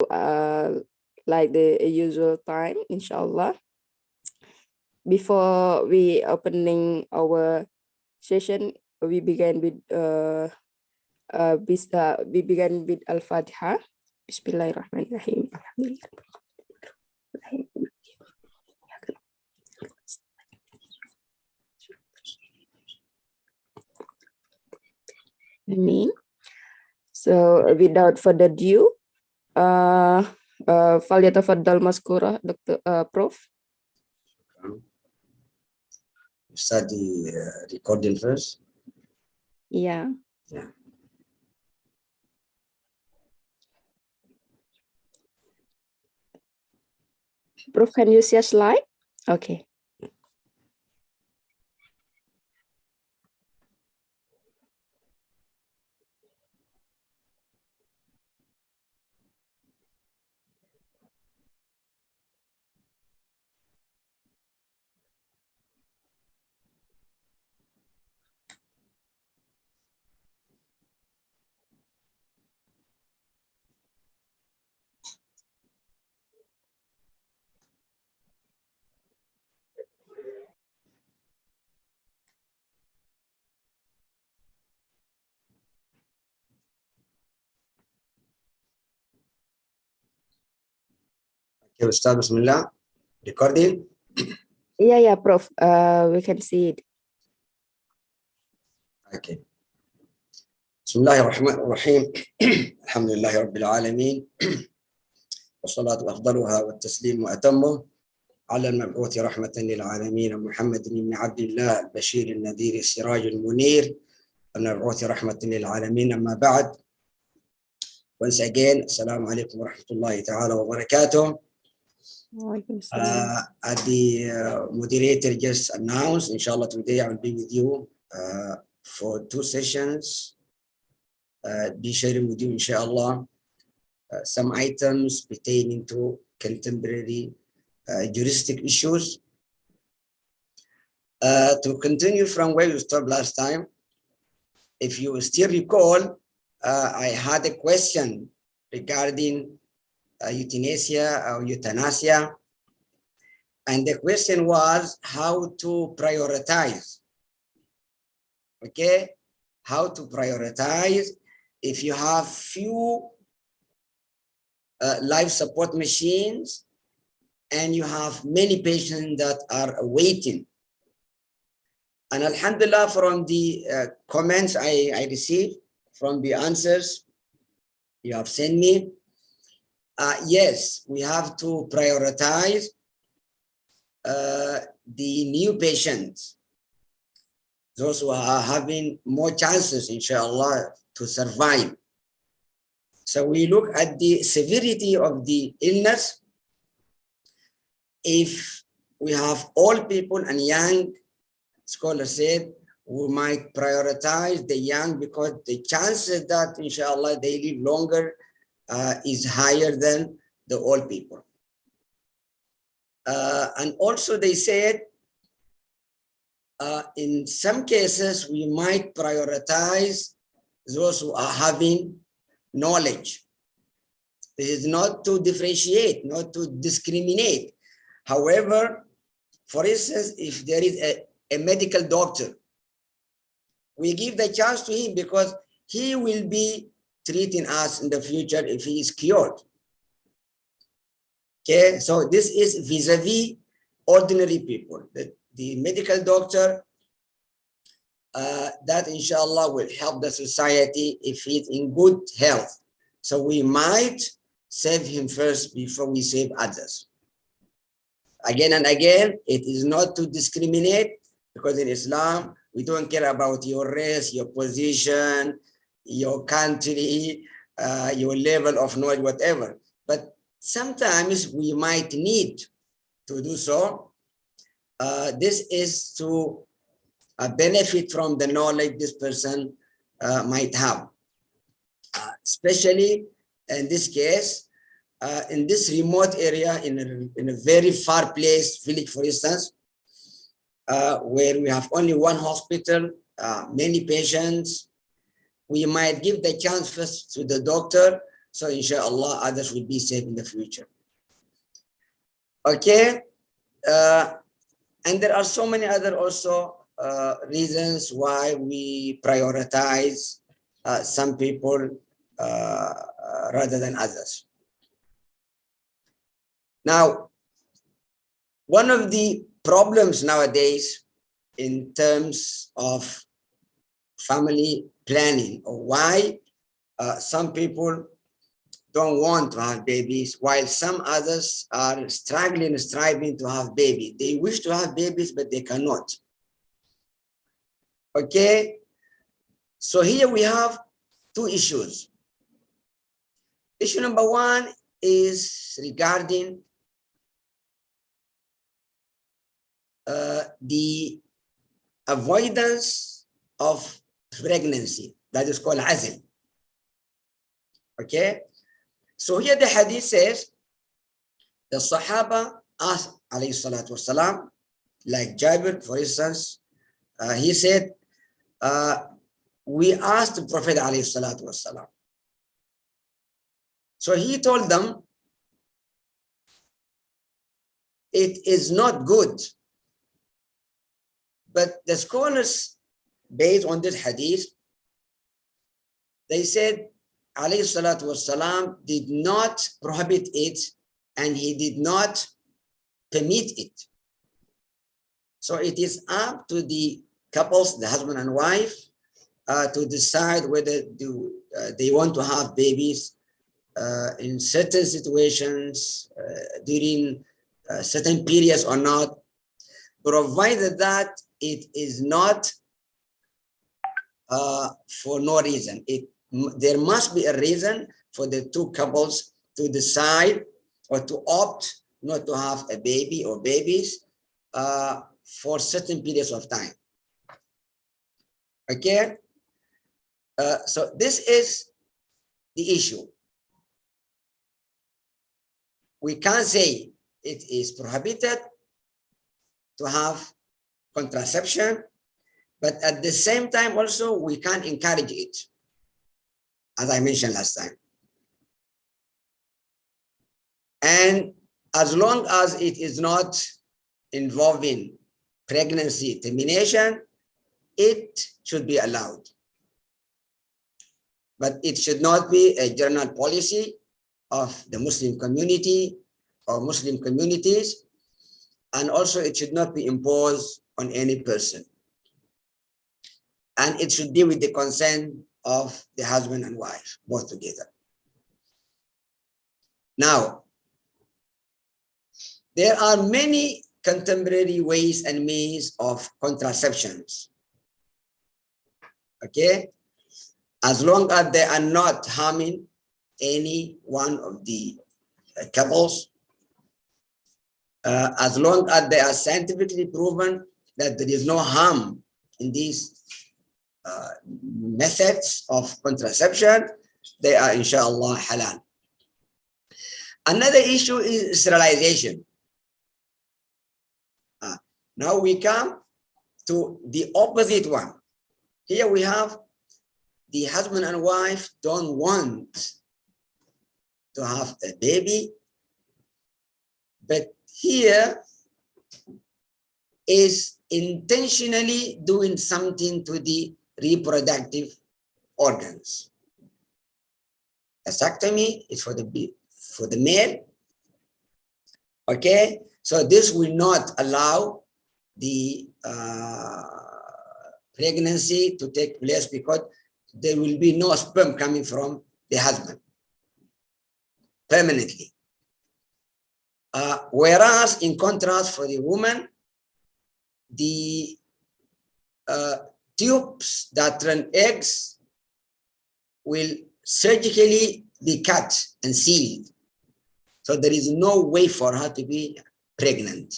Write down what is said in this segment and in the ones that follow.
like the usual time, inshallah. Before we opening our session, we begin with Al-Fatiha. Bismillahirrahmanirrahim. Amin. So without further ado, falyatafaddal maskura, Dr. Prof. Start the recording first. Yeah. Yeah. Prof, can you share slide? Okay. Okay, we start. Bismillah. Recording. Yeah, Prof. We can see it. Okay. Bismillahirrahmanirrahim. Alhamdulillahi Rabbil Alameen. والصلاة أفضلها والتسليم وأتمه على المبعوث رحمة للعالمين محمد بن عبد الله البشير النذير السراج المنير المبعوث رحمة للعالمين. أما بعد. Once again, Assalamu alaikum wa rahmatullahi ta'ala wa barakatuh. As the moderator just announced, inshallah today I will be with you for 2 sessions. Be sharing with you, inshallah, some items pertaining to contemporary juristic issues. To continue from where we stopped last time, if you still recall, I had a question regarding euthanasia or euthanasia, and the question was how to prioritize. Okay, how to prioritize if you have few life support machines and you have many patients that are waiting. And alhamdulillah, from the comments I received, from the answers you have sent me, yes, we have to prioritize the new patients, those who are having more chances, inshallah, to survive. So we look at the severity of the illness. If we have old people and young, scholars said, we might prioritize the young because the chances that, inshallah, they live longer is higher than the old people. And also they said, in some cases, we might prioritize those who are having knowledge. This is not to differentiate, not to discriminate. However, for instance, if there is a medical doctor, we give the chance to him because he will be treating us in the future if he is cured. Okay, so this is vis-a-vis ordinary people. The medical doctor, that inshallah will help the society if he's in good health. So we might save him first before we save others. Again and again, it is not to discriminate, because in Islam, we don't care about your race, your position, your country, your level of knowledge, whatever. But sometimes we might need to do so. This is to benefit from the knowledge this person might have. Especially in this case, in this remote area, in a very far place, village, for instance, where we have only one hospital, many patients, we might give the chance first to the doctor So inshallah, others will be safe in the future. Okay. And there are so many other also reasons why we prioritize some people rather than others. Now, one of the problems nowadays in terms of family planning, or why some people don't want to have babies, while some others are struggling, striving to have babies. They wish to have babies, but they cannot. Okay, so here we have two issues. Issue number one is regarding the avoidance of pregnancy. That is called azl. Okay, so here the hadith says, the Sahaba asked alayhi salatu wasalam, like Jabir, for instance, he said, we asked the Prophet alayhi salatu wasalam. So he told them, it is not good. But the scholars, based on this hadith, they said, alayhi salatu wasalam did not prohibit it, and he did not permit it. So it is up to the couples, the husband and wife, to decide whether they want to have babies in certain situations, during certain periods or not, provided that it is not for no reason. There must be a reason for the two couples to decide or to opt not to have a baby or babies for certain periods of time. Okay, so this is the issue. We can't say it is prohibited to have contraception, but at the same time also we can't encourage it, as I mentioned last time. And as long as it is not involving pregnancy termination, it should be allowed. But it should not be a general policy of the Muslim community or Muslim communities, and also it should not be imposed on any person. And it should be with the consent of the husband and wife, both together. Now, there are many contemporary ways and means of contraceptions. Okay, as long as they are not harming any one of the couples, as long as they are scientifically proven that there is no harm in these methods of contraception, they are inshallah halal. Another issue is sterilization. Now we come to the opposite one. Here we have the husband and wife don't want to have a baby, but here is intentionally doing something to the reproductive organs. Vasectomy is for the male. Okay, so this will not allow the pregnancy to take place, because there will be no sperm coming from the husband permanently. Whereas in contrast for the woman, the tubes that run eggs will surgically be cut and sealed. So there is no way for her to be pregnant.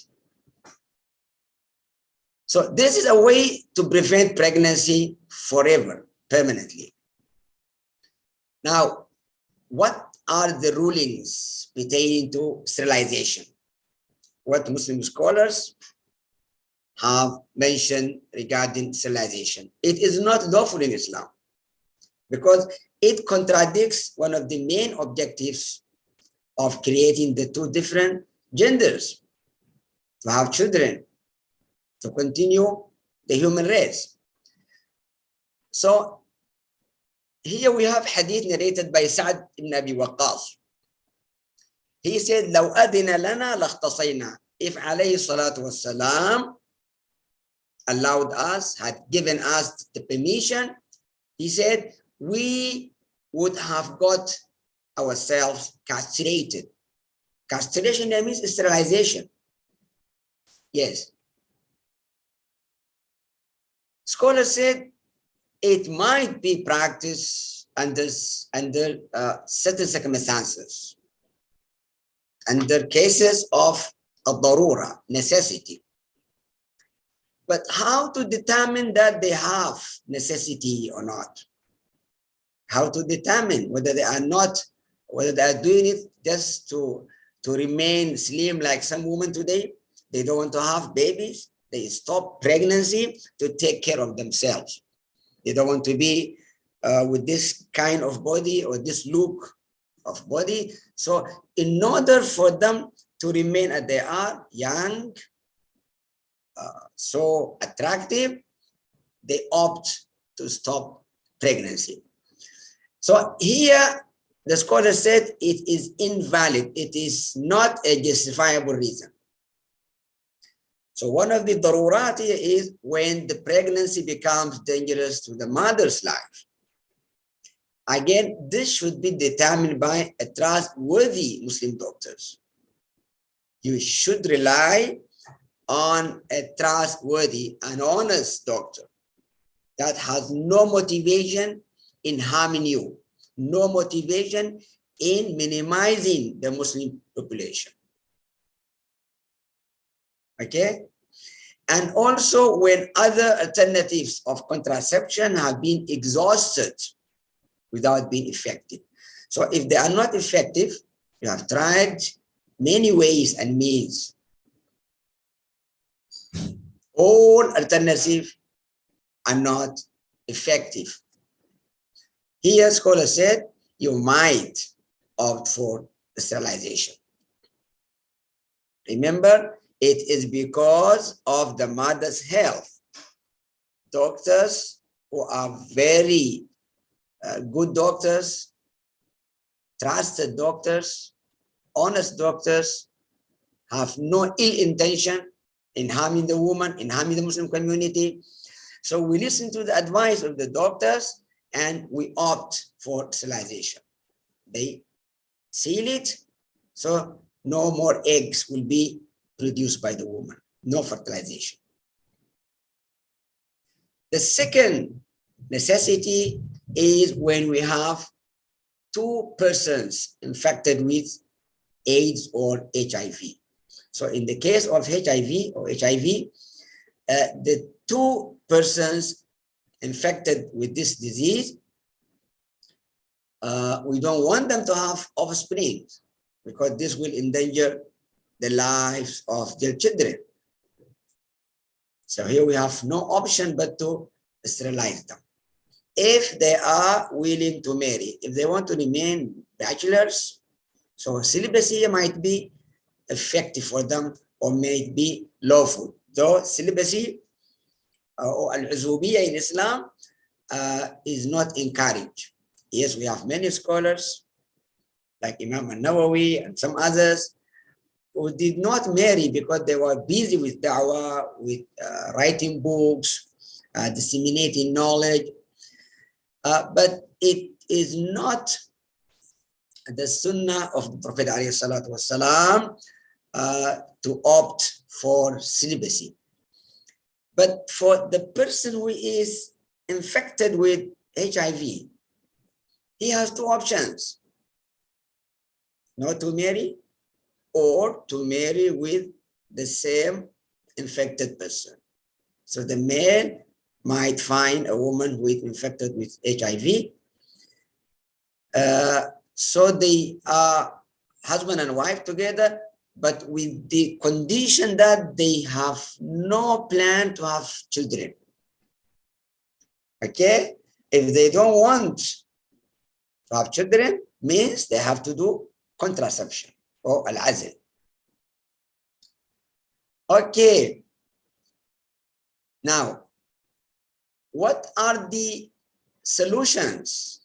So this is a way to prevent pregnancy forever, permanently. Now, what are the rulings pertaining to sterilization? What Muslim scholars have mentioned regarding sterilization. It is not lawful in Islam. because it contradicts one of the main objectives of creating the two different genders, to have children, to continue the human race. So here we have hadith narrated by Sa'd ibn Abi Waqqas. He said, لو أذن لنا لاختصينا. If alayhi salatu wassalam allowed us, had given us the permission, he said, we would have got ourselves castrated. Castration, that means sterilization. Yes. Scholars said it might be practiced under certain circumstances, under cases of a darura, necessity. But how to determine that they have necessity or not? How to determine whether they are not, whether they are doing it just to remain slim like some women today? They don't want to have babies. They stop pregnancy to take care of themselves. They don't want to be with this kind of body or this look of body. So in order for them to remain as they are, young, so attractive, they opt to stop pregnancy. So here, the scholar said it is invalid. It is not a justifiable reason. So one of the darurat here is when the pregnancy becomes dangerous to the mother's life. Again, this should be determined by a trustworthy Muslim doctors. You should rely on a trustworthy and honest doctor that has no motivation in harming you, no motivation in minimizing the Muslim population. Okay? And also when other alternatives of contraception have been exhausted without being effective. So if they are not effective, you have tried many ways and means. All alternatives are not effective. Here, scholars said you might opt for sterilization. Remember, it is because of the mother's health. Doctors who are very good doctors, trusted doctors, honest doctors, have no ill intention in harming the woman, in harming the Muslim community. So we listen to the advice of the doctors and we opt for sterilization. They seal it, so no more eggs will be produced by the woman, no fertilization. The second necessity is when we have two persons infected with AIDS or HIV. So in the case of HIV or HIV, the two persons infected with this disease, we don't want them to have offspring because this will endanger the lives of their children. So here we have no option but to sterilize them. If they are willing to marry, if they want to remain bachelors, so celibacy might be effective for them or may be lawful. Though celibacy or al-Uzubiyya in Islam is not encouraged. Yes, we have many scholars like Imam al-Nawawi and some others who did not marry because they were busy with da'wah, with writing books, disseminating knowledge. But it is not the sunnah of the Prophet ﷺ to opt for celibacy. But for the person who is infected with HIV, he has two options: not to marry or to marry with the same infected person. So the man might find a woman who is infected with HIV. So they are husband and wife together, but with the condition that they have no plan to have children. Okay? If they don't want to have children, means they have to do contraception or al-azl. Okay. Now, what are the solutions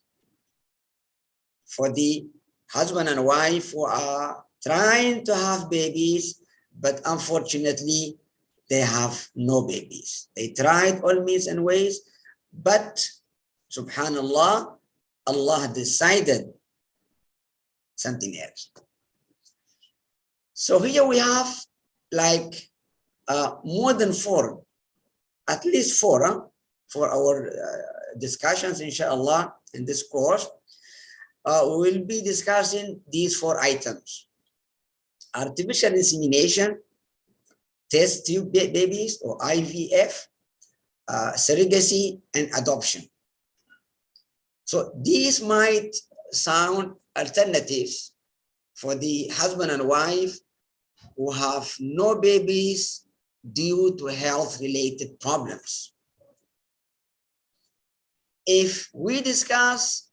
for the husband and wife who are trying to have babies, but unfortunately, they have no babies? They tried all means and ways, but subhanallah, Allah decided something else. So here we have like more than four, at least four, for our discussions, inshallah, in this course. We will be discussing these 4 items: artificial insemination, test tube babies or IVF, surrogacy, and adoption. So these might sound alternatives for the husband and wife who have no babies due to health-related problems. If we discuss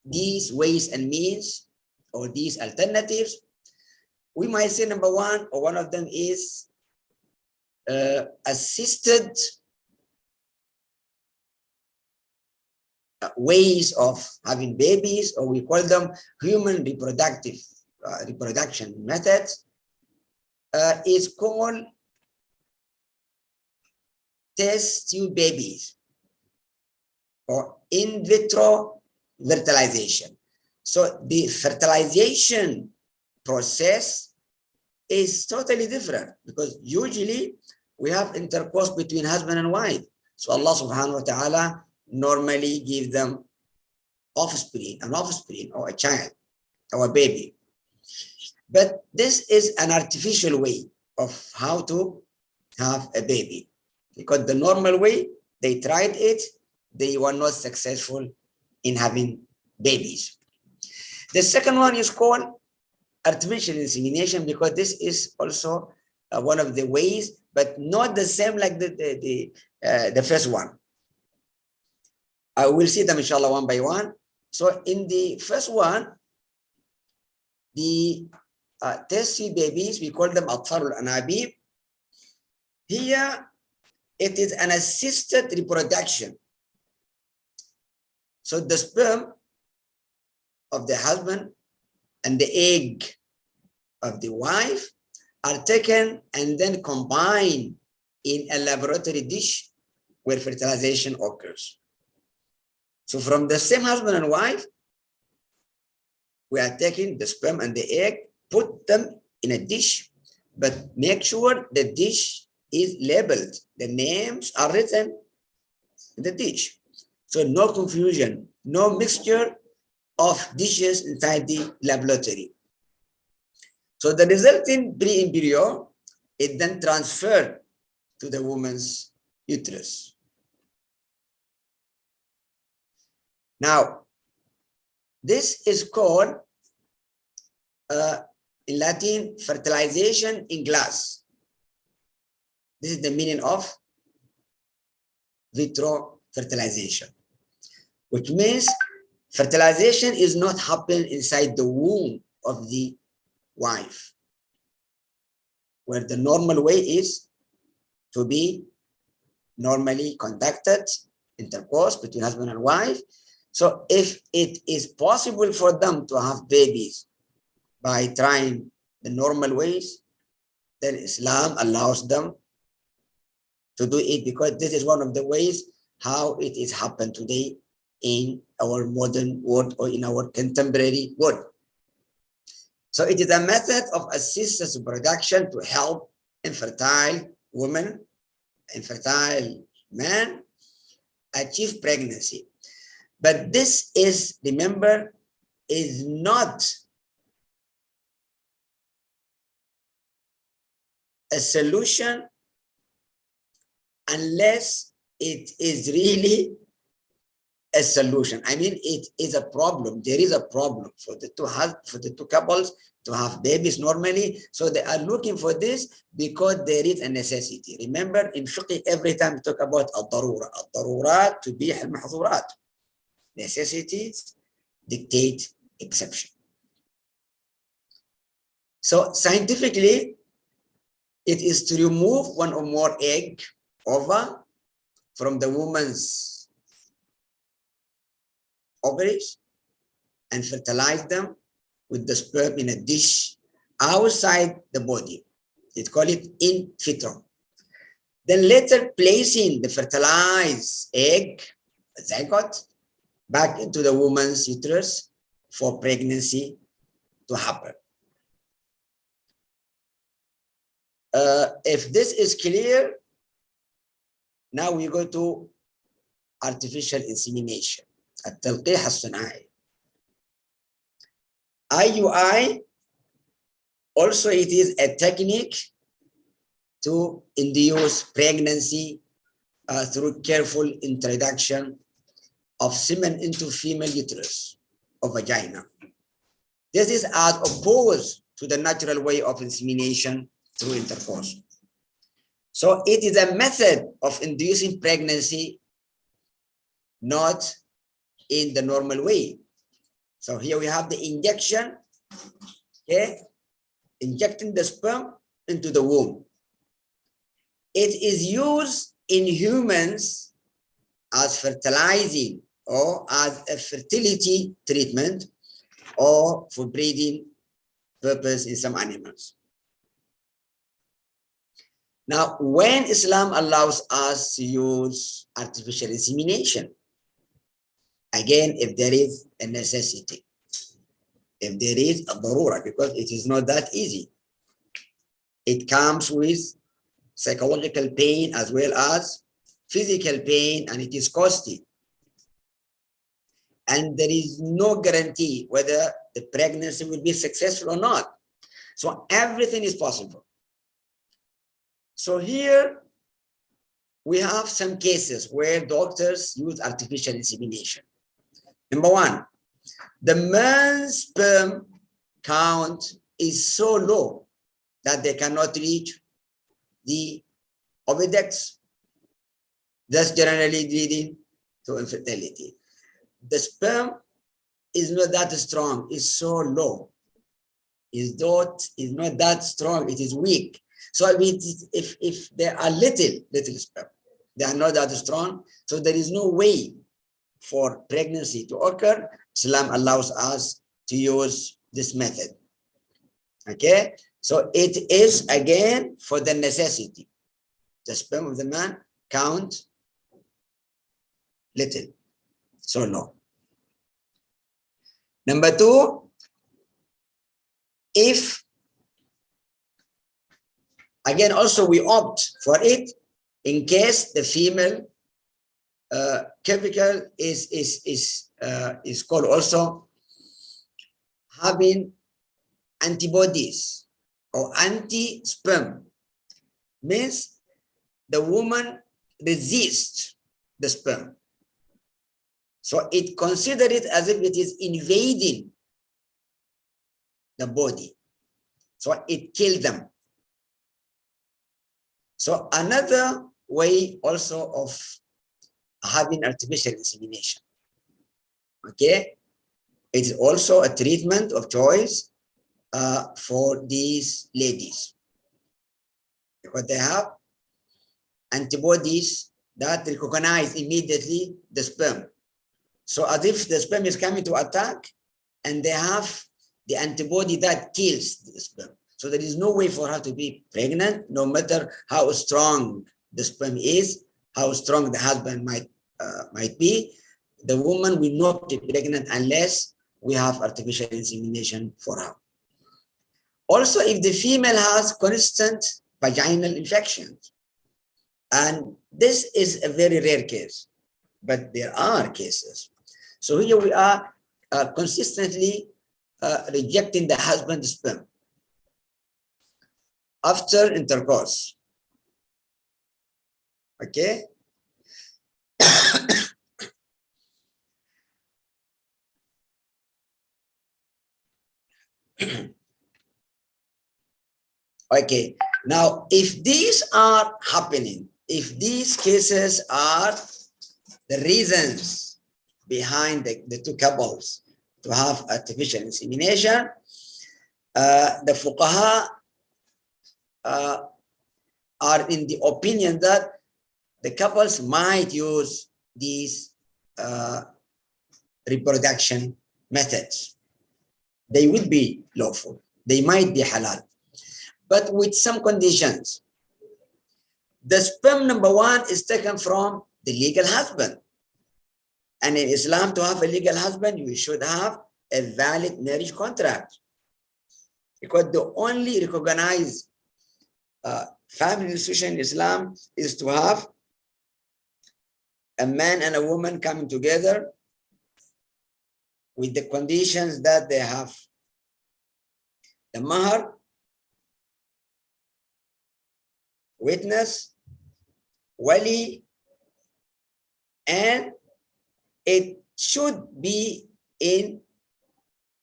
these ways and means or these alternatives, we might say number one, or one of them is assisted ways of having babies, or we call them human reproduction methods, is called test tube babies or in vitro fertilization. So the fertilization process is totally different, because usually we have intercourse between husband and wife. So Allah subhanahu wa ta'ala normally give them offspring, an offspring or a child or a baby. But this is an artificial way of how to have a baby, because the normal way, they tried it, they were not successful in having babies. The second one is called artificial insemination, because this is also one of the ways, but not the same like the first one. I will see them inshallah one by one. So in the first one, the test tube babies, we call them al-Anabib. Here, it is an assisted reproduction. So the sperm of the husband and the egg of the wife are taken and then combined in a laboratory dish where fertilization occurs. So from the same husband and wife, we are taking the sperm and the egg, put them in a dish, but make sure the dish is labeled. The names are written in the dish. So no confusion, no mixture of dishes inside the laboratory. So the resulting pre-embryo is then transferred to the woman's uterus. Now, this is called, in Latin, fertilization in glass. This is the meaning of vitro fertilization, which means fertilization is not happening inside the womb of the wife, where the normal way is to be normally conducted intercourse between husband and wife. So if it is possible for them to have babies by trying the normal ways, then Islam allows them to do it, because this is one of the ways how it is happened today in our modern world or in our contemporary world. So it is a method of assisted reproduction to help infertile women, infertile men achieve pregnancy. But this is, remember, is not a solution unless it is really a solution. I mean, it is a problem. There is a problem for the two couples to have babies normally. So they are looking for this because there is a necessity. Remember, in fiqh, every time we talk about al-darura, al-darurat tubih al-mahzurat. Necessities dictate exception. So scientifically, it is to remove one or more egg ova from the woman's ovaries and fertilize them with the sperm in a dish outside the body. It call it in vitro. Then later placing the fertilized egg, zygote, back into the woman's uterus for pregnancy to happen. If this is clear, now we go to artificial insemination, التلقيح الصناعي. IUI, also it is a technique to induce pregnancy through careful introduction of semen into female uterus or vagina. This is as opposed to the natural way of insemination through intercourse. So it is a method of inducing pregnancy, not in the normal way. So here we have the injection, okay, injecting the sperm into the womb. It is used in humans as fertilizing or as a fertility treatment or for breeding purpose in some animals. Now, when Islam allows us to use artificial insemination, again, if there is a necessity, if there is a darura, because it is not that easy. It comes with psychological pain as well as physical pain, and it is costly. And there is no guarantee whether the pregnancy will be successful or not. So everything is possible. So here we have some cases where doctors use artificial insemination. Number one, the man's sperm count is so low that they cannot reach the oviducts, thus generally leading to infertility. The sperm is not that strong, it's so low. Is not that strong, it is weak. So if there are little sperm, they are not that strong, so there is no way for pregnancy to occur. Islam allows us to use this method. Okay, so it is again for the necessity. The sperm of the man count little, so low. Number two, if again also we opt for it in case the female cervical is called also having antibodies or anti-sperm, means the woman resists the sperm. So it considered it as if it is invading the body. So it killed them. So another way also of having artificial insemination. Okay, it is also a treatment of choice for these ladies, because they have antibodies that recognize immediately the sperm. So as if the sperm is coming to attack, and they have the antibody that kills the sperm. So there is no way for her to be pregnant, no matter how strong the sperm is, how strong the husband might be. The woman will not be pregnant unless we have artificial insemination for her. Also, if the female has constant vaginal infections, and this is a very rare case, but there are cases. So here we are consistently rejecting the husband's sperm after intercourse. Okay. Okay, now if these are happening, if these cases are the reasons behind the two couples to have artificial insemination, the fuqaha are in the opinion that the couples might use these reproduction methods. They would be lawful. They might be halal, but with some conditions. The sperm, number one, is taken from the legal husband. And in Islam, to have a legal husband, you should have a valid marriage contract. Because the only recognized family institution in Islam is to have a man and a woman coming together with the conditions that they have the mahar, witness, wali, and it should be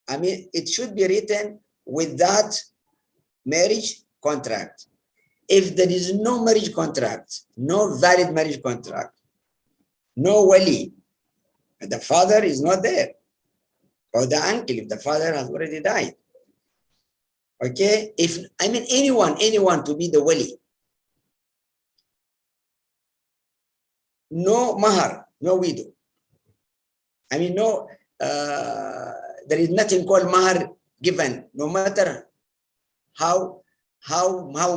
it should be written with that marriage contract. If there is no marriage contract, no valid marriage contract, no wali, the father is not there, or the uncle if the father has already died. Okay, if anyone to be the wali, no mahar, no widow. There is nothing called mahar given, no matter how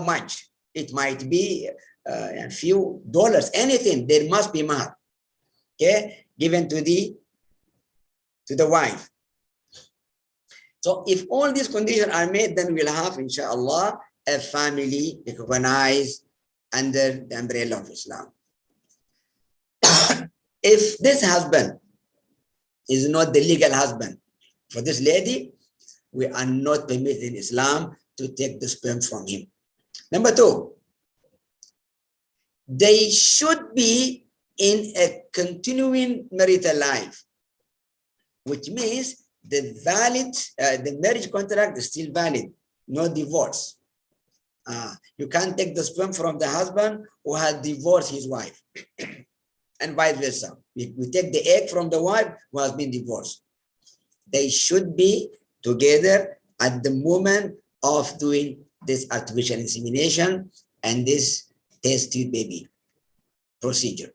much. It might be a few dollars, anything. There must be mahar, okay, given to the wife. So if all these conditions are met, then we'll have, inshallah, a family recognized under the umbrella of Islam. If this husband is not the legal husband for this lady, we are not permitted in Islam to take the sperm from him. Number two, they should be in a continuing marital life, which means the marriage contract is still valid, no divorce. You can't take the sperm from the husband who has divorced his wife, and vice versa. We take the egg from the wife who has been divorced. They should be together at the moment of doing this artificial insemination and this test tube baby procedure.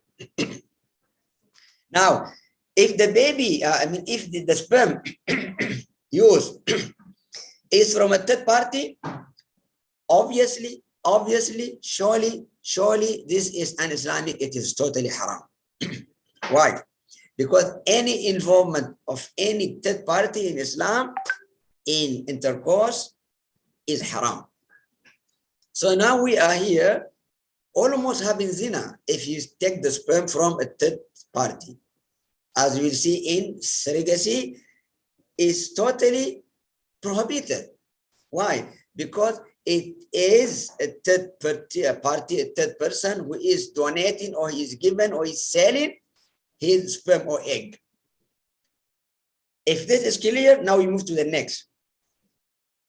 Now, if the baby, if the sperm used is from a third party, obviously, surely this is un-Islamic. It is totally haram. Why? Because any involvement of any third party in Islam in intercourse is haram. So now we are here almost having zina if you take the sperm from a third party. As we will see in surrogacy, is totally prohibited. Why? Because it is a third party, a third person who is donating or is given or is selling his sperm or egg. If this is clear, now we move to the next.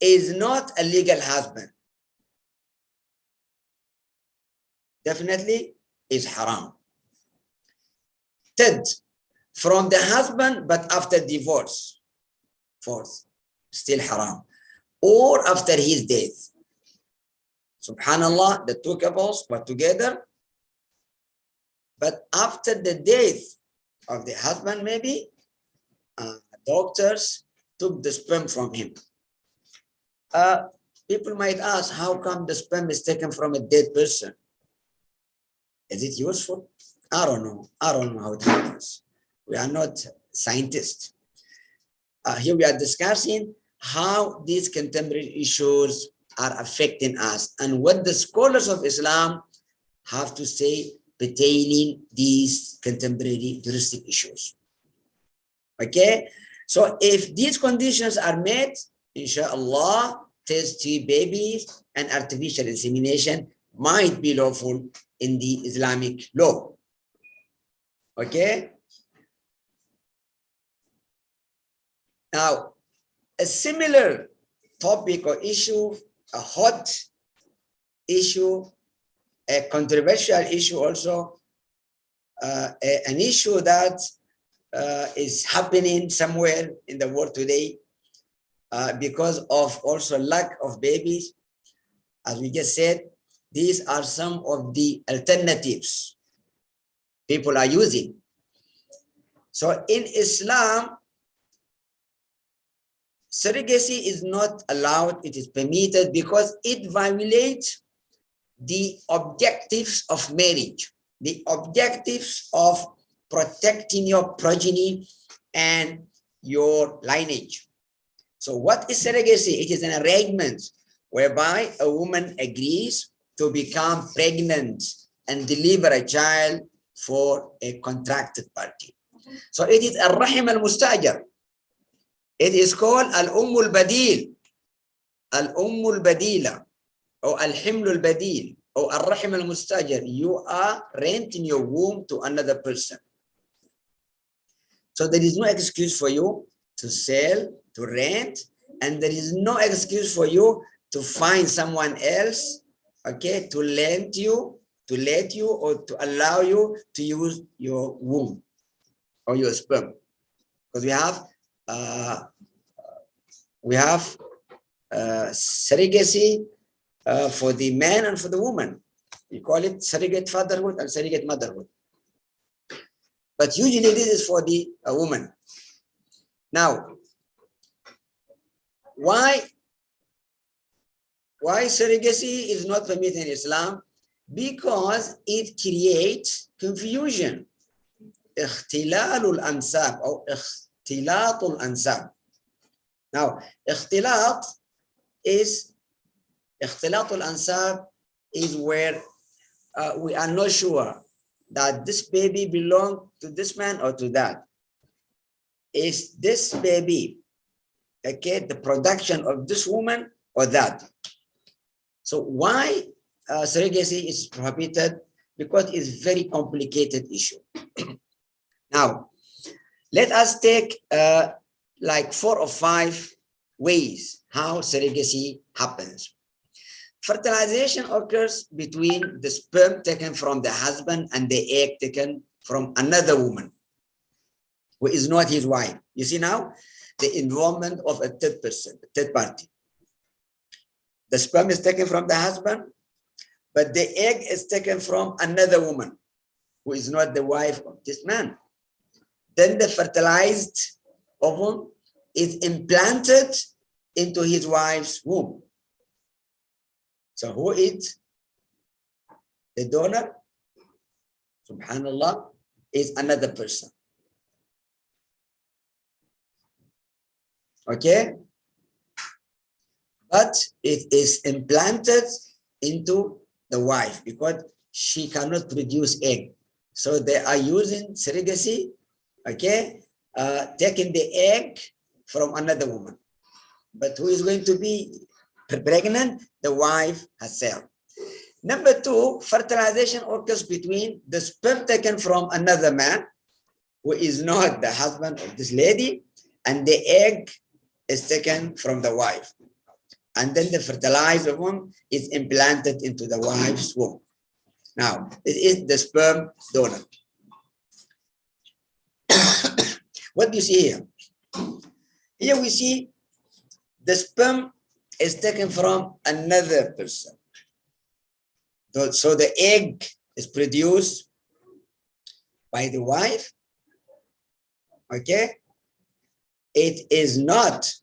Is not a legal husband. Definitely is haram. Third, from the husband, but after divorce. Fourth, still haram. Or after his death. Subhanallah, the two couples were together, but after the death of the husband, maybe, doctors took the sperm from him. People might ask, how come the sperm is taken from a dead person? Is it useful? I don't know. I don't know how it happens. We are not scientists. Here we are discussing how these contemporary issues are affecting us and what the scholars of Islam have to say pertaining these contemporary juristic issues. Okay? So if these conditions are met, inshallah, test tube babies and artificial insemination might be lawful in the Islamic law. Okay? Now, a similar topic or issue, a hot issue, a controversial issue also, an issue that is happening somewhere in the world today because of also lack of babies. As we just said, these are some of the alternatives people are using. So in Islam, surrogacy is not allowed, it is permitted because it violates the objectives of marriage, the objectives of protecting your progeny and your lineage. So what is surrogacy? It is an arrangement whereby a woman agrees to become pregnant and deliver a child for a contracted party. So it is al-rahim al-mustajar. It is called al-umm al-badil, al-umm al-badila, or al-himl al-badil, or al-rahim al-mustajar. You are renting your womb to another person. So there is no excuse for you to sell, to rent, and there is no excuse for you to find someone else, okay, to lend you, to let you, or to allow you to use your womb or your sperm. Because we have surrogacy for the man and for the woman. We call it surrogate fatherhood and surrogate motherhood. But usually this is for the woman. Now, why surrogacy is not permitted in Islam? Because it creates confusion. اختلال الأنساب أو اختلاط الأنساب. Now, اختلاط الأنساب is where we are not sure that this baby belongs to this man or to that. Is this baby, okay, the production of this woman or that? So why surrogacy is prohibited? Because it's a very complicated issue. Now, let us take like 4 or 5 ways how surrogacy happens. Fertilization occurs between the sperm taken from the husband and the egg taken from another woman who is not his wife. You see now the involvement of a third person, a third party. The sperm is taken from the husband, but the egg is taken from another woman who is not the wife of this man. Then the fertilized ovum is implanted into his wife's womb. So who is the donor? Subhanallah, is another person. Okay? But it is implanted into the wife because she cannot produce egg. So they are using surrogacy, okay, taking the egg from another woman. But who is going to be pregnant? The wife herself. Number 2, fertilization occurs between the sperm taken from another man, who is not the husband of this lady, and the egg is taken from the wife. And then the fertilized ovum is implanted into the wife's womb. Now, this is the sperm donor. What do you see here? Here we see the sperm is taken from another person. So the egg is produced by the wife. Okay? It is not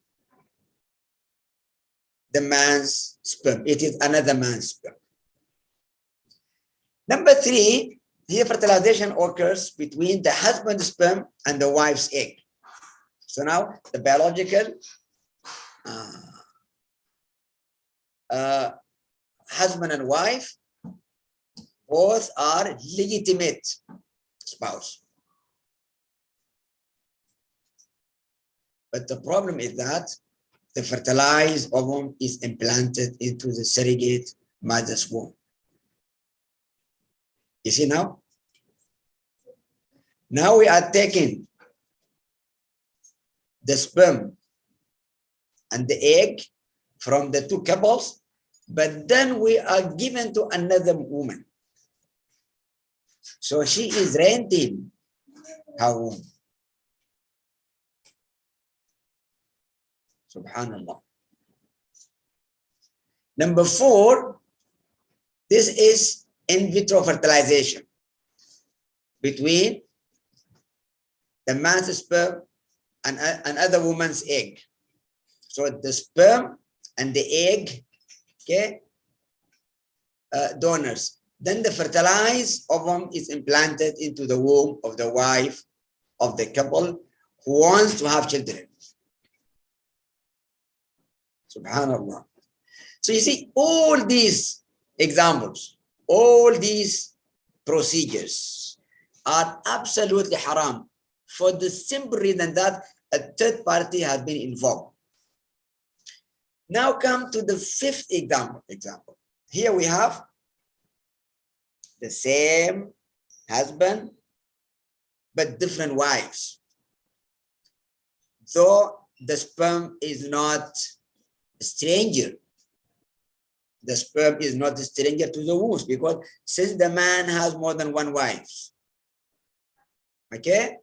the man's sperm. It is another man's sperm. Number 3, here fertilization occurs between the husband's sperm and the wife's egg. So now the biological husband and wife both are legitimate spouse. But the problem is that the fertilized ovum is implanted into the surrogate mother's womb. You see now? Now we are taking the sperm and the egg from the 2 couples, but then we are given to another woman. So she is renting her womb. Subhanallah. Number 4, this is in vitro fertilization between the man's sperm and another woman's egg. So the sperm and the egg, okay, donors. Then the fertilized ovum is implanted into the womb of the wife of the couple who wants to have children. Subhanallah. So you see, all these examples, all these procedures are absolutely haram for the simple reason that a third party has been involved. Now come to the 5th example. Here we have the same husband, but different wives. Though the sperm is not a stranger. The sperm is not a stranger to the womb, because since the man has more than one wife, okay,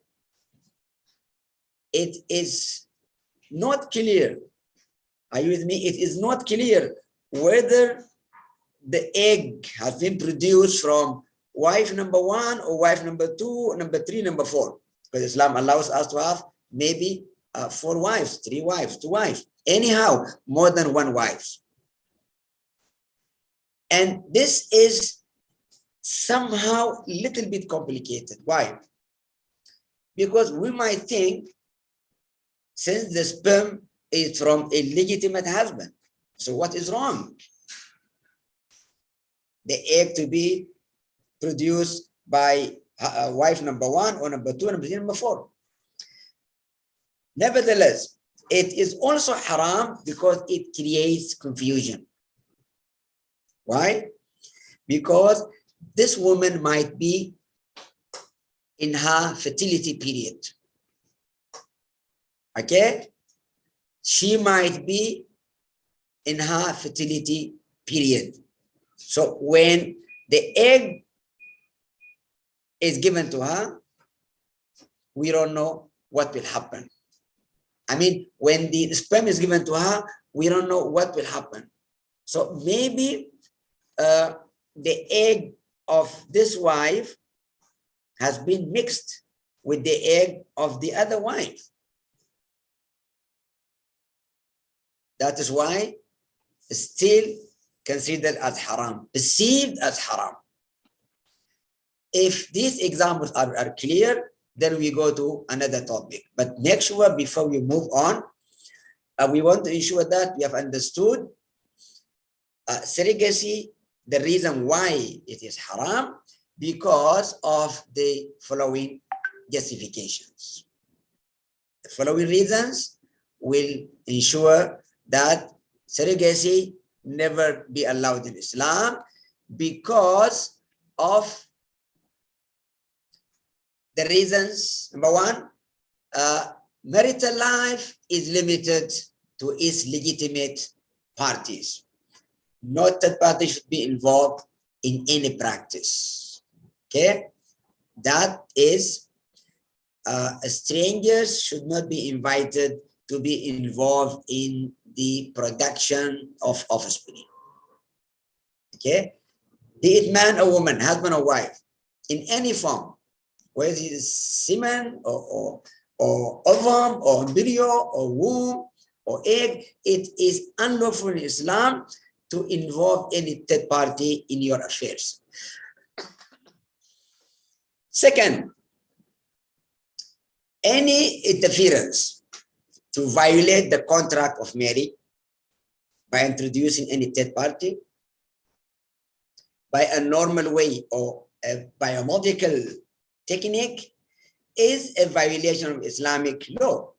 it is not clear. Are you with me? It is not clear whether the egg has been produced from wife number 1 or wife number 2, number 3, number 4. Because Islam allows us to have maybe 4 wives, 3 wives, 2 wives. Anyhow, more than 1 wife. And this is somehow a little bit complicated. Why? Because we might think, since the sperm is from a legitimate husband, so what is wrong? The egg to be produced by wife number 1 or number 2, number 3, number 4. Nevertheless, it is also haram because it creates confusion. Why? Because this woman might be in her fertility period. Okay? She might be in her fertility period. So when the egg is given to her, we don't know what will happen. I mean, when the sperm is given to her, we don't know what will happen. So maybe the egg of this wife has been mixed with the egg of the other wife. That is why it's still considered as haram, perceived as haram. If these examples are clear, then we go to another topic. But make sure before we move on, we want to ensure that we have understood surrogacy, the reason why it is haram, because of the following justifications. The following reasons will ensure that surrogacy never be allowed in Islam, because of the reasons. Number 1, marital life is limited to its legitimate parties. No third party should be involved in any practice. Okay? That is, strangers should not be invited to be involved in the production of offspring. Okay? Be it man or woman, husband or wife, in any form, whether it is semen or ovum or embryo or womb or egg, it is unlawful in Islam to involve any third party in your affairs. Second, any interference to violate the contract of marriage by introducing any third party, by a normal way or a biomedical technique, is a violation of Islamic law,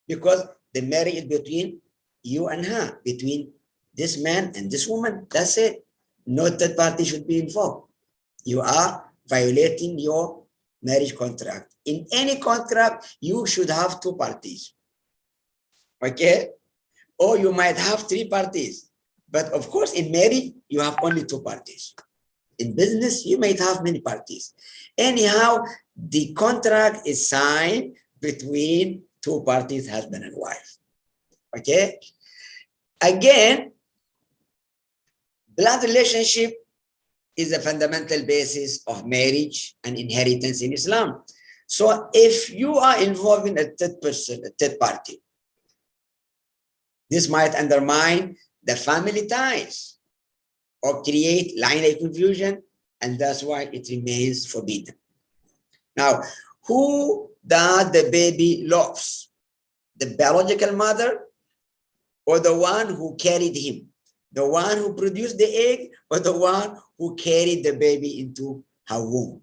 because the marriage is between you and her, between this man and this woman. That's it. No third party should be involved. You are violating your marriage contract. In any contract, you should have 2 parties. Okay? Or you might have 3 parties. But of course, in marriage, you have only two parties. In business, you might have many parties. Anyhow, the contract is signed between two parties, husband and wife. Okay? Again, blood relationship is a fundamental basis of marriage and inheritance in Islam. So if you are involved in a third person, a third party, this might undermine the family ties or create line of confusion, and that's why it remains forbidden. Now, who does the baby loves? The biological mother or the one who carried him? The one who produced the egg or the one who carried the baby into her womb?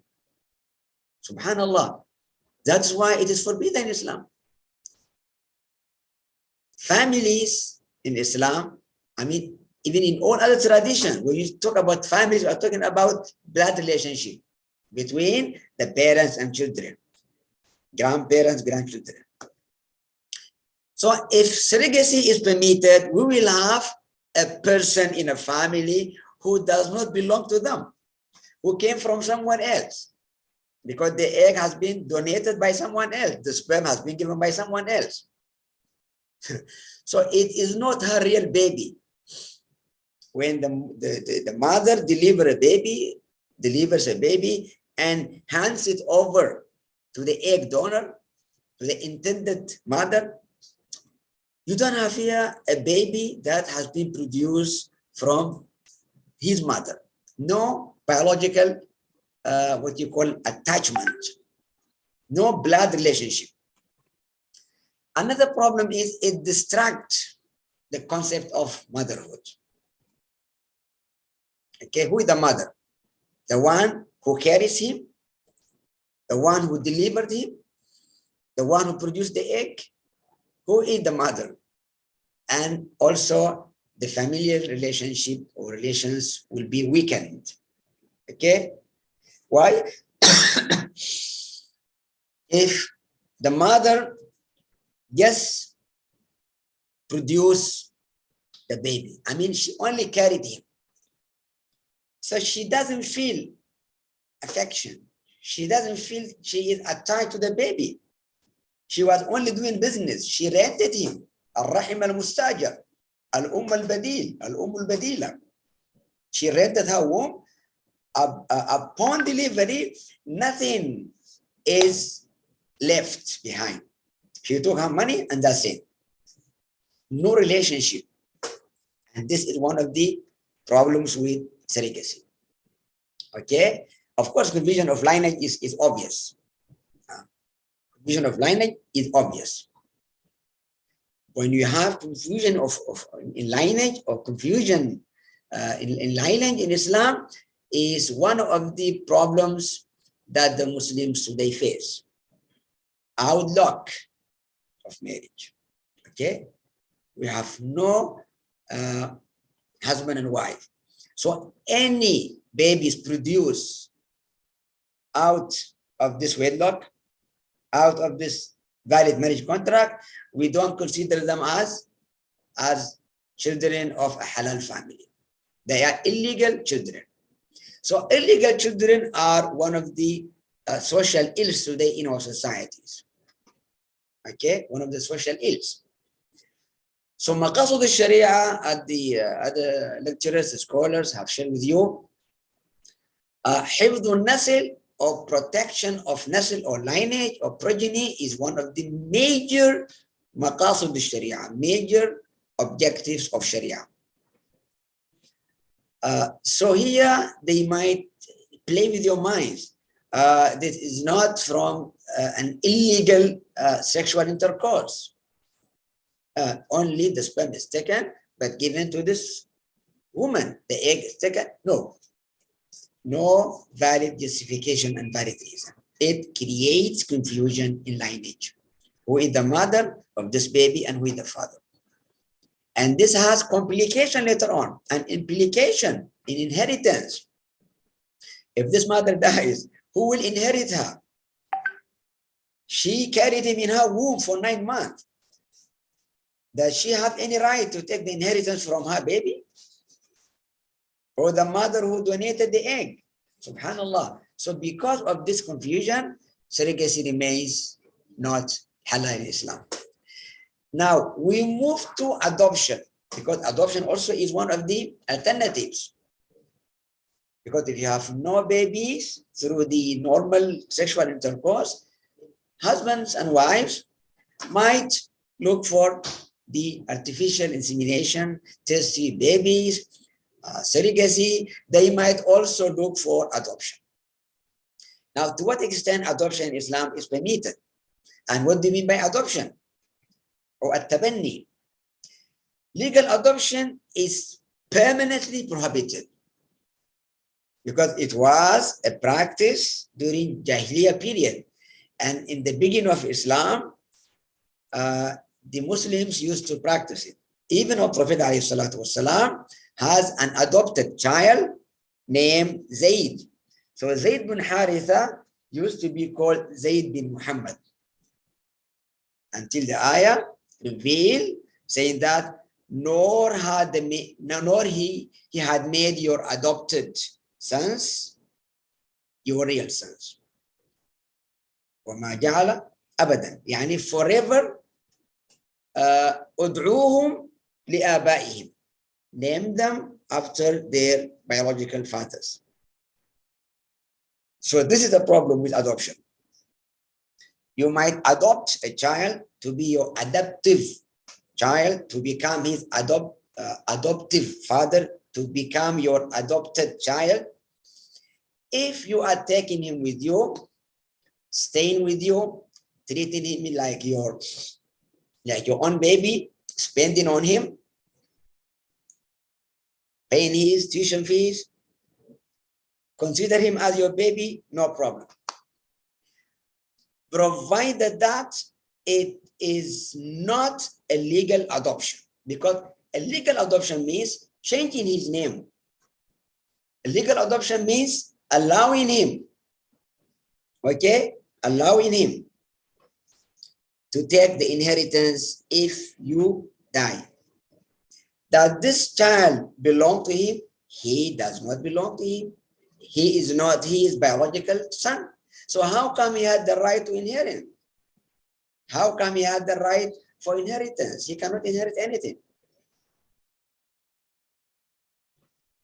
Subhanallah. That's why it is forbidden in Islam. Families in Islam, I mean, even in all other traditions, when you talk about families, we are talking about blood relationship between the parents and children, grandparents, grandchildren. So if surrogacy is permitted, we will have a person in a family who does not belong to them, who came from someone else, because the egg has been donated by someone else, the sperm has been given by someone else. So it is not her real baby. When the mother delivers a baby and hands it over to the egg donor, to the intended mother, you don't have here a baby that has been produced from his mother. No biological, what you call attachment, no blood relationship. Another problem is it distracts the concept of motherhood. Okay, who is the mother? The one who carries him, the one who delivered him, the one who produced the egg. Who is the mother? And also the familial relationship or relations will be weakened. Okay, why? If the mother just produced the baby, I mean, she only carried him, so she doesn't feel affection. She doesn't feel she is attached to the baby. She was only doing business. She rented him. Al-Rahim al-Mustajar, al-Badil, al-Badila. She rented her womb. Upon delivery, nothing is left behind. She took her money and that's it. No relationship. And this is one of the problems with surrogacy. Okay? Of course, confusion of lineage is obvious. Confusion of lineage is obvious. When you have confusion in lineage or confusion in lineage in Islam, is one of the problems that the Muslims today face. Outlook of marriage. Okay? We have no husband and wife. So any babies produced out of this wedlock, out of this valid marriage contract, we don't consider them as children of a halal family. They are illegal children. So illegal children are one of the social ills today in our societies. Okay, one of the social ills. So Maqasid al-Sharia, at the other lecturers, scholars have shared with you, حفظ النسل or protection of nasl or lineage or progeny is one of the major Maqasid al-Sharia, major objectives of Sharia. So here they might play with your minds. This is not from an illegal sexual intercourse. Only the sperm is taken, but given to this woman. The egg is taken. No valid justification and valid reason. It creates confusion in lineage. Who is the mother of this baby and who is the father? And this has complication later on, an implication in inheritance. If this mother dies, who will inherit her? She carried him in her womb for 9 months. Does she have any right to take the inheritance from her baby? or the mother who donated the egg. Subhanallah. So because of this confusion, surrogacy remains not halal in Islam. Now we move to adoption, because adoption also is one of the alternatives. Because if you have no babies through the normal sexual intercourse, husbands and wives might look for the artificial insemination, test tube babies, surrogacy. They might also look for adoption. Now, to what extent adoption in Islam is permitted? And what do you mean by adoption? Or at-tabanni? Legal adoption is permanently prohibited because it was a practice during Jahiliyyah period. And in the beginning of Islam, the Muslims used to practice it. Even our Prophet ﷺ has an adopted child named Zayd. So Zayd bin Haritha used to be called Zayd bin Muhammad until the ayah revealed saying that nor he had made your adopted sons your real sons. وما جعل أبدا يعني forever ادعوهم لآبائهم, name them after their biological fathers. So this is the problem with adoption. You might adopt a child to be your adoptive child, to become his adoptive father, to become your adopted child. If you are taking him with you, staying with you, treating him like your own baby, spending on him, paying his tuition fees, consider him as your baby, no problem. Provided that it is not a legal adoption, because a legal adoption means changing his name. A legal adoption means allowing him, allowing him to take the inheritance if you die. Does this child belong to him? He does not belong to him. He is not his biological son. So how come he had the right to inherit? How come he had the right for inheritance? He cannot inherit anything.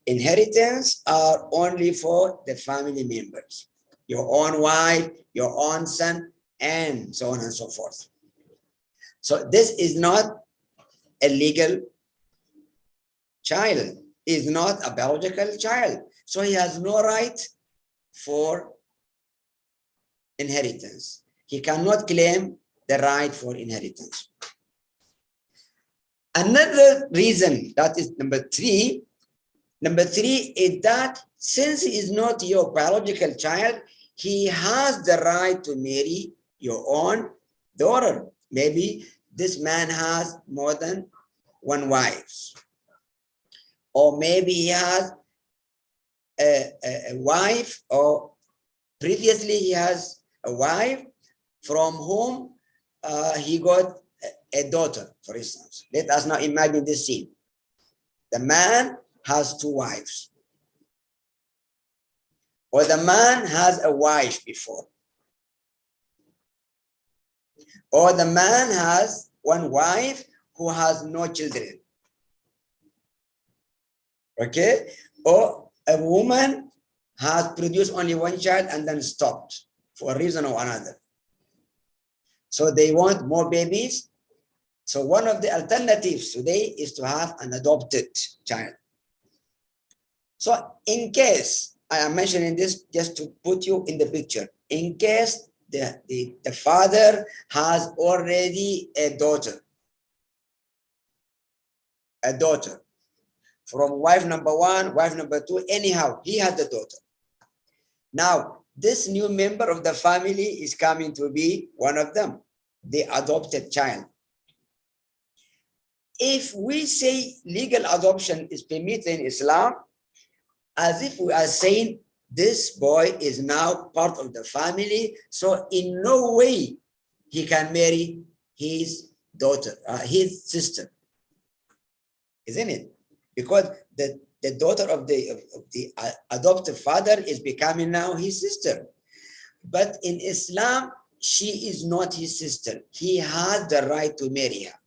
Inheritance are only for the family members, your own wife, your own son, and so on and so forth. So this is not a legal child, is not a biological child. So he has no right for inheritance. He cannot claim the right for inheritance. Another reason, that is number three is that since he is not your biological child, he has the right to marry your own daughter. Maybe this man has more than one wife, or maybe he has a wife, or previously he has a wife from whom he got a daughter, for instance. Let us now imagine this scene. The man has two wives, or the man has a wife before, or the man has one wife who has no children, or a woman has produced only one child and then stopped for a reason or another. So they want more babies. So one of the alternatives today is to have an adopted child. So in case, I am mentioning this just to put you in the picture, in case the father has already a daughter from wife number one, wife number two, anyhow, he has the daughter. Now, this new member of the family is coming to be one of them, the adopted child. If we say legal adoption is permitted in Islam, as if we are saying this boy is now part of the family, so in no way he can marry his daughter, his sister, isn't it? Because the daughter of the adoptive father is becoming now his sister. But in Islam, she is not his sister. He has the right to marry her.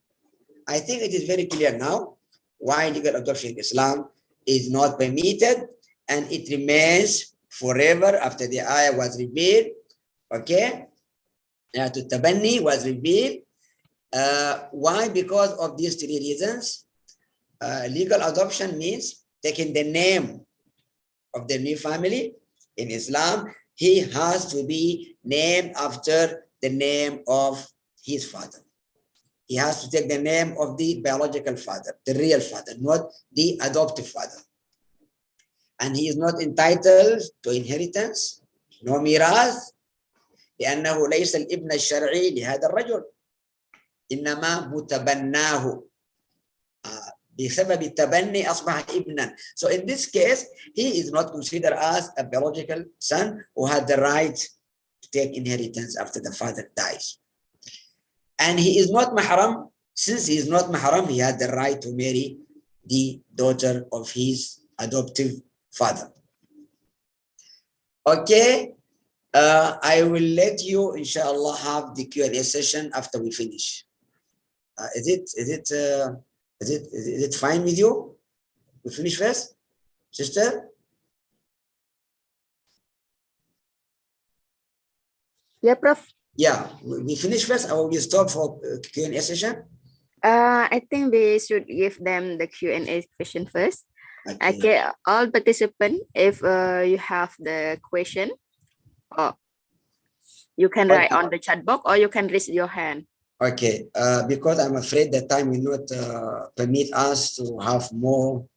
I think it is very clear now why legal adoption in Islam is not permitted, and it remains forever after the ayah was revealed. Okay? To Tabanni was revealed. Why? Because of these three reasons. Legal adoption means taking the name of the new family. In Islam, he has to be named after the name of his father. He has to take the name of the biological father, the real father, not the adoptive father. And he is not entitled to inheritance, no mirath, لأنه ليس الابن الشرعي لهذا الرجل، إنما متبناه. بسبب التبني أصبح ابنا. So in this case, he is not considered as a biological son who had the right to take inheritance after the father dies. And he is not mahram. Since he is not mahram, he had the right to marry the daughter of his adoptive father. Okay, I will let you, inshallah, have the Q&A session after we finish. Is it fine with you? We finish first, sister? Yeah, Prof. Yeah, we finish first, or we stop for Q&A session? I think we should give them the Q&A question first. Okay, all participants, if you have the question, you can write on the chat box or you can raise your hand. Okay, because I'm afraid that time will not permit us to have more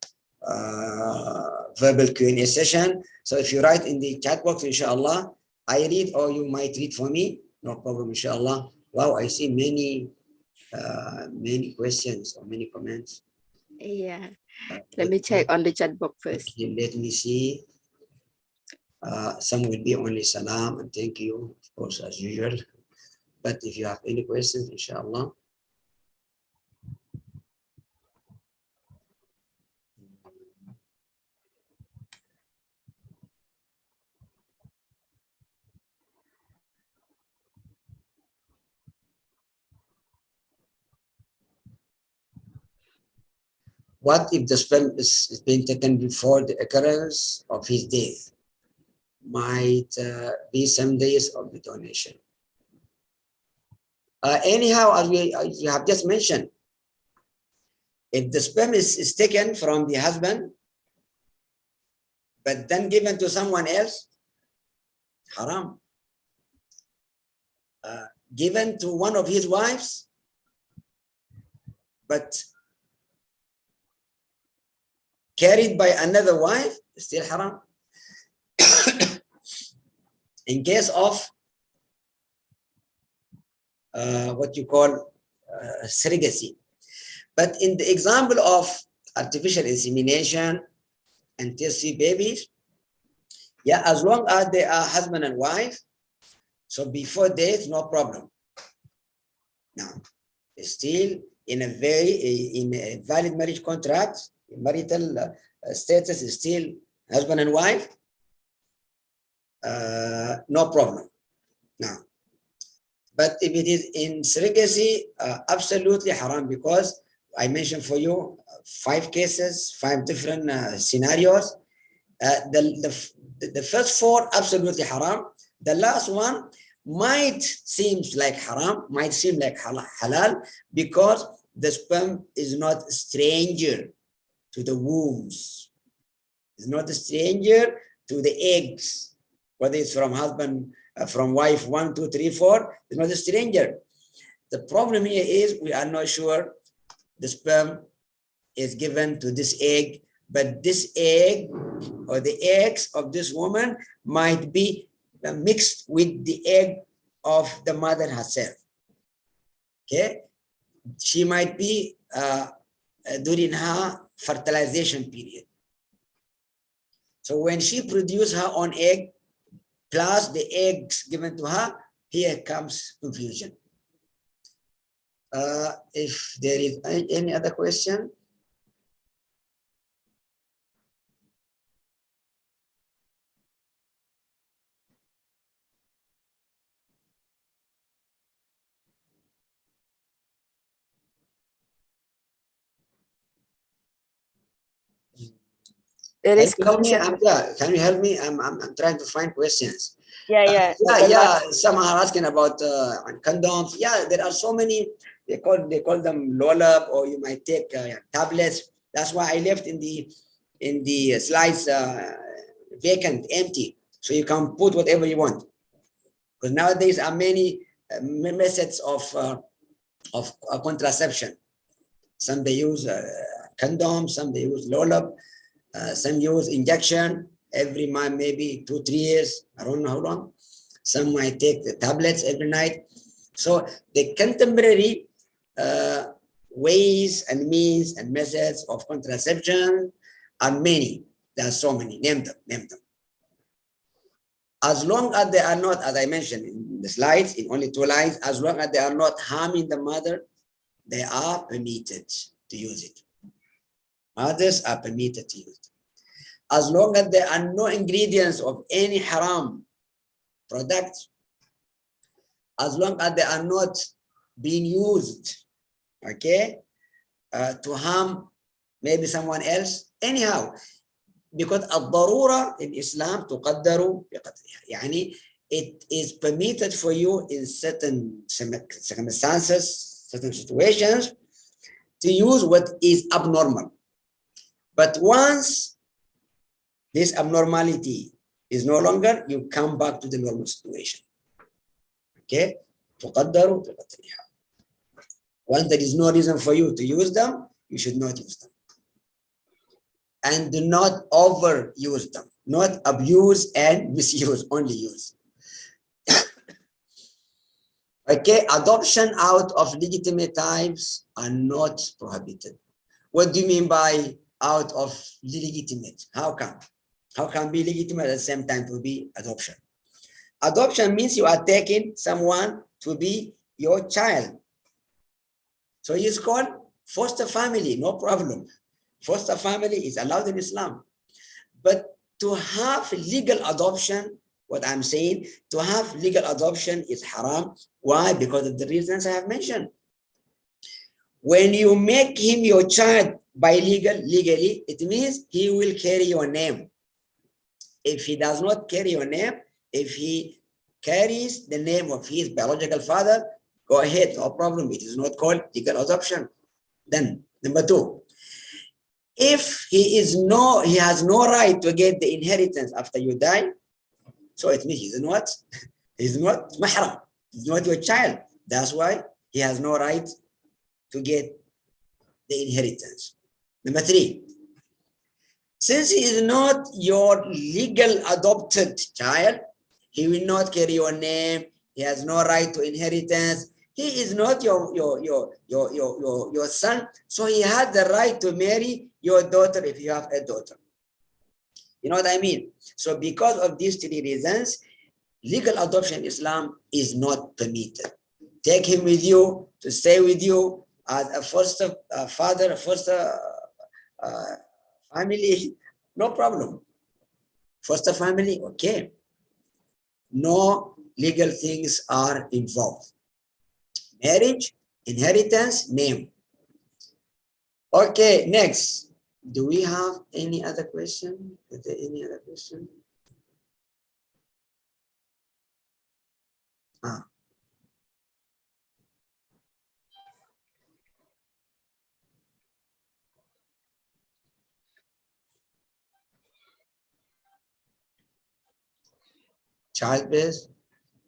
verbal Q&A session. So if you write in the chat box, inshallah, I read, or you might read for me. No problem, inshallah. Wow, I see many questions or many comments. Yeah, let me check on the chat box first. Okay, let me see. Some will be only salam and thank you, of course, as usual. But if you have any questions, inshallah. What if the sperm is being taken before the occurrence of his death? Might be some days of the donation. Anyhow, as you have just mentioned, if the sperm is taken from the husband, but then given to someone else, haram. Given to one of his wives, but carried by another wife, still haram. In case of what you call surrogacy. But in the example of artificial insemination and test-tube babies, yeah, as long as they are husband and wife, so before death, no problem. Now, still in a valid marriage contract, marital status is still husband and wife, no problem. Now, but if it is in surrogacy, absolutely haram, because I mentioned for you 5 cases, 5 different scenarios. The first 4 absolutely haram. The last one might seem like haram, might seem like halal, because the sperm is not a stranger to the wombs. It's not a stranger to the eggs, whether it's from husband, from wife 1, 2, 3, 4, it's not a stranger. The problem here is we are not sure the sperm is given to this egg, but this egg or the eggs of this woman might be mixed with the egg of the mother herself. Okay, she might be during her fertilization period. So when she produces her own egg, plus the eggs given to her, here comes confusion. If there is any other question? There Can is you help me? question. Can you help me? I'm trying to find questions. Yeah. Yeah. Some are asking about condoms. Yeah, there are so many. They call them lollab, or you might take tablets. That's why I left in the slides vacant, empty, so you can put whatever you want. Because nowadays are many methods of contraception. Some they use condoms, some they use lollab, some use injection every month, maybe 2-3 years. I don't know how long. Some might take the tablets every night. So the contemporary ways and means and methods of contraception are many. There are so many. Name them. As long as they are not, as I mentioned in the slides, in only 2 lines, as long as they are not harming the mother, they are permitted to use it. Others are permitted to use it. As long as there are no ingredients of any haram product, as long as they are not being used, okay, to harm maybe someone else, anyhow, because الضرورة in Islam تقدر بقدرها. يعني it is permitted for you in certain circumstances, certain situations, to use what is abnormal. But once this abnormality is no longer, you come back to the normal situation. Okay? تقدر بقدرها. Once there is no reason for you to use them, you should not use them. And do not overuse them. Not abuse and misuse, only use. Okay, adoption out of legitimate types are not prohibited. What do you mean by out of legitimate? How come? How can be legitimate at the same time to be adoption? Adoption means you are taking someone to be your child. So it's called foster family, no problem. Foster family is allowed in Islam. But to have legal adoption, what I'm saying, to have legal adoption is haram. Why? Because of the reasons I have mentioned. When you make him your child legally, it means he will carry your name. If he does not carry your name, if he carries the name of his biological father, go ahead, no problem. It is not called legal adoption. Then, number 2, if he has no right to get the inheritance after you die, so it means he's not mahram. He's not your child. That's why he has no right to get the inheritance. Number 3, since he is not your legal adopted child, he will not carry your name. He has no right to inheritance. He is not your son, so he had the right to marry your daughter if you have a daughter. You know what I mean? So because of these 3 reasons, legal adoption in Islam is not permitted. Take him with you, to stay with you as a foster father, a foster family, no problem. Foster family, okay. No legal things are involved. Marriage, inheritance, name. Okay, next. Do we have any other question? Is there any other question? Child-based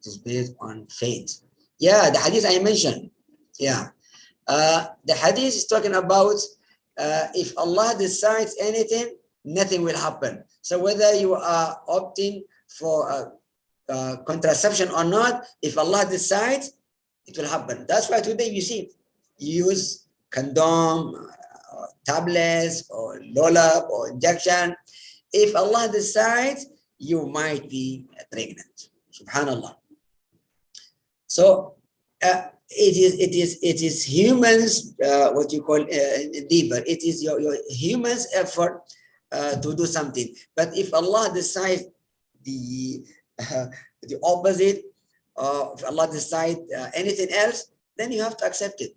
is based on faith. Yeah, the hadith I mentioned. Yeah. The hadith is talking about if Allah decides anything, nothing will happen. So whether you are opting for contraception or not, if Allah decides, it will happen. That's why today you see, you use condom, or tablets, or lollab, or injection. If Allah decides, you might be pregnant. Subhanallah. So it is humans, what you call endeavor. It is your humans' effort to do something. But if Allah decides the opposite, if Allah decides anything else, then you have to accept it.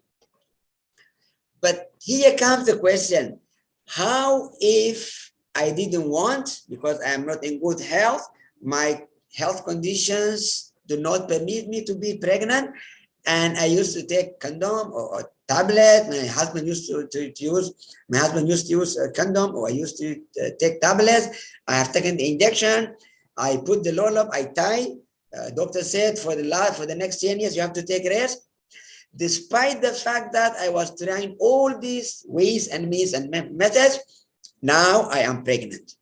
But here comes the question: how if I didn't want, because I am not in good health, my health conditions do not permit me to be pregnant, and I used to take condom or tablet. My husband used to use a condom, or I used to take tablets. I have taken the injection. I put the roll up, I tie. Doctor said for the next 10 years you have to take rest. Despite the fact that I was trying all these ways and means and methods, now I am pregnant.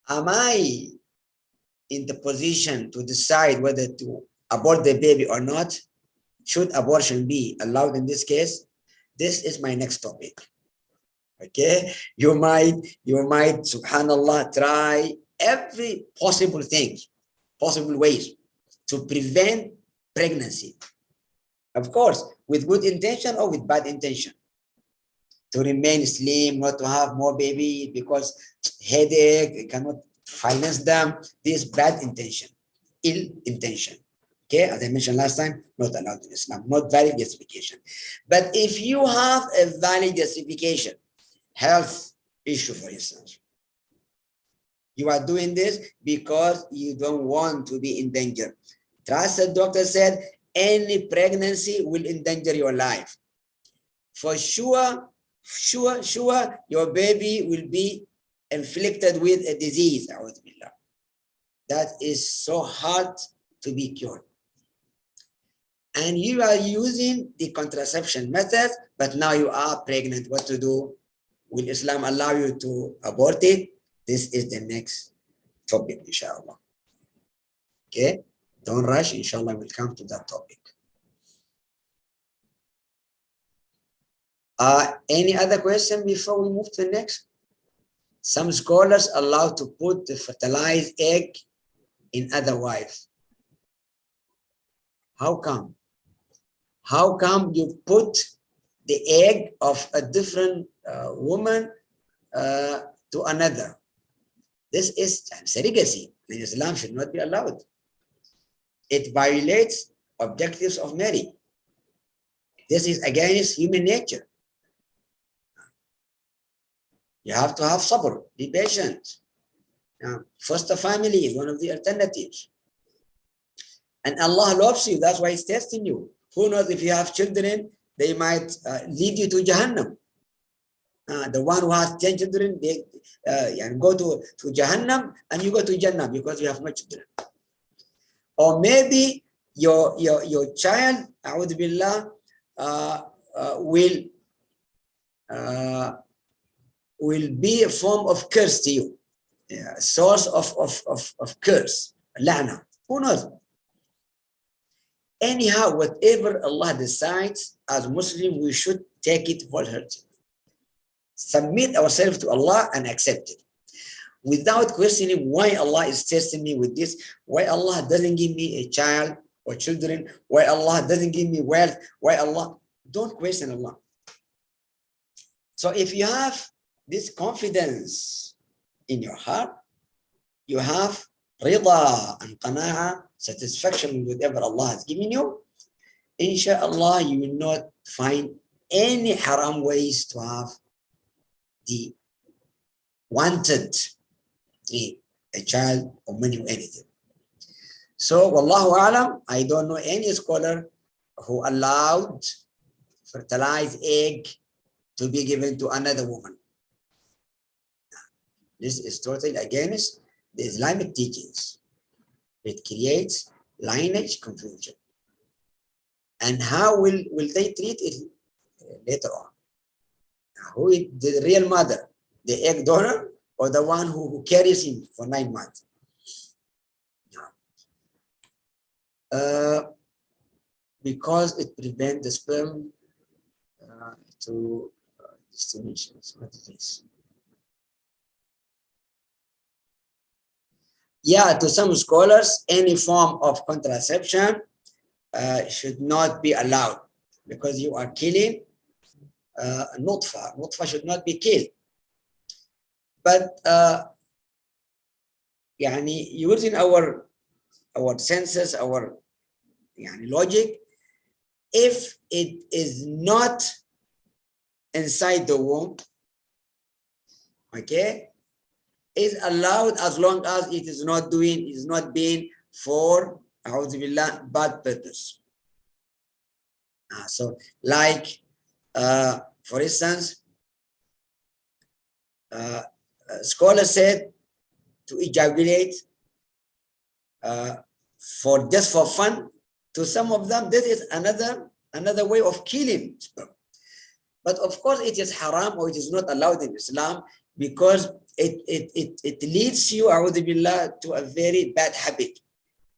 Am I in the position to decide whether to abort the baby or not? Should abortion be allowed in this case? This is my next topic. Okay, you might, subhanallah, try every possible ways to prevent pregnancy. Of course, with good intention or with bad intention. To remain slim, not to have more baby because headache, cannot finance them. This bad intention, ill intention. Okay, as I mentioned last time, not allowed in Islam, not valid justification. But if you have a valid justification, health issue, for instance, you are doing this because you don't want to be in danger. Trusted doctor said, any pregnancy will endanger your life. For sure, your baby will be inflicted with a disease. That is so hard to be cured. And you are using the contraception method, but now you are pregnant. What to do? Will Islam allow you to abort it? This is the next topic, inshallah. Okay? Don't rush, inshallah, we'll come to that topic. Any other question before we move to the next? Some scholars allow to put the fertilized egg in other wives. How come? How come you put the egg of a different woman to another? This is surrogacy. In Islam should not be allowed. It violates objectives of marriage. This is against human nature. You have to have sabr, be patient. Foster family is one of the alternatives. And Allah loves you, that's why He's testing you. Who knows, if you have children, they might lead you to Jahannam. The one who has 10 children, they go to Jahannam, and you go to Jannah because you have no children. Or maybe your child, a'udhu billah, will be a form of curse to you, a source of curse, la'na. Who knows? Anyhow, whatever Allah decides, as Muslims, we should take it wholeheartedly. Submit ourselves to Allah and accept it, without questioning why Allah is testing me with this, why Allah doesn't give me a child or children, why Allah doesn't give me wealth, why Allah. Don't question Allah. So if you have this confidence in your heart, you have rida and qana'a, satisfaction with whatever Allah has given you, inshallah, you will not find any haram ways to have the wanted a child or money or anything. So, wallahu alam, I don't know any scholar who allowed fertilized egg to be given to another woman. This is totally against the Islamic teachings. It creates lineage confusion. And how will they treat it later on? Who is the real mother? The egg donor or the one who carries him for 9 months? Because it prevents the sperm to destinations. What is this? Yeah, to some scholars, any form of contraception should not be allowed because you are killing nutfa. Nutfa should not be killed. But using our senses, our logic, if it is not inside the womb, okay, is allowed as long as it is not being for bad purpose. So like for instance, scholars said to ejaculate for just for fun. To some of them, this is another way of killing sperm. But of course, it is haram, or it is not allowed in Islam, because it leads you, a'udhu billah, to a very bad habit.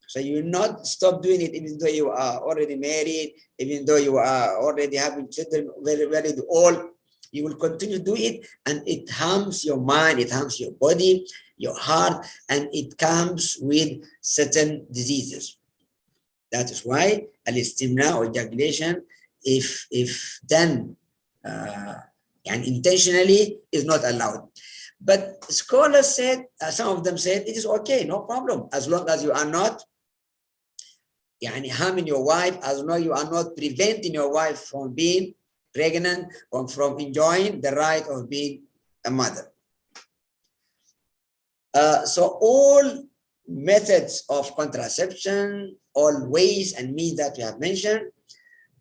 So you will not stop doing it, even though you are already married, even though you are already having children, very, very old. You will continue to do it, and it harms your mind, it harms your body, your heart, and it comes with certain diseases. That is why al-istimna or ejaculation, if done and intentionally, is not allowed. But scholars said, some of them said, it is okay, no problem, as long as you are not harming your wife, as long as you are not preventing your wife from being pregnant or from enjoying the right of being a mother. So all methods of contraception, all ways and means that we have mentioned,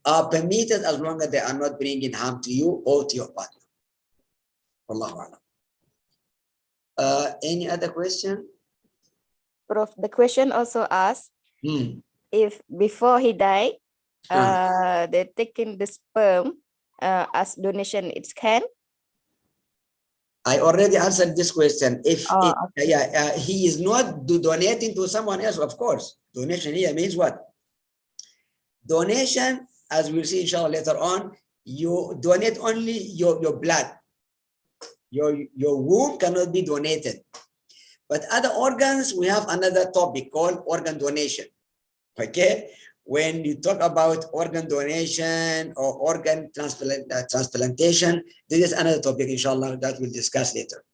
are permitted as long as they are not bringing harm to you or to your partner. Wallahu a'lam. Any other question? Prof, the question also asks, if before he died, they're taking the sperm as donation, it can? I already answered this question. If he is not donating to someone else, of course. Donation here means what? Donation, as we'll see inshallah later on, you donate only your blood. Your womb cannot be donated. But other organs, we have another topic called organ donation. Okay? When you talk about organ donation or organ transplantation, this is another topic, inshallah, that we'll discuss later.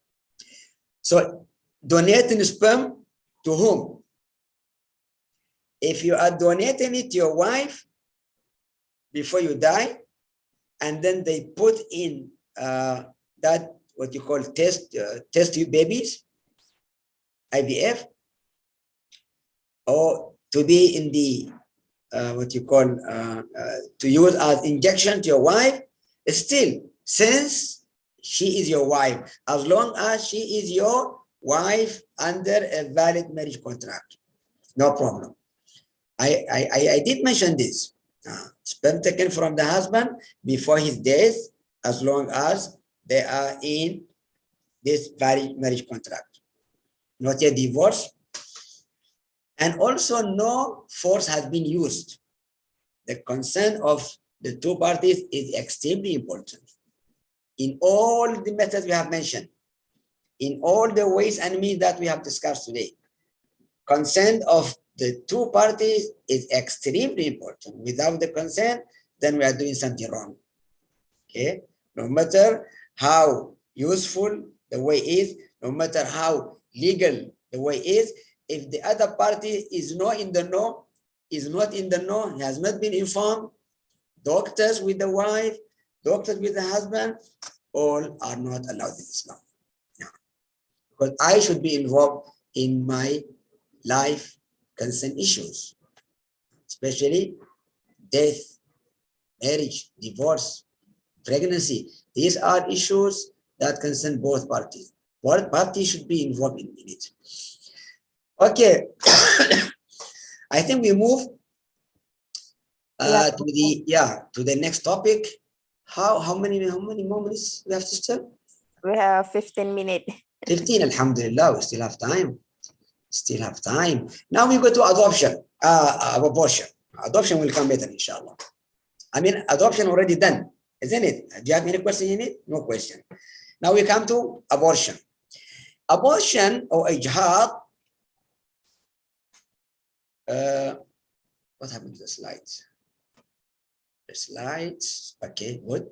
So, donating sperm to whom? If you are donating it to your wife before you die, and then they put in that what you call test tube babies, IVF, or to be in the what you call to use as injection to your wife, still, since she is your wife, as long as she is your wife under a valid marriage contract, no problem. I did mention this. Sperm taken from the husband before his death, as long as they are in this valid marriage contract, not yet divorced. And also no force has been used. The consent of the two parties is extremely important. In all the methods we have mentioned, in all the ways and means that we have discussed today, consent of the two parties is extremely important. Without the consent, then we are doing something wrong. Okay? No matter how useful the way is, no matter how legal the way is, if the other party is not in the know, he has not been informed, doctors with the wife, doctors with the husband, all are not allowed in Islam. No. Because I should be involved in my life consent issues, especially death, marriage, divorce, pregnancy. These are issues that concern both parties. Both parties should be involved in it. Okay, I think we move to the next topic. How many more minutes we have, sister? We have 15 minutes. 15, alhamdulillah, we still have time. Still have time. Now we go to adoption, abortion. Adoption will come later, inshallah. I mean, adoption already done, isn't it? Do you have any question in it? No question. Now we come to abortion. Abortion or ijhad. What happened to the slides? The slides, okay, good.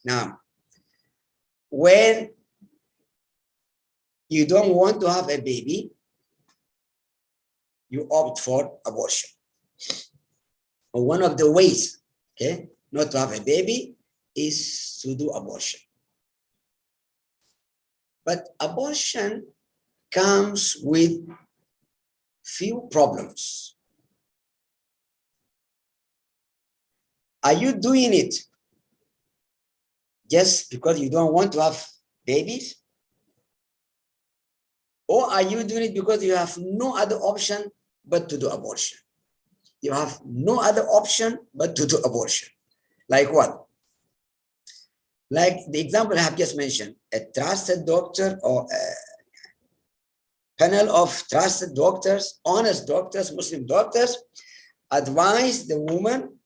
Now, when you don't want to have a baby, you opt for abortion. Or one of the ways, okay, not to have a baby is to do abortion. But abortion comes with few problems. Are you doing it just because you don't want to have babies? Or are you doing it because you have no other option but to do abortion? You have no other option but to do abortion. Like what? Like the example I have just mentioned, a trusted doctor or a panel of trusted doctors, honest doctors, Muslim doctors, advise the woman,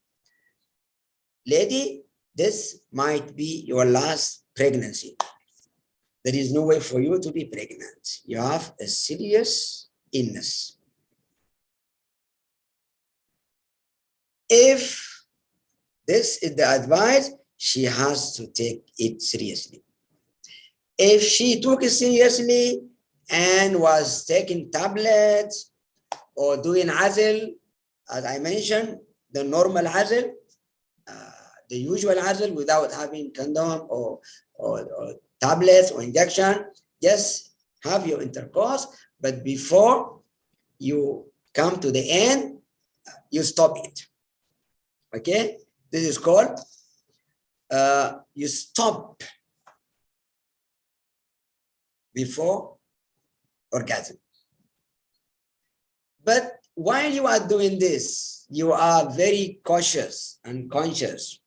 lady, this might be your last pregnancy. There is no way for you to be pregnant. You have a serious illness. If this is the advice, she has to take it seriously. If she took it seriously and was taking tablets or doing azl, as I mentioned, the normal azl, the usual azl without having condom or tablets or injection, just have your intercourse, but before you come to the end, you stop it. Okay, this is called you stop before orgasm. But while you are doing this, you are very cautious and conscious,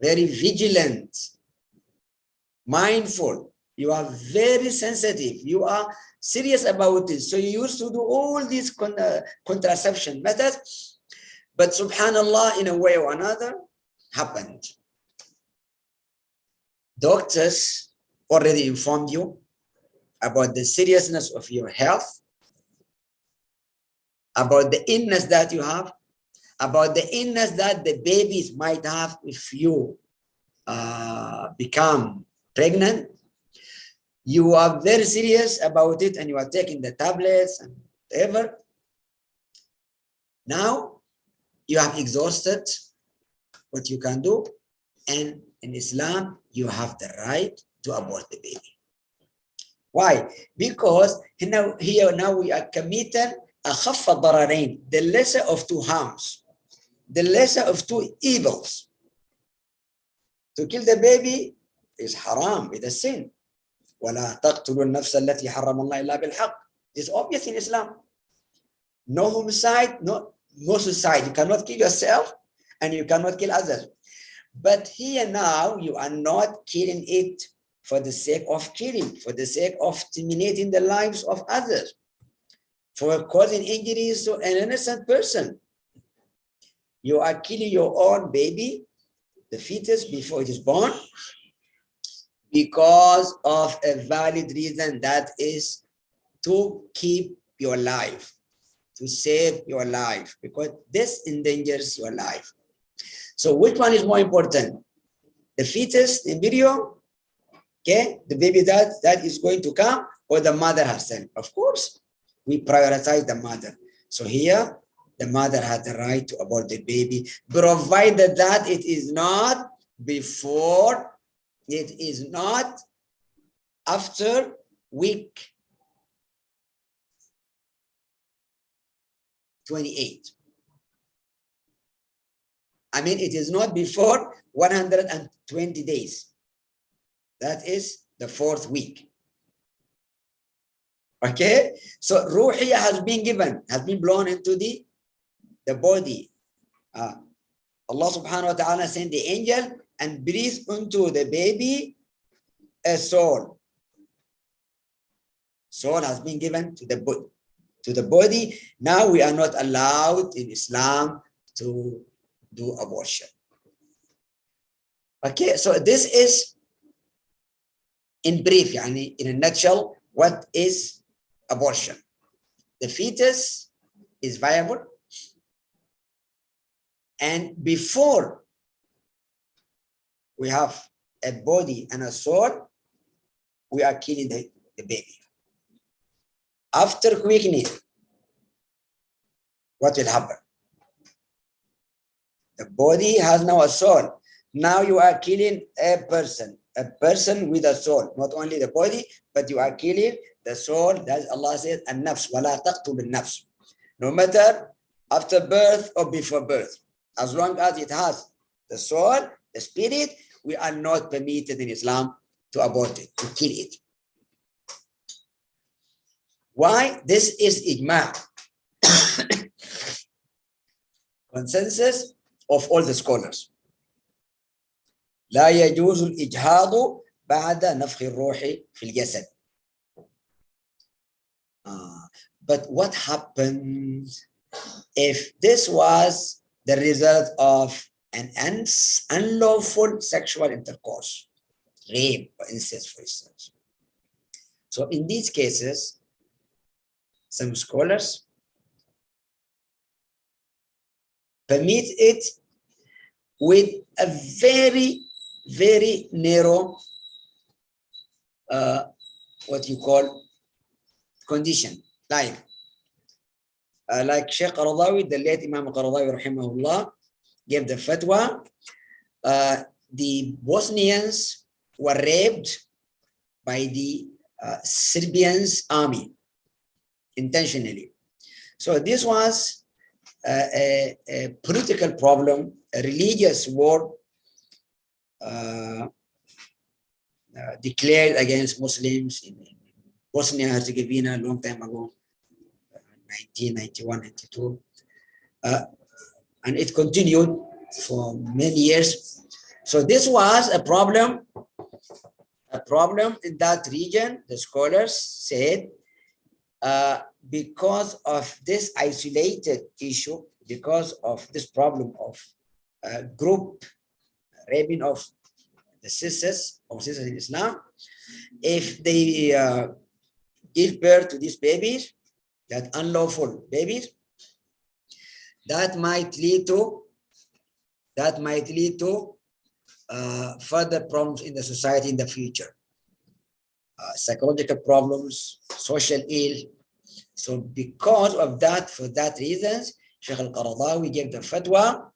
very vigilant, mindful. You are very sensitive. You are serious about it. So you used to do all these contraception methods, but subhanallah, in a way or another, happened. Doctors already informed you about the seriousness of your health, about the illness that you have, about the illness that the babies might have if you become pregnant. You are very serious about it and you are taking the tablets and whatever. Now you have exhausted what you can do, and in Islam you have the right to abort the baby. Why? Because now we are committing أخف الضررين, the lesser of two harms, the lesser of two evils. To kill the baby is haram, it is a sin. وَلَا تَقْتُلُوا النَّفْسَ الَّتِي حَرَّمَ اللَّهُ إِلَّا بِالْحَقِّ. It's obvious in Islam. No homicide, no suicide. You cannot kill yourself and you cannot kill others. But here now, you are not killing it for the sake of killing, for the sake of terminating the lives of others, for causing injuries to an innocent person. You are killing your own baby, the fetus, before it is born, because of a valid reason, that is to keep your life, to save your life, because this endangers your life. So which one is more important? The fetus, the embryo, okay, the baby that is going to come, or the mother herself? Of course, we prioritize the mother. So here, the mother has the right to abort the baby, provided that it is not before, it is not after week 28. I mean, it is not before 120 days. That is the 4th week. Okay? So Ruhiyah has been given, has been blown into the body. Allah subhanahu wa ta'ala sent the angel and breathed into the baby a soul. Soul has been given to the body. Now we are not allowed in Islam to do abortion. Okay, so this is in brief, yani in a nutshell, what is abortion. The fetus is viable, and before we have a body and a soul, we are killing the baby. After quickening, what will happen? The body has now a soul. Now you are killing a person. a person with a soul, not only the body, but you are killing the soul. That Allah says, "An-nafs, wala taqtul bin-nafs." No matter after birth or before birth, as long as it has the soul, the spirit, we are not permitted in Islam to abort it, to kill it. Why? This is ijma', consensus of all the scholars. لا يجوز الإجهاض بعد نفخ الروح في الجسد. But what happens if this was the result of an unlawful sexual intercourse, rape or incest, for instance? So in these cases, some scholars permit it with a very, very narrow, what you call, condition, like Shaykh Qaradawi, the late Imam Qaradawi rahimahullah, gave the fatwa. The Bosnians were raped by the Serbians army intentionally. So this was a political problem, a religious war declared against Muslims in Bosnia and Herzegovina a long time ago, 1991, 92. And it continued for many years. So this was a problem in that region. The scholars said, because of this isolated issue, because of this problem of group raping of the sisters in Islam, if they give birth to these babies, that unlawful babies, that might lead to further problems in the society in the future, psychological problems, social ill. So because of that, for that reasons, Shaykh al-Qaradawi gave the fatwa.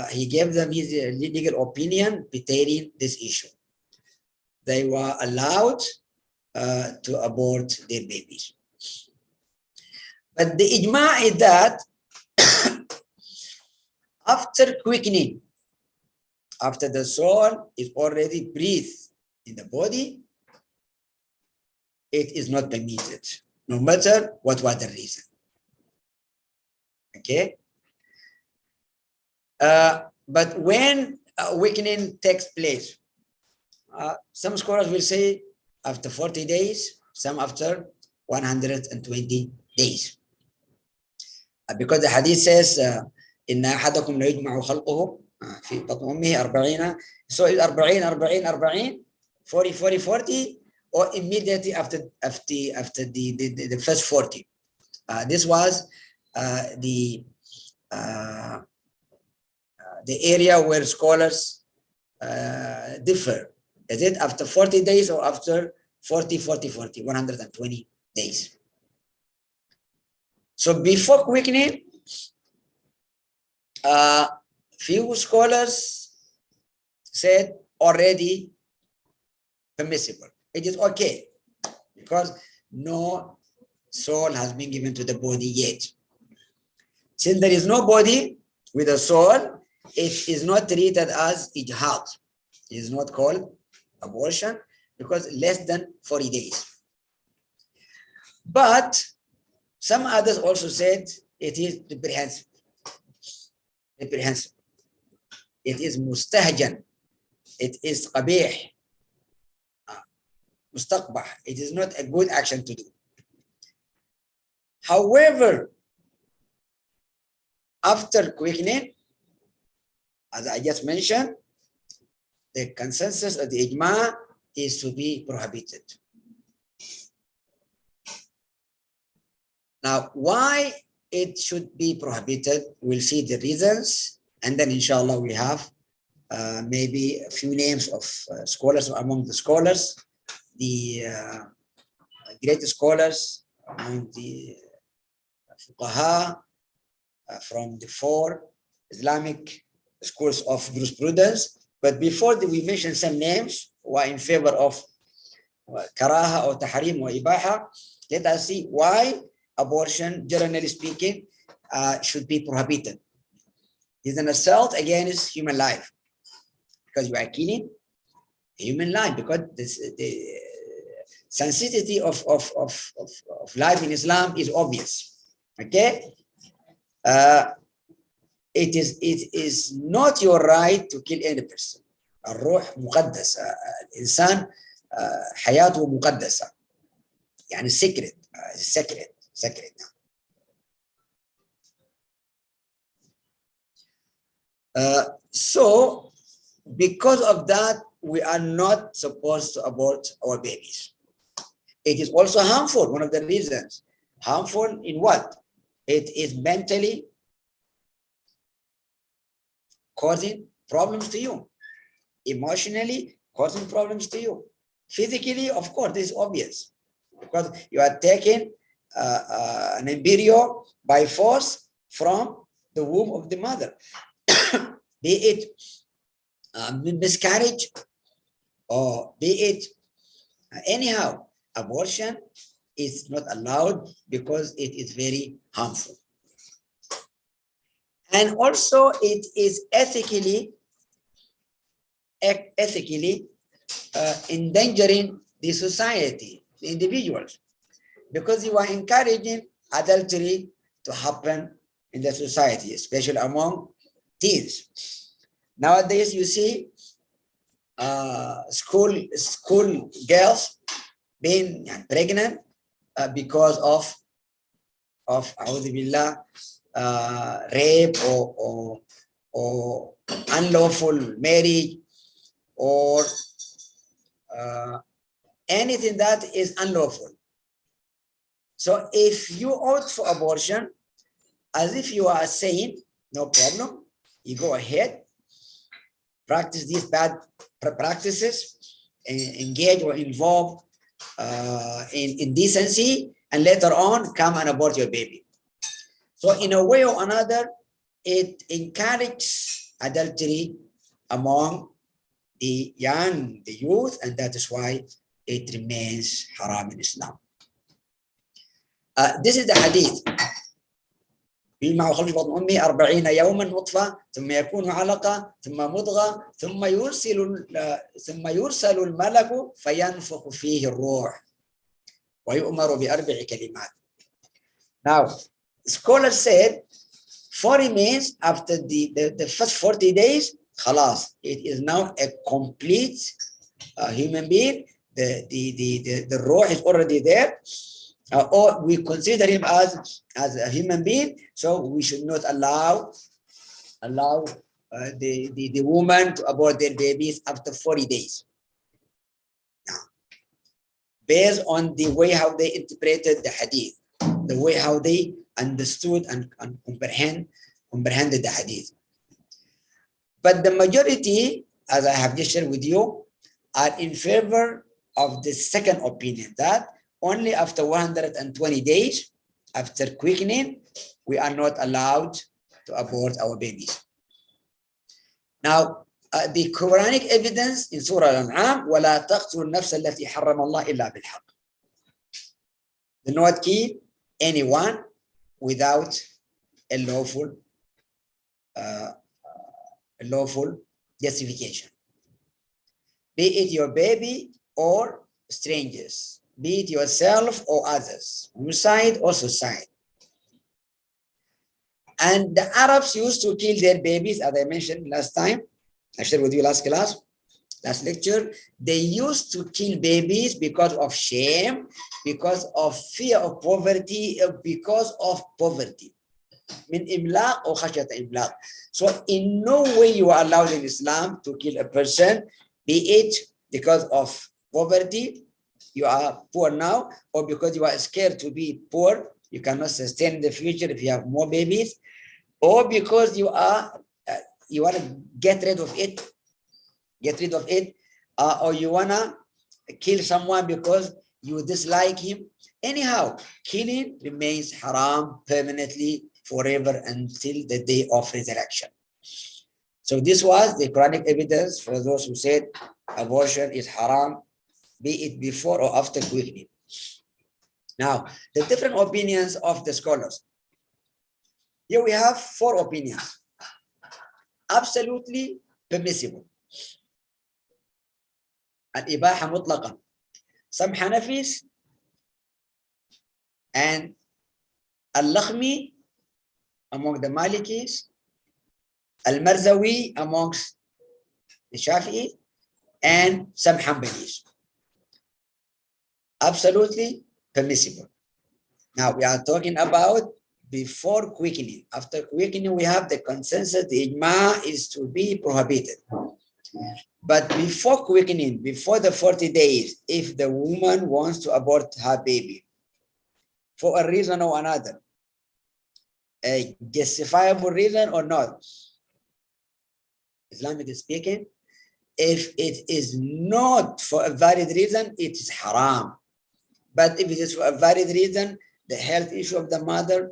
He gave them his legal opinion pertaining this issue. They were allowed to abort their babies. But the ijma' is that after quickening, after the soul is already breathed in the body, it is not permitted, no matter what was the reason. Okay? But when awakening takes place, some scholars will say after 40 days, some after 120 days. Because the hadith says, إن أحدكم لا يجمع خلقه في بطن أمه 40. So it's 40, 40, or immediately after the first 40. This was the area where scholars differ. Is it after 40 days or after 120 days? So before quickening, few scholars said already permissible. It is okay because no soul has been given to the body yet. Since there is no body with a soul, it is not treated as ijhad. It is not called abortion because less than 40 days. But some others also said it is reprehensible. It is mustahjan. It is qabih. Mustaqbah. It is not a good action to do. However, after quickening, as I just mentioned, the consensus of the ijma is to be prohibited. Now, why it should be prohibited, we'll see the reasons, and then inshallah we have maybe a few names of scholars among the scholars, the great scholars among the fuqaha from the 4 Islamic schools of jurisprudence, But before we mention some names who are in favor of karaha or tahrim or ibaha, let us see why abortion, generally speaking, should be prohibited. It's an assault against human life because you are killing human life, because the sensitivity of life in Islam is obvious. Okay? It is not your right to kill any person. الروح مقدسة. الإنسان حياته مقدسة. يعني sacred. Sacred. So, because of that, we are not supposed to abort our babies. It is also harmful, one of the reasons. Harmful in what? It is mentally causing problems to you. Emotionally causing problems to you. Physically, of course, this is obvious. Because you are taking an embryo by force from the womb of the mother. Be it miscarriage or be it anyhow, abortion is not allowed because it is very harmful. And also it is ethically endangering the society, the individuals, because you are encouraging adultery to happen in the society, especially among teens. Nowadays, you see school girls being pregnant because of rape or unlawful marriage or anything that is unlawful. So if you opt for abortion, as if you are saying, no problem, you go ahead, practice these bad practices, engage or involve in decency, and later on come and abort your baby. So in a way or another, it encourages adultery among the young, the youth, and that is why it remains haram in Islam. This is the hadith. يجمع خلق بطن أمي 40 يوما نطفة ثم يكون علقة ثم مضغة ثم يرسل الملك فينفخ فيه الروح ويؤمر ب4 كلمات. Now, scholars said 40 means after the first 40 days, خلاص, it is now a complete human being. The ruh is already there. Or we consider him as a human being, so we should not allow the woman to abort their babies after 40 days. Now, based on the way how they interpreted the hadith, the way how they understood and comprehended the hadith. But the majority, as I have just shared with you, are in favor of the second opinion, that only after 120 days, after quickening, we are not allowed to abort our babies. Now, the Quranic evidence in Surah Al-An'am, وَلَا تَقْتُلُوا النَّفْسَ الَّتِي حَرَّمَ اللَّهُ إِلَّا بِالْحَقِّ. Do not kill anyone without a lawful justification. Be it your baby or strangers. Be it yourself or others, homicide or suicide. And the Arabs used to kill their babies, as I mentioned last time. I shared with you last lecture. They used to kill babies because of shame, because of fear of poverty, because of poverty. Min imlaq or khashyat imlaq. So in no way you are allowed in Islam to kill a person, be it because of poverty, you are poor now, or because you are scared to be poor, you cannot sustain in the future if you have more babies, or because you want to get rid of it, or you want to kill someone because you dislike him. Anyhow, killing remains haram permanently forever until the day of resurrection. So this was the Quranic evidence for those who said abortion is haram, be it before or after quickening. Now, the different opinions of the scholars. Here we have 4 opinions. Absolutely permissible. Al-ibaha mutlaqan. Some Hanafis and al-Lakhmi among the Malikis, al-Marzawi amongst the Shafi'i, and some Hanbalis. Absolutely permissible. Now we are talking about before quickening. After quickening, we have the consensus, the ijma is to be prohibited. But before quickening, before the 40 days, if the woman wants to abort her baby for a reason or another, a justifiable reason or not, Islamically speaking, if it is not for a valid reason, it is haram. But if it is for a valid reason, the health issue of the mother,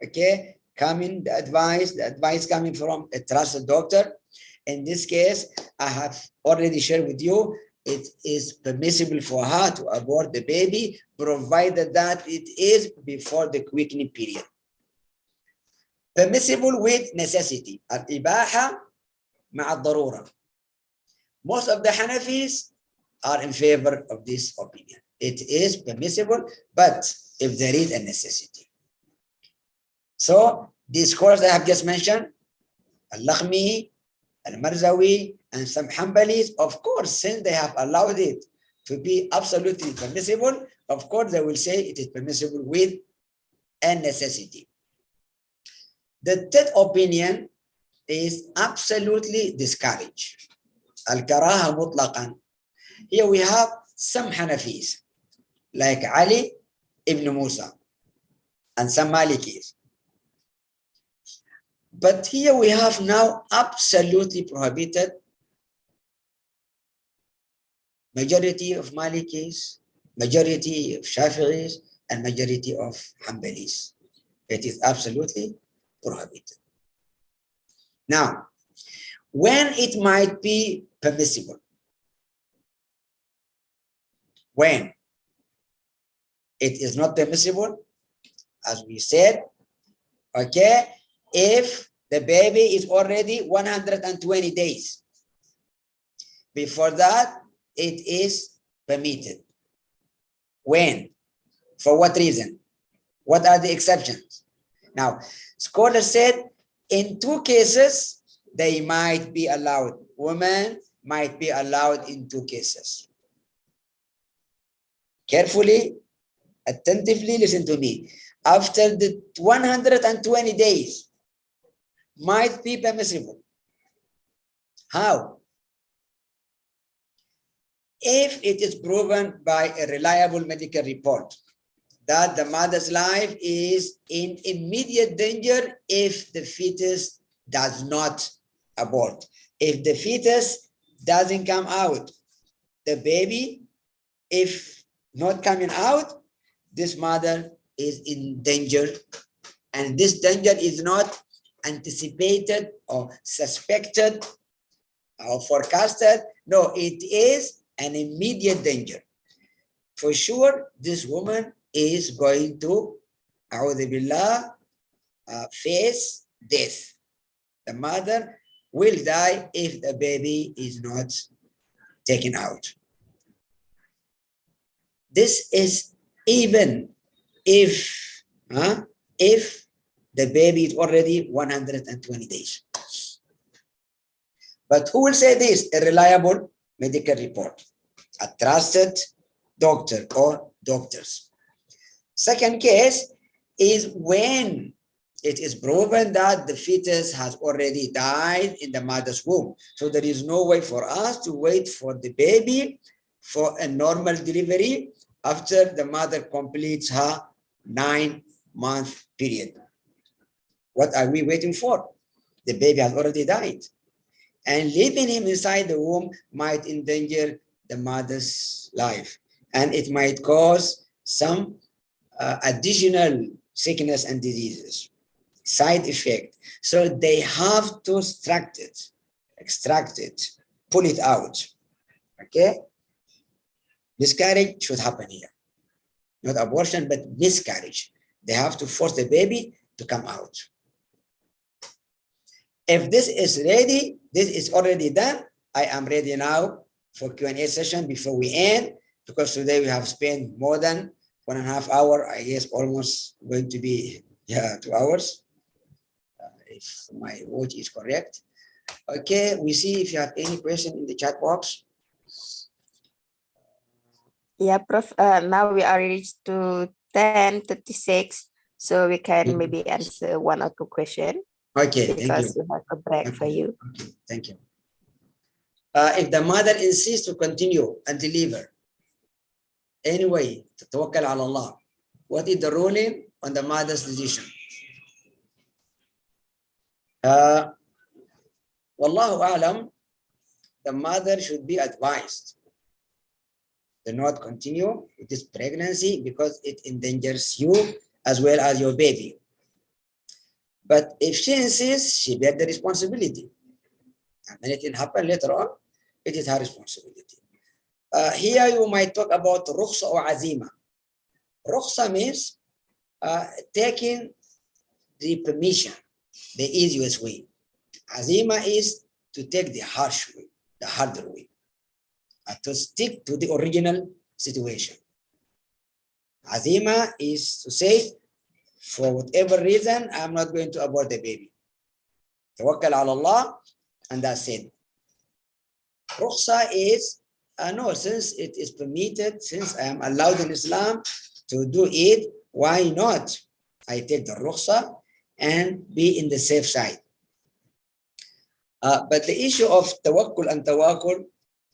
okay, coming, the advice coming from a trusted doctor. In this case, I have already shared with you, it is permissible for her to abort the baby, provided that it is before the quickening period. Permissible with necessity. Al-ibaha ma'a darura. Most of the Hanafis are in favor of this opinion. It is permissible, but if there is a necessity. So these scholars I have just mentioned, Al-Lakhmi, Al-Marzawi, and some Hanbalis, of course, since they have allowed it to be absolutely permissible, of course they will say it is permissible with a necessity. The third opinion is absolutely discouraged. Al-Karaha mutlaqan. Here we have some Hanafis, like Ali ibn Musa, and some Malikis. But here we have now absolutely prohibited. Majority of Malikis, majority of Shafi'is, and majority of Hanbalis. It is absolutely prohibited. Now, when it might be permissible? When it is not permissible, as we said, okay, if the baby is already 120 days. Before that, it is permitted. When? For what reason? What are the exceptions? Now, scholars said in 2 cases, they might be allowed. Women might be allowed in 2 cases. Carefully, attentively listen to me. After the 120 days, might be permissible. How? If it is proven by a reliable medical report that the mother's life is in immediate danger if the fetus does not abort. If the fetus doesn't come out, the baby, if not coming out, this mother is in danger, and this danger is not anticipated or suspected or forecasted. No, it is an immediate danger. For sure, this woman is going to, a'udhu billah, face death. The mother will die if the baby is not taken out. This is even if the baby is already 120 days. But who will say this? A reliable medical report, a trusted doctor or doctors. Second case is when it is proven that the fetus has already died in the mother's womb. So there is no way for us to wait for the baby for a normal delivery after the mother completes her 9-month period. What are we waiting for? The baby has already died. And leaving him inside the womb might endanger the mother's life. And it might cause some additional sickness and diseases, side effect. So they have to structure it. extract it, pull it out. Okay? Miscarriage should happen here. Not abortion, but miscarriage. They have to force the baby to come out. If this is ready, this is already done, I am ready now for Q&A session before we end, because today we have spent more than 1.5 hours, I guess almost going to be 2 hours, if my watch is correct. Okay, we see if you have any question in the chat box. Yeah, Prof. Now we are reached to 10:36, so we can maybe answer 1 or 2 questions. Okay, thank you. Because we have a break for you. Okay, thank you. If the mother insists to continue and deliver, anyway, tawakkal ala Allah. What is the ruling on the mother's decision? Wallahu alam, the mother should be advised to not continue with this pregnancy because it endangers you as well as your baby. But if she insists, she bears the responsibility. And anything happen later on, it is her responsibility. Here you might talk about rukhsa or azima. Rukhsa means taking the permission, the easiest way. Azima is to take the harsh way, the harder way, to stick to the original situation. Azima is to say, for whatever reason, I'm not going to abort the baby. Tawakkal ala Allah, and that's it. Rukhsa is, no, since it is permitted, since I am allowed in Islam to do it, why not? I take the rukhsa and be in the safe side. But the issue of tawakkul and tawakkul,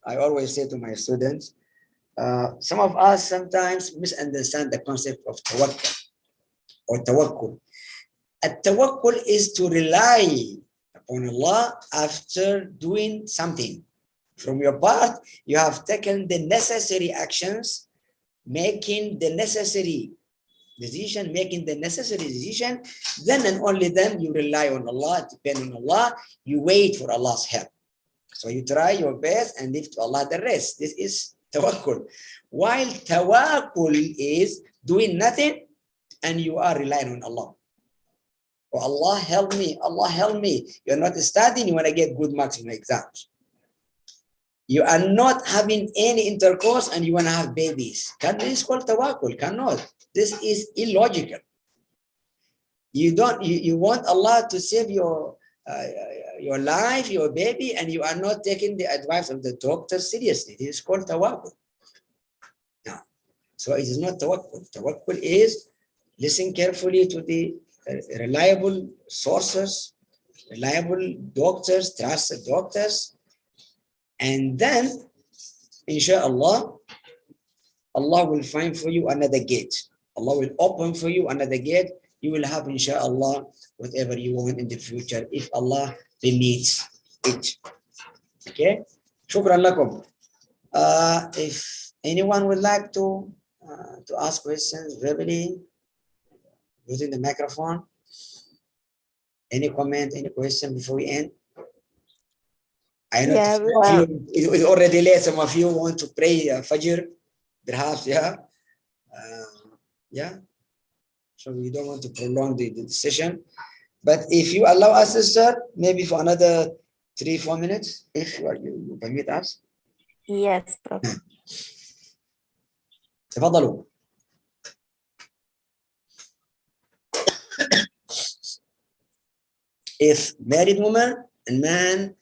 I always say to my students, some of us sometimes misunderstand the concept of tawakkul or tawakkul. Tawakkul is to rely upon Allah after doing something. From your part, you have taken the necessary actions, making the necessary decision, then and only then you rely on Allah, depend on Allah, you wait for Allah's help. So you try your best and leave to Allah the rest. This is tawakkul. While tawakkul is doing nothing and you are relying on Allah. Oh, Allah help me, Allah help me. You're not studying, you want to get good marks in your exams. You are not having any intercourse and you want to have babies. Can this call tawakkul? Cannot. This is illogical. You want Allah to save your life, your baby, and you are not taking the advice of the doctor seriously. This is called tawakkul. No. So it is not tawakkul. Tawakkul is listen carefully to the reliable sources, reliable doctors, trusted doctors, and then, inshallah, Allah will find for you another gate. Allah will open for you another gate. You will have, inshallah, whatever you want in the future, if Allah permits it. Okay? Shukran lakum. If anyone would like to ask questions verbally, using the microphone, any comment, any question before we end? I know it's already late. Some of you want to pray Fajr, perhaps, yeah. So we don't want to prolong the session. But if you allow us, sister, maybe for another 3-4 minutes, if you permit us. Yes, Prof. تفضلوا. If married woman and man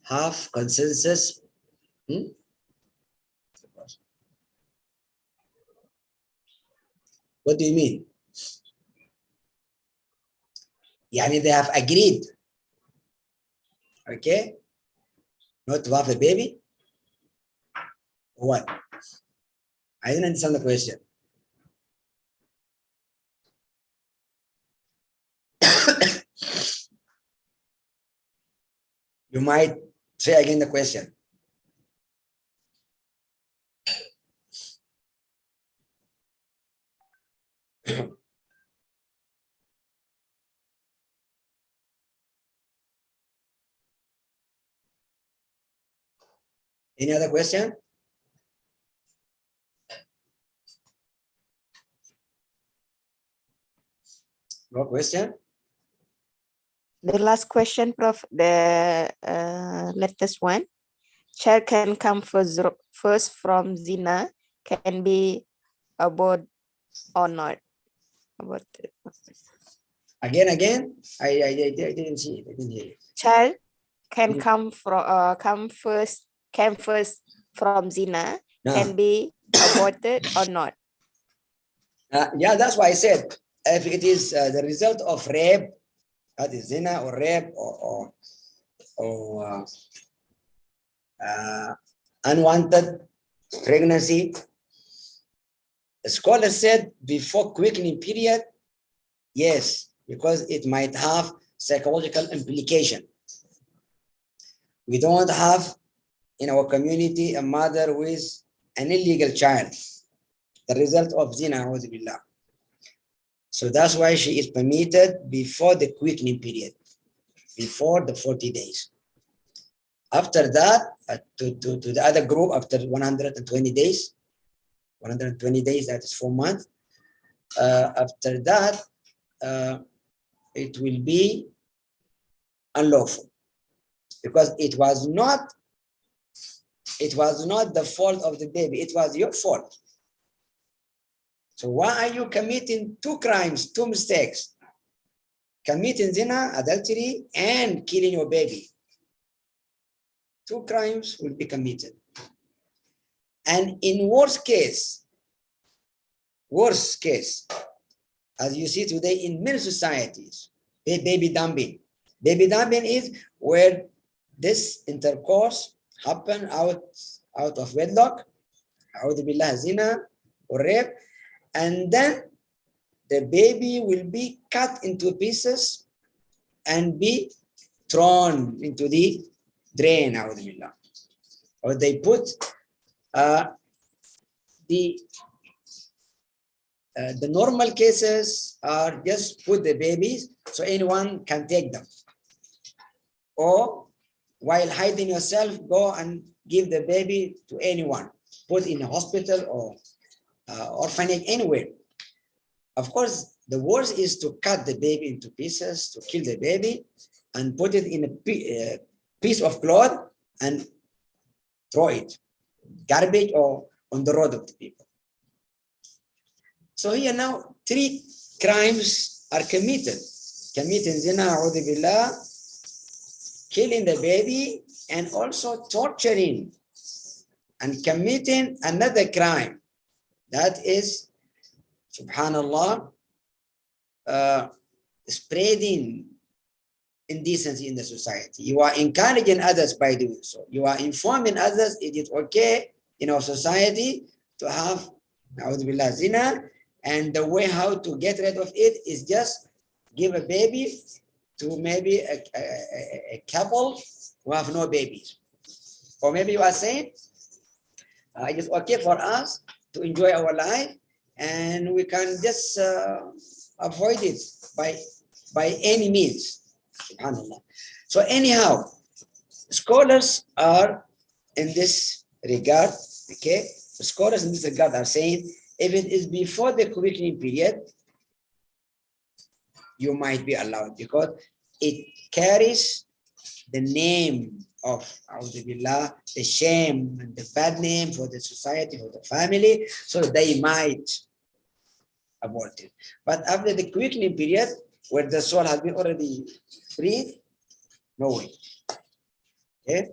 have consensus, what do you mean? Yani they have agreed, okay, not to have a baby? What? I didn't understand the question. You might say again the question. Any other question? No question? The last question, Prof, the latest one. Child can come first from zina, can be aborted or not. Aborted. Again, I didn't see it. I didn't hear it. Child can come first from zina, can be aborted or not. Yeah, that's why I said if it is the result of rape, that is zina or rape or unwanted pregnancy. The scholar said before quickening period, yes, because it might have psychological implication. We don't have in our community a mother with an illegal child, the result of zina, billah. So that's why she is permitted before the quickening period, before the 40 days. After that, to the other group, after 120 days, that is 4 months. After that, it will be unlawful because it was not the fault of the baby, it was your fault. So why are you committing 2 crimes, 2 mistakes? Committing zina, adultery, and killing your baby. 2 crimes will be committed. And in worst case, as you see today in many societies, baby dumping. Baby dumping is where this intercourse happen out of wedlock, zina or rape, and then the baby will be cut into pieces and be thrown into the drain, or they put the normal cases are just put the babies so anyone can take them, or while hiding yourself, go and give the baby to anyone, put in a hospital or orphanage, anywhere. Of course, the worst is to cut the baby into pieces, to kill the baby, and put it in a piece of cloth and throw it, garbage or on the road of the people. So here now, 3 crimes are committed. Committing zina, billah, killing the baby, and also torturing, and committing another crime. That is, subhanallah, spreading indecency in the society. You are encouraging others by doing so. You are informing others it is okay in our society to have zina, and the way how to get rid of it is just give a baby to maybe a couple who have no babies. Or maybe you are saying it is okay for us to enjoy our life and we can just avoid it by any means. SubhanAllah. So anyhow, scholars are in this regard, okay? The scholars in this regard are saying if it is before the quickening period, you might be allowed because it carries the name of billah, the shame and the bad name for the society, for the family, so they might abort it. But after the quickening period, where the soul has been already freed, no way. Okay?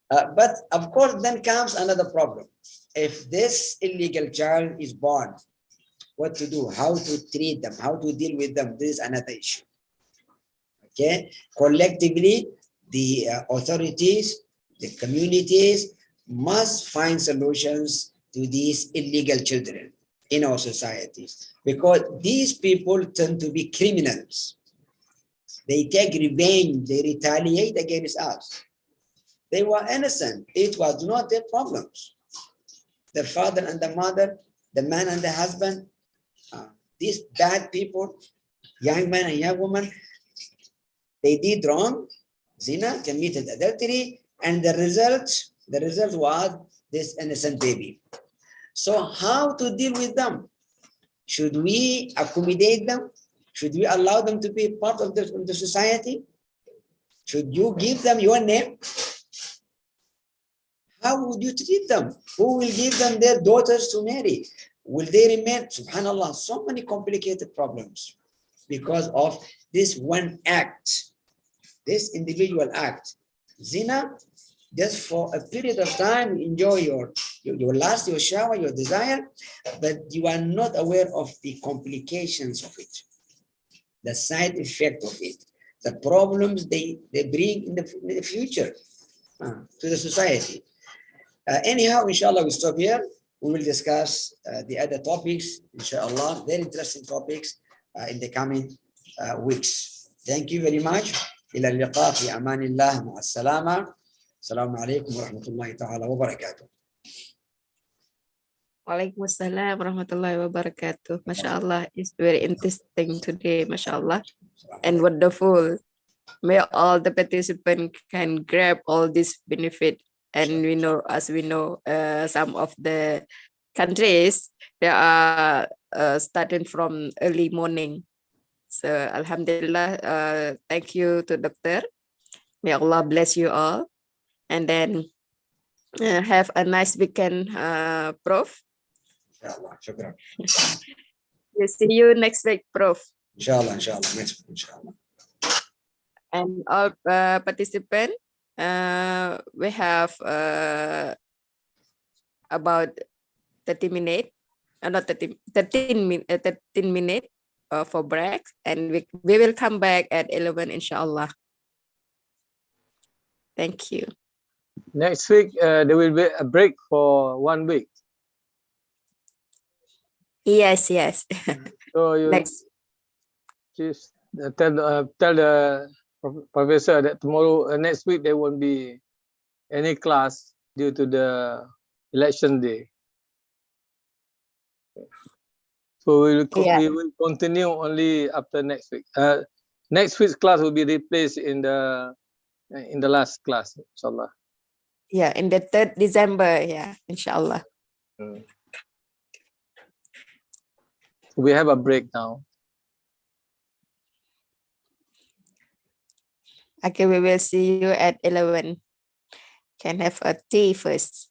But of course, then comes another problem. If this illegal child is born, what to do, how to treat them, how to deal with them, this is another issue. Okay, collectively, the authorities, the communities must find solutions to these illegal children in our societies, because these people tend to be criminals. They take revenge, they retaliate against us. They were innocent. It was not their problems. The father and the mother, the man and the husband, these bad people, young men and young women, they did wrong, zina, committed adultery, and the result The result was this innocent baby. So how to deal with them? Should we accommodate them? Should we allow them to be part of the society? Should you give them your name? How would you treat them? Who will give them their daughters to marry? Will they remain? Subhanallah, so many complicated problems because of this one act, this individual act. Zina, just for a period of time, you enjoy your lust, your shower, your desire, but you are not aware of the complications of it, the side effect of it, the problems they bring in the future to the society. Anyhow, inshallah, we stop here. We will discuss the other topics, inshallah, very interesting topics in the coming weeks. Thank you very much. إلى اللقاء في أمان الله مع السلامة. السلام عليكم ورحمة الله تعالى وبركاته. Waalaikumsalam warahmatullahi wabarakatuh. MashaAllah, it's very interesting today, MashaAllah, and wonderful. May all the participants can grab all this benefit. And we know, as we know, some of the countries, they are starting from early morning. So Alhamdulillah, thank you to Doctor. May Allah bless you all. And then have a nice weekend, Prof. Inshallah, shukran. We'll see you next week, Prof. Inshallah, inshallah, next week, inshallah. And all participants, we have about 30 minutes, not 30, 13 minutes for break, and we will come back at 11, inshallah. Thank you. Next week, there will be a break for 1 week. Yes, yes. So you just tell the professor that tomorrow, next week, there won't be any class due to the election day. So we will continue only after next week. Next week's class will be replaced in the last class, inshallah. Yeah, in the 3rd December, yeah, inshallah. We have a break now. Okay, we will see you at 11. Can have a tea first.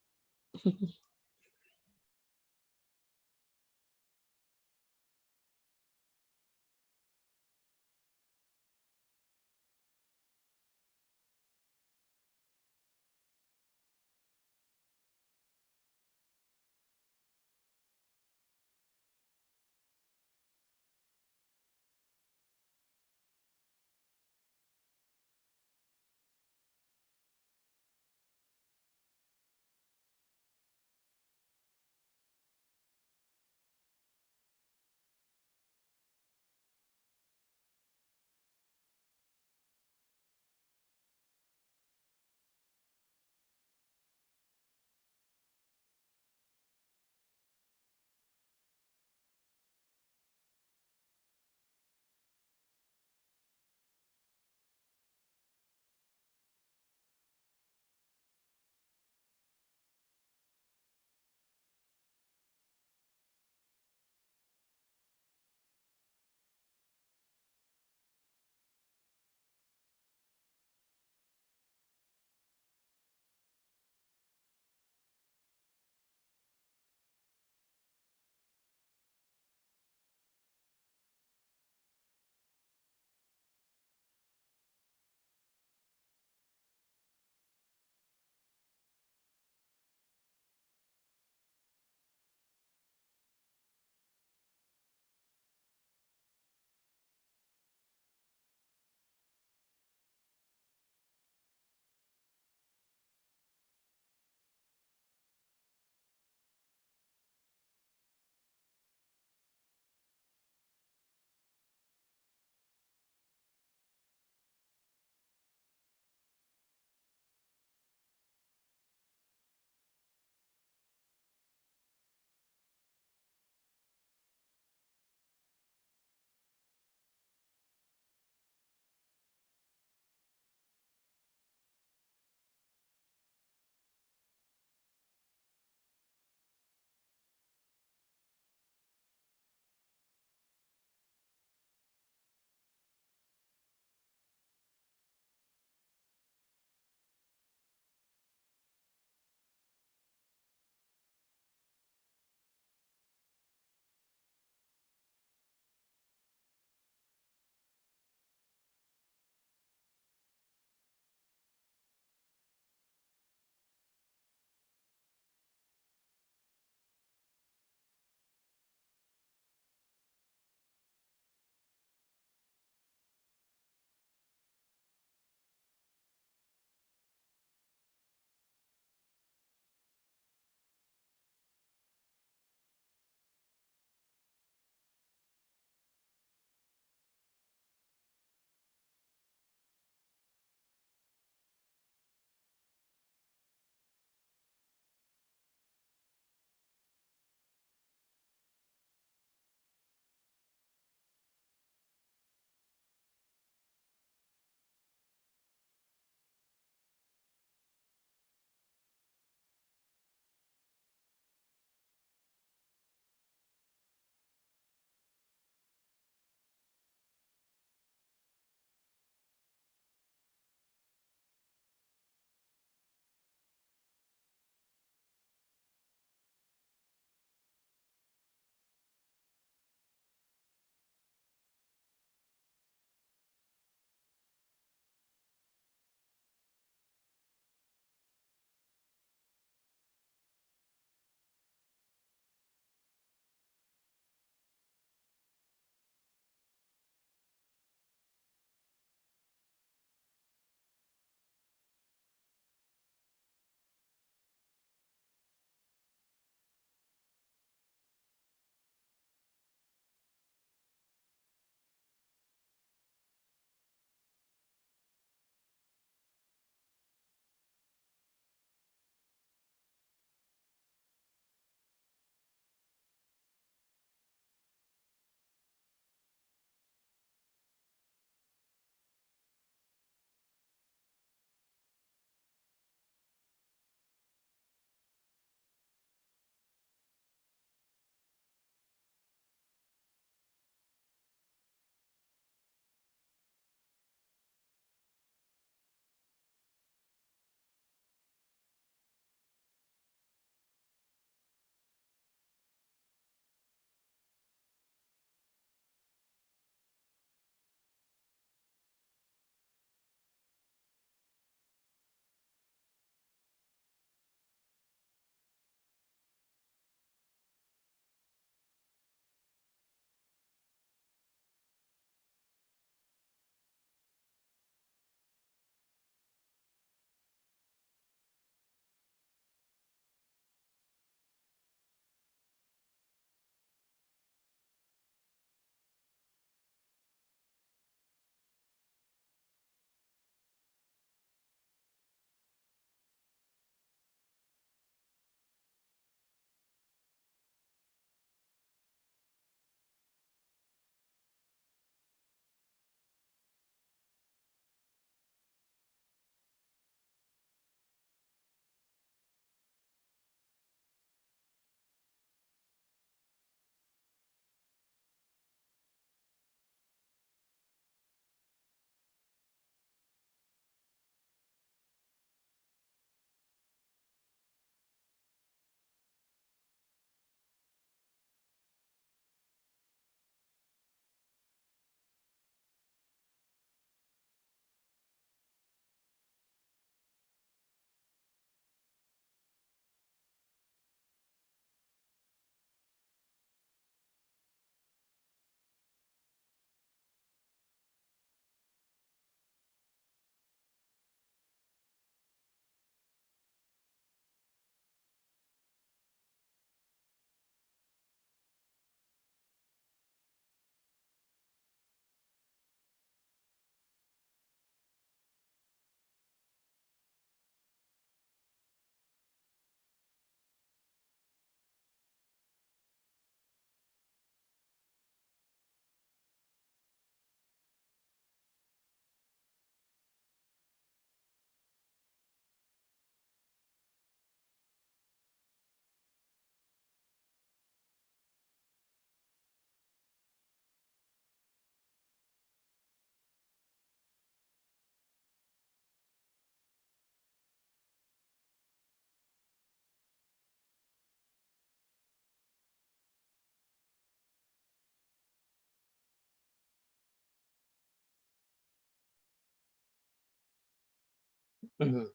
Mhm.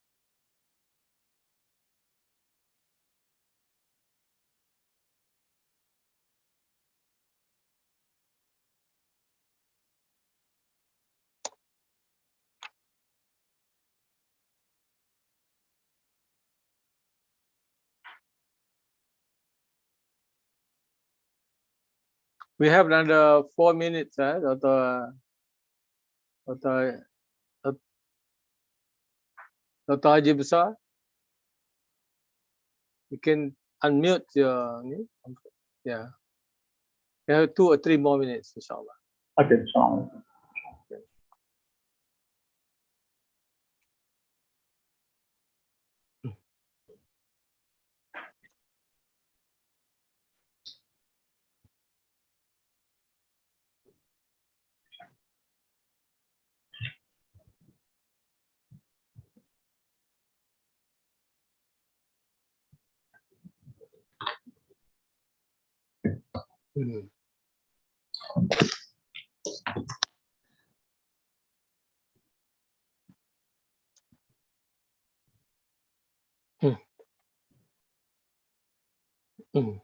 We have another 4 minutes, Dr. Dr. Dr. Haji Besar. You can unmute your, yeah. We have 2 or 3 more minutes, inshallah. Okay, so Mhm. Mhm. Mhm.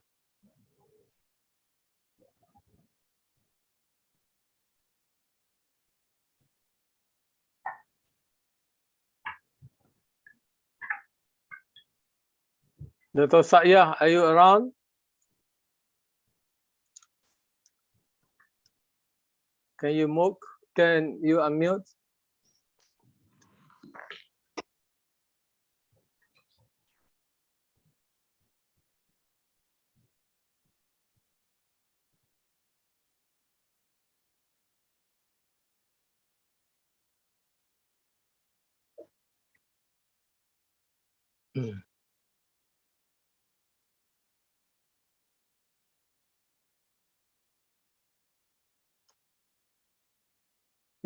Dr. Syariah, are you around? Can you move? Can you unmute? Mhm.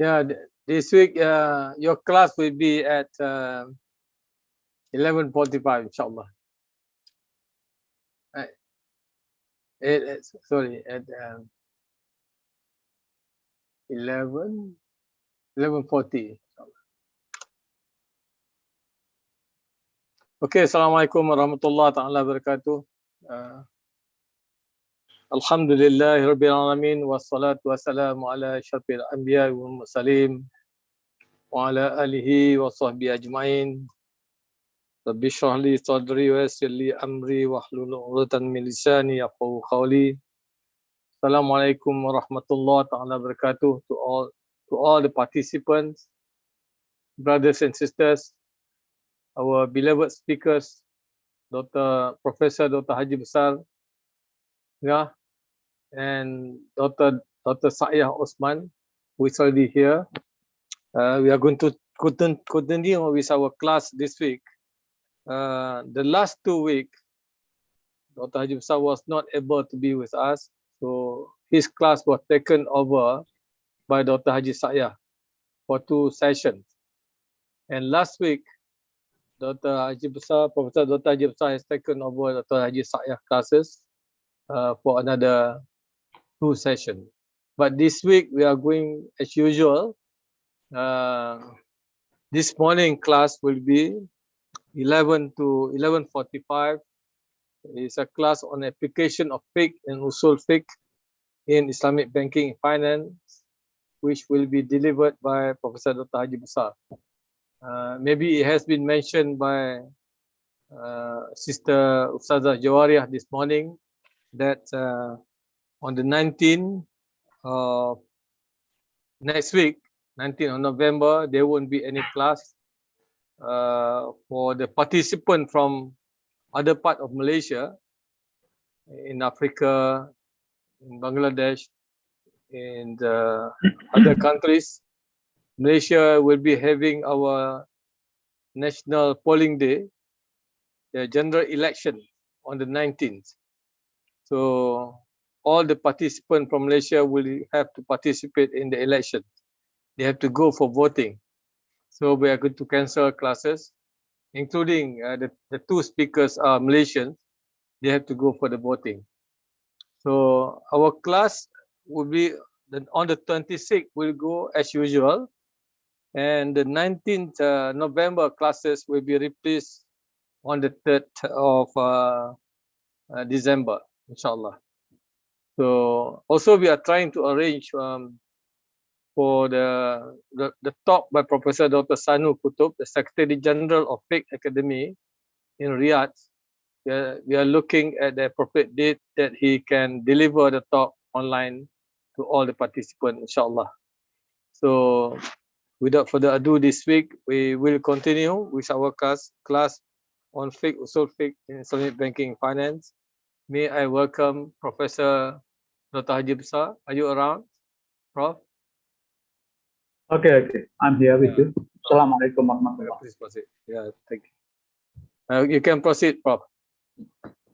Yeah, this week your class will be at 11:45, inshallah. Sorry, at 11:40. Okay, Assalamualaikum warahmatullahi ta'ala wabarakatuh. Alhamdulillahi rabbil alamin wassalatu wassalamu ala asyrafil anbiya wal mursalin wa ala alihi wa sahbihi ajmain. Rabbi shrah li sadri wa yassir li amri wahlul 'uqdatam min lisani yafqahu qawli. Assalamualaikum warahmatullahi ta'ala wabarakatuh to all the participants, brothers and sisters, our beloved speakers, Professor Dr. Haji Besar, Ngah, and Dr. Shaya'a Othman, who is already here. We are going to continue with our class this week. The last 2 weeks, Dr. Haji Besar was not able to be with us, so his class was taken over by Dr. Haji Shaya'a for 2 sessions. And last week, Dr. Haji Besar, Professor Dr. Haji Besar has taken over Dr. Haji Shaya'a classes for another 2 sessions. But this week we are going as usual. This morning class will be 11 to 11:45. It's a class on application of Fiqh and Usul Fiqh in Islamic banking and finance, which will be delivered by Professor Dr. Haji Besar. Maybe it has been mentioned by Sister Ustazah Jawariah this morning that on the 19th of next week, 19th of November, there won't be any class for the participant from other part of Malaysia, in Africa, in Bangladesh, in the other countries. Malaysia will be having our national polling day, the general election on the 19th. So all the participants from Malaysia will have to participate in the election. They have to go for voting. So we are going to cancel classes, including the 2 speakers are Malaysians. They have to go for the voting. So our class will be on the 26th. We'll go as usual. And the 19th November classes will be replaced on the 3rd of December, inshallah. So also we are trying to arrange for the talk by Professor Dr. Sanu Kutub, the Secretary General of Fiqh Academy in Riyadh. We are looking at the appropriate date that he can deliver the talk online to all the participants, inshallah. So without further ado, this week we will continue with our class on Fiqh, Usul Fiqh in Islamic Banking and Finance. May I welcome Professor Dr. Haji Besar. Are you around, Prof? Okay, I'm here with you. Assalamualaikum warahmatullahi wabarakatuh. Please proceed. Yeah, thank you. You can proceed, Prof.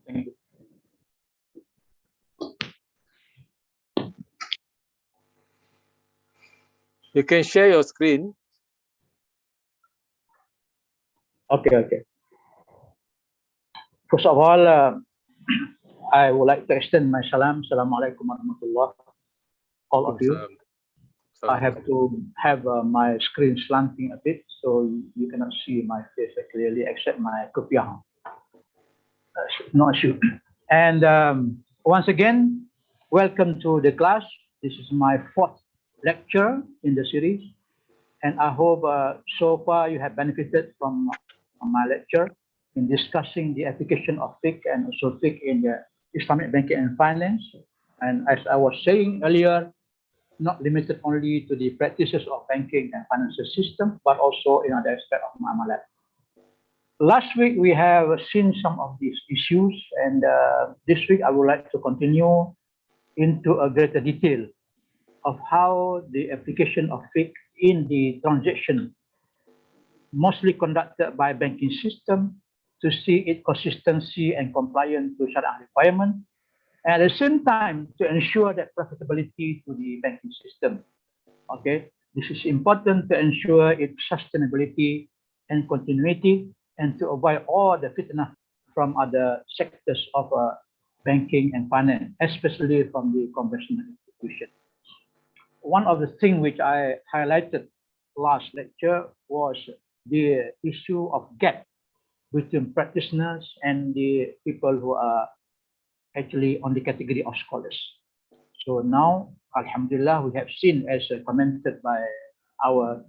Thank you. You can share your screen. Okay. First of all, I would like to extend my salam. Assalamualaikum warahmatullahi wabarakatuh. All of you. I have to have my screen slanting a bit, so you cannot see my face clearly except my kopiah. No issue. And once again, welcome to the class. This is my 4th lecture in the series, and I hope so far you have benefited from my lecture in discussing the application of fiqh and usul fiqh in the Islamic banking and finance. And as I was saying earlier, not limited only to the practices of banking and financial system, but also in other aspects of Muamalat. Last week, we have seen some of these issues, and this week I would like to continue into a greater detail of how the application of fiqh in the transaction mostly conducted by banking system to see its consistency and compliance to Sharia requirement, and at the same time to ensure that profitability to the banking system. Okay, this is important to ensure its sustainability and continuity, and to avoid all the fitnah from other sectors of banking and finance, especially from the conventional institution. One of the things which I highlighted last lecture was the issue of gap between practitioners and the people who are actually on the category of scholars. So now, Alhamdulillah, we have seen, as commented by our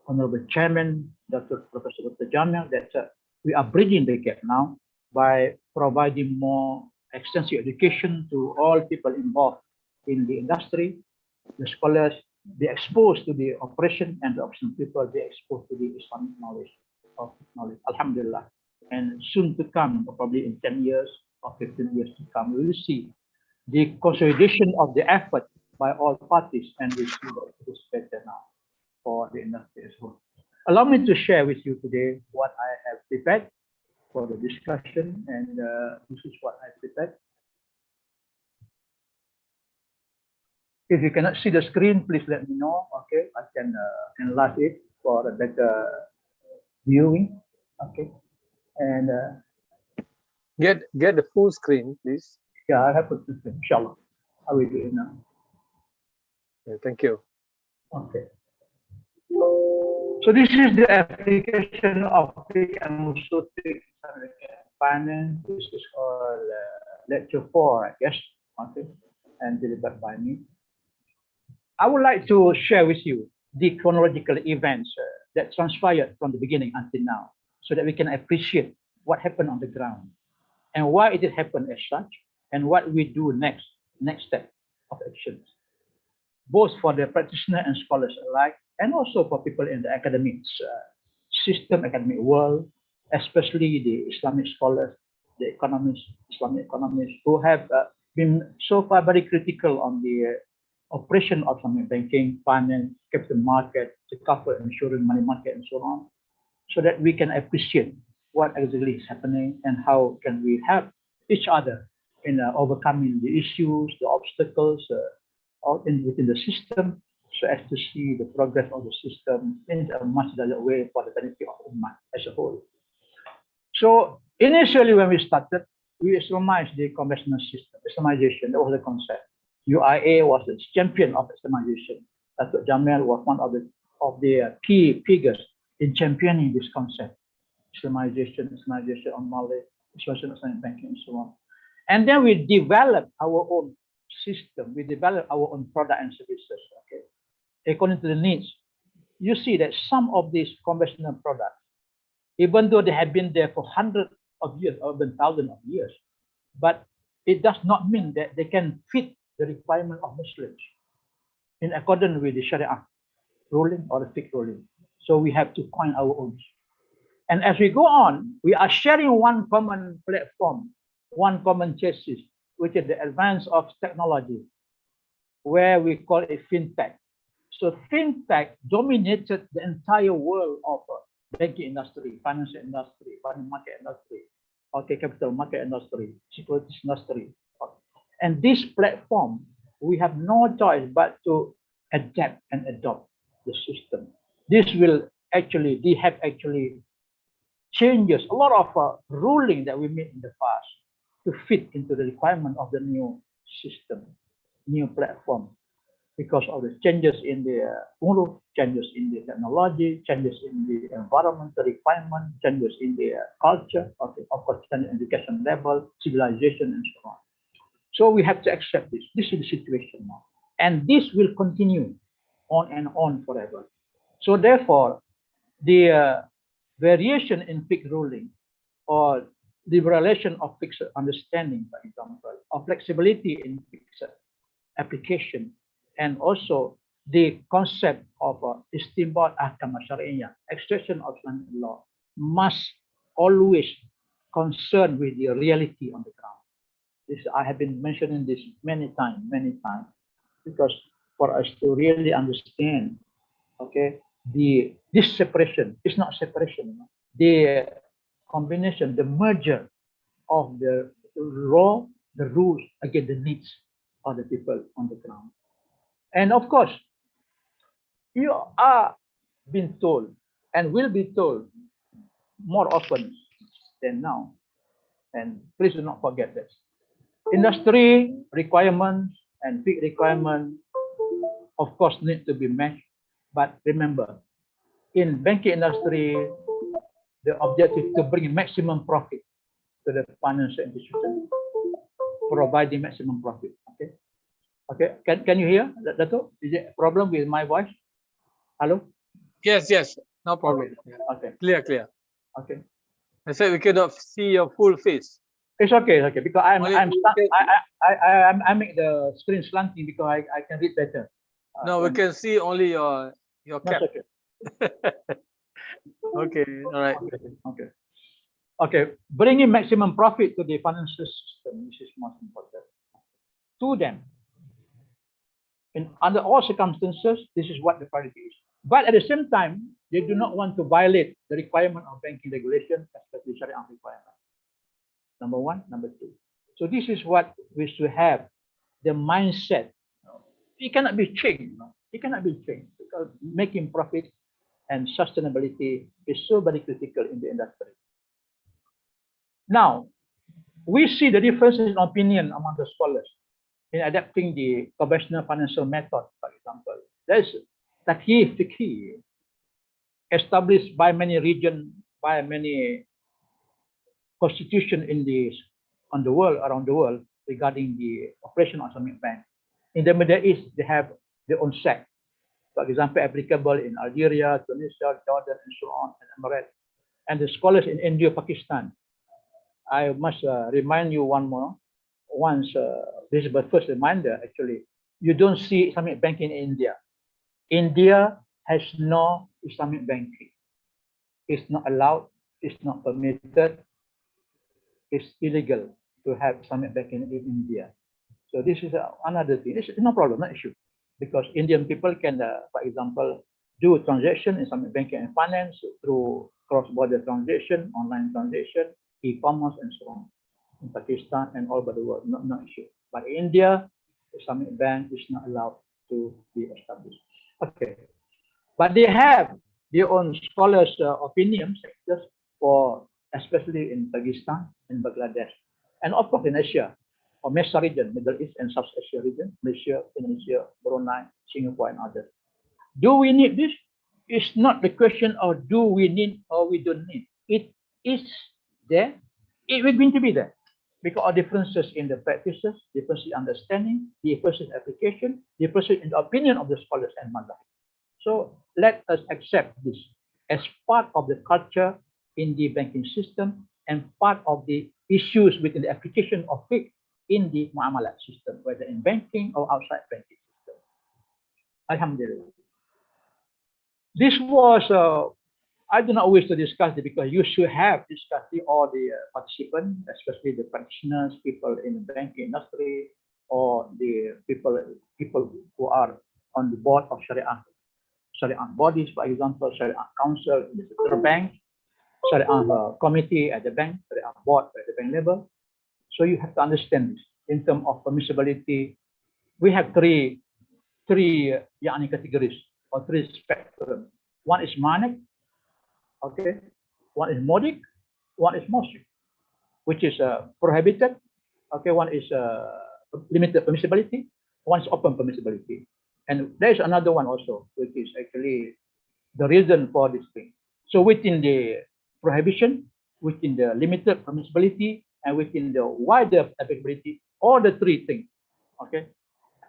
Honorable Chairman, Professor Dr. Jamil, that we are bridging the gap now by providing more extensive education to all people involved in the industry. The scholars be exposed to the operation, and the option people be exposed to the Islamic knowledge. Alhamdulillah. And soon to come, probably in 10 years or 15 years to come, we will see the consolidation of the effort by all parties, and we see that it is better now for the industry as well. Allow me to share with you today what I have prepared for the discussion, and this is what I prepared. If you cannot see the screen, please let me know. Okay, I can enlarge it for a better viewing. Okay, and Get the full screen, please. yeah, I have put this in, inshallah. I will do it now. Yeah, thank you. Okay. So this is the application of Fiqh and Usul finance. This is called lecture 4, I guess. Okay, and delivered by me. I would like to share with you the chronological events that transpired from the beginning until now, so that we can appreciate what happened on the ground and why it did happen as such, and what we do next step of actions, both for the practitioner and scholars alike, and also for people in the academic system, academic world, especially the Islamic scholars, the economists, Islamic economists, who have been so far very critical on the operation of Islamic banking, finance, capital market, the corporate insurance, money market, and so on, so that we can appreciate what exactly is happening and how can we help each other in overcoming the issues, the obstacles within the system, so as to see the progress of the system in a much larger way for the benefit of Ummah as a whole. So initially when we started, we Islamized the conventional system, Islamization, that was the concept. UIA was the champion of Islamization. Dr. Jamil was one of the of the key figures in championing this concept, Islamization on Mali, Islamic Islamic banking, and so on. And then we develop our own system. We develop our own product and services, okay, according to the needs. You see that some of these conventional products, even though they have been there for hundreds of years or even thousands of years, but it does not mean that they can fit the requirement of Muslims in accordance with the Sharia ruling or the Fiqh ruling. So we have to coin our own. And as we go on, we are sharing one common platform, one common chassis, which is the advance of technology, where we call it fintech. So fintech dominated the entire world of banking industry, financial industry, money market industry, okay, capital market industry, securities industry. And this platform, we have no choice but to adapt and adopt the system. This will actually, they have actually changes a lot of ruling that we made in the past to fit into the requirement of the new system, new platform, because of the changes in the changes in the technology, changes in the environmental requirement, changes in the culture, okay, of course, education level, civilization, and so on. So we have to accept this. This is the situation now. And this will continue on and on forever. So therefore, the variation in Fiqh ruling or liberalization of Fiqh understanding, for example, or flexibility in Fiqh application, and also the concept of istinbat ahkam syariah, extraction of Islamic law, must always concern with the reality on the ground. This, I have been mentioning this many times, because for us to really understand, okay, this separation is not separation, the combination, the merger of the law, the rules against the needs of the people on the ground. And of course, you are being told and will be told more often than now. And please do not forget this. Industry requirements and Fiqh requirements, of course, need to be matched. But remember, in banking industry, the objective to bring maximum profit to the financial institution, providing maximum profit. Okay. Okay. Can you hear, Dato'? Is there a problem with my voice? Hello? Yes, no problem. Okay. Clear. Okay. I said we cannot see your full face. It's okay. Because I make the screen slanting because I can read better. No, we can see only your cap. Okay. Okay, all right. Okay. Bringing maximum profit to the financial system, this is most important. To them, under all circumstances, this is what the priority is. But at the same time, they do not want to violate the requirement of banking regulation, especially Sharia requirement. Number one, number two. So this is what we should have, the mindset. It cannot be changed. It cannot be changed because making profit and sustainability is so very critical in the industry. Now, we see the difference in opinion among the scholars in adapting the conventional financial method, for example. There is Taqiyy Fiqhiyyah established by many regions, by many constitutions on the world, around the world, regarding the operation of Islamic bank. In the Middle East, they have their own sect. For example, applicable in Algeria, Tunisia, Jordan, and so on, and Emirates. And the scholars in India, Pakistan. I must remind you this is the first reminder, actually. You don't see Islamic banking in India. India has no Islamic banking. It's not allowed, it's not permitted, it's illegal to have Islamic banking in India. So this is another thing. It's no problem, not issue. Because Indian people can, for example, do a transaction in Islamic banking and finance through cross-border transaction, online transaction, e-commerce, and so on. In Pakistan and all over the world, no issue. But in India, Islamic bank is not allowed to be established. Okay. But they have their own scholars' opinions, for especially in Pakistan and Bangladesh, and of course in Asia, or MESA region, Middle East and South Asia region, Malaysia, Indonesia, Brunei, Singapore, and others. Do we need this? It's not the question of do we need or we don't need. It is there. It will going to be there because of differences in the practices, differences in understanding, differences in application, differences in the opinion of the scholars and madhab. So let us accept this as part of the culture in the banking system and part of the issues within the application of fiqh in the muamalat system, whether in banking or outside banking system. Alhamdulillah. This was, I do not wish to discuss it because you should have discussed it, all the participants, especially the practitioners, people in the banking industry, or the people who are on the board of Sharia bodies, for example, Sharia council in the central bank, Sharia committee at the bank, Sharia board at the bank level. So you have to understand this in terms of permissibility. We have three categories or three spectrum. One is manic, okay. One is modic, one is mosik, which is prohibited. Okay, one is limited permissibility, one is open permissibility. And there is another one also, which is actually the reason for this thing. So within the prohibition, within the limited permissibility, and within the wider applicability, all the three things, okay,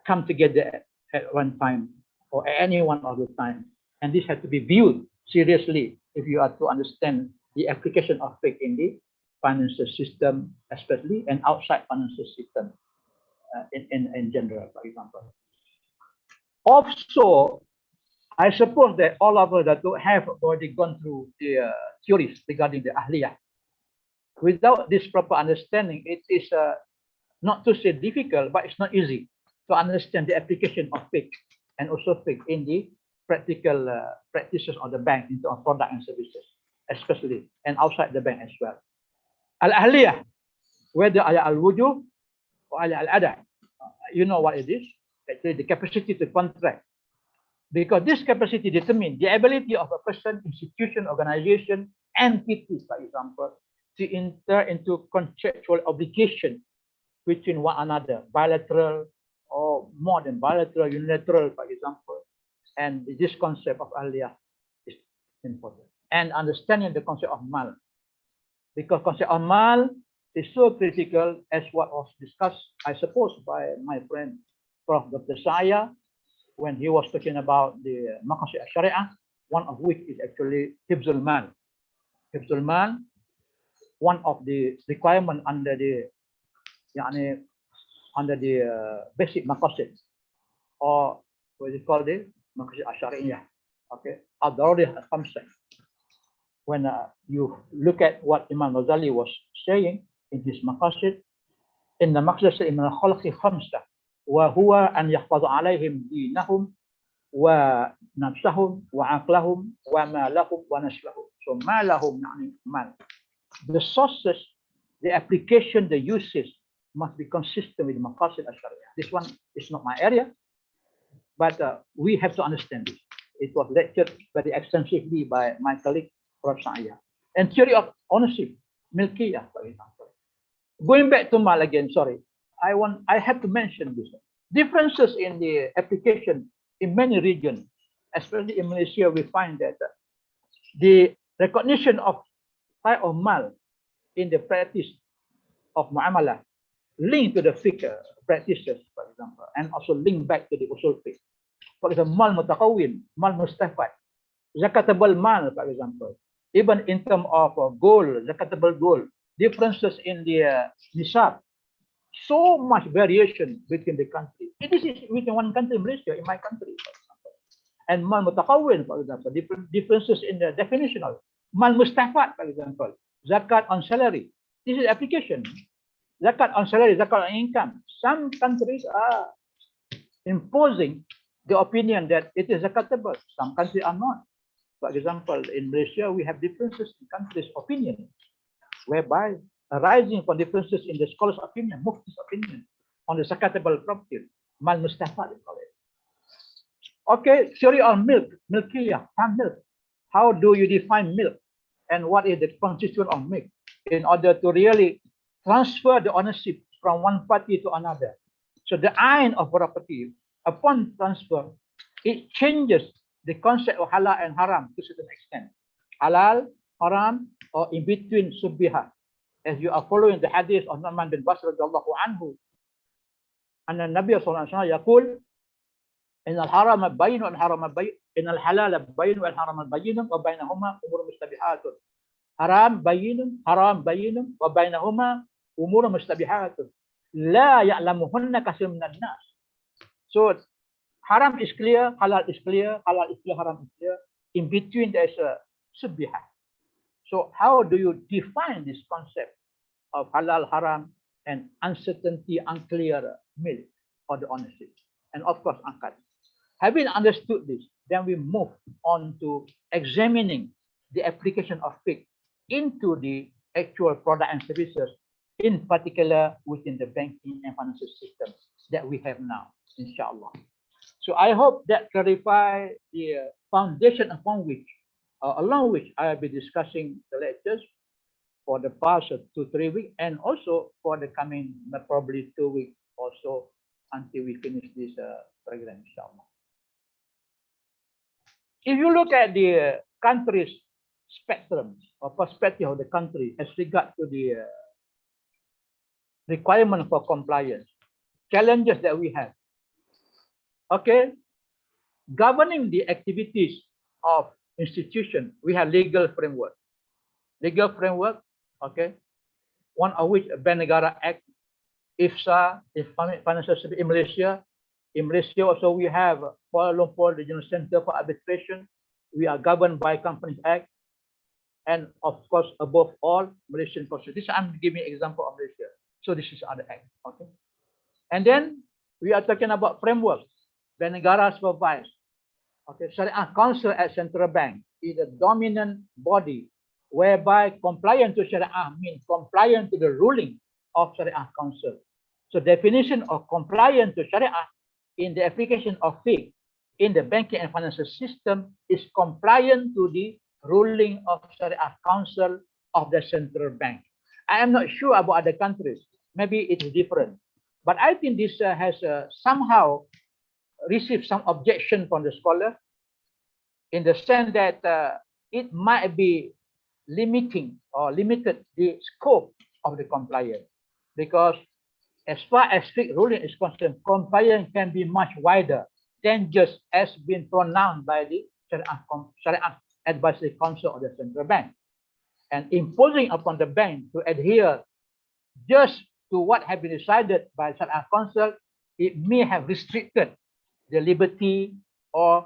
come together at one time or at any one of the time. And this has to be viewed seriously if you are to understand the application of fiqh in the financial system, especially, and outside financial system in general, for example. Also, I suppose that all of us that have already gone through the theories regarding the ahliyah. Without this proper understanding, it is not to say difficult, but it's not easy to understand the application of fiqh and also fiqh in the practical practices of the bank into our product and services, especially, and outside the bank as well. Al-ahliyah, whether al-wujub or al-ada, you know what it is. Actually, the capacity to contract. Because this capacity determines the ability of a person, institution, organization, entities, for example, to enter into contractual obligation between one another, bilateral or more than bilateral, unilateral, for example. And this concept of ahliyah is important. And understanding the concept of mal. Because concept of mal is so critical as what was discussed, I suppose, by my friend, Prof. Dr. Saya, when he was talking about the Maqasid al-Syariah, one of which is actually hifzul mal. Hifzul mal, one of the requirement under the basic Maqasid, or what is called it, Maqasid al-Syariah. Okay, al-Daruriyah al-Khamsah. When you look at what Imam Ghazali was saying in his Maqasid, in the Maqasid min al-Khalqi Khamsah, وهو أن يحفظ عليهم دينهم ونفسهم وعقلهم ومالهم ونسلهم. So مالهم يعني مال. The sources, the application, the uses must be consistent with Maqasid al-Syariah. This one is not my area, but we have to understand this. It was lectured very extensively by my colleague, Prof. Shaya'a. And theory of ownership, Maliyyah, for example. Going back to mal again, sorry. I have to mention this. Differences in the application in many regions, especially in Malaysia, we find that the recognition of type of mal in the practice of muamalah linked to the fiqh practices, for example, and also linked back to the usul fiqh. For example, mal mutaqawwin, mal mustafad, zakatable mal, for example. Even in terms of gold, zakatable gold, differences in the nisab. So much variation between the country. This is within one country, Malaysia, in my country, for example. And mal mutaqawwin, for example, differences in the definition of mal mustafad, for example, zakat on salary. This is application. Zakat on salary, zakat on income. Some countries are imposing the opinion that it is zakatable. Some countries are not. For example, in Malaysia, we have differences in countries' opinion, whereby arising from differences in the scholar's opinion, mufti's opinion on the zakatable property, mal mustafad, they call it. Okay, theory on milk, milkiyah, palm milk. How do you define milk? And what is the constituent of milk in order to really transfer the ownership from one party to another? So the ain of property, upon transfer, it changes the concept of halal and haram to a certain extent. Halal, haram, or in between subbiha. As you are following the hadith of Nu'man bin Basr radiallahu anhu, and the Nabi sallallahu alaihi wasallam yaqul, إن الحرام بين والحرام بين إن الحلال بين والحرام بين وبينهما أمور مشتبهات. حرام بين وبينهما أمور مشتبهات لا يعلمهن كثير من الناس. So haram is clear, halal is clear, haram is clear. In between there is a subbiha. So how do you define this concept of halal, haram, and uncertainty, unclear milk or the ownership? And of course, angkat. Having understood this, then we move on to examining the application of fiqh into the actual product and services, in particular within the banking and financial system that we have now, inshallah. So I hope that clarifies the foundation upon which, along which I will be discussing the lectures for the past 2-3 weeks, and also for the coming probably 2 weeks or so until we finish this program, inshallah. If you look at the country's spectrum or perspective of the country as regard to the requirement for compliance, challenges that we have, okay, governing the activities of institution, we have legal framework, okay, one of which Bank Negara Act, IFSA, Islamic Financial Service in Malaysia. In Malaysia also we have Kuala Lumpur Regional Center for Arbitration. We are governed by Companies Act, and of course above all Malaysian Constitution. I'm giving an example of Malaysia. So this is other act, okay. And then we are talking about framework. Bank Negara supervise. Okay, Sharia Council at Central Bank is a dominant body whereby compliant to Sharia means compliant to the ruling of Sharia Council. So definition of compliant to Sharia in the application of fiqh in the banking and financial system is compliant to the ruling of Sharia Council of the Central Bank. I am not sure about other countries. Maybe it is different. But I think this has somehow received some objection from the scholar in the sense that it might be limiting or limited the scope of the compliance, because as far as strict ruling is concerned, compliance can be much wider than just as been pronounced by the Sharia Advisory Council of the Central Bank, and imposing upon the bank to adhere just to what has been decided by Sharia Council, it may have restricted the liberty or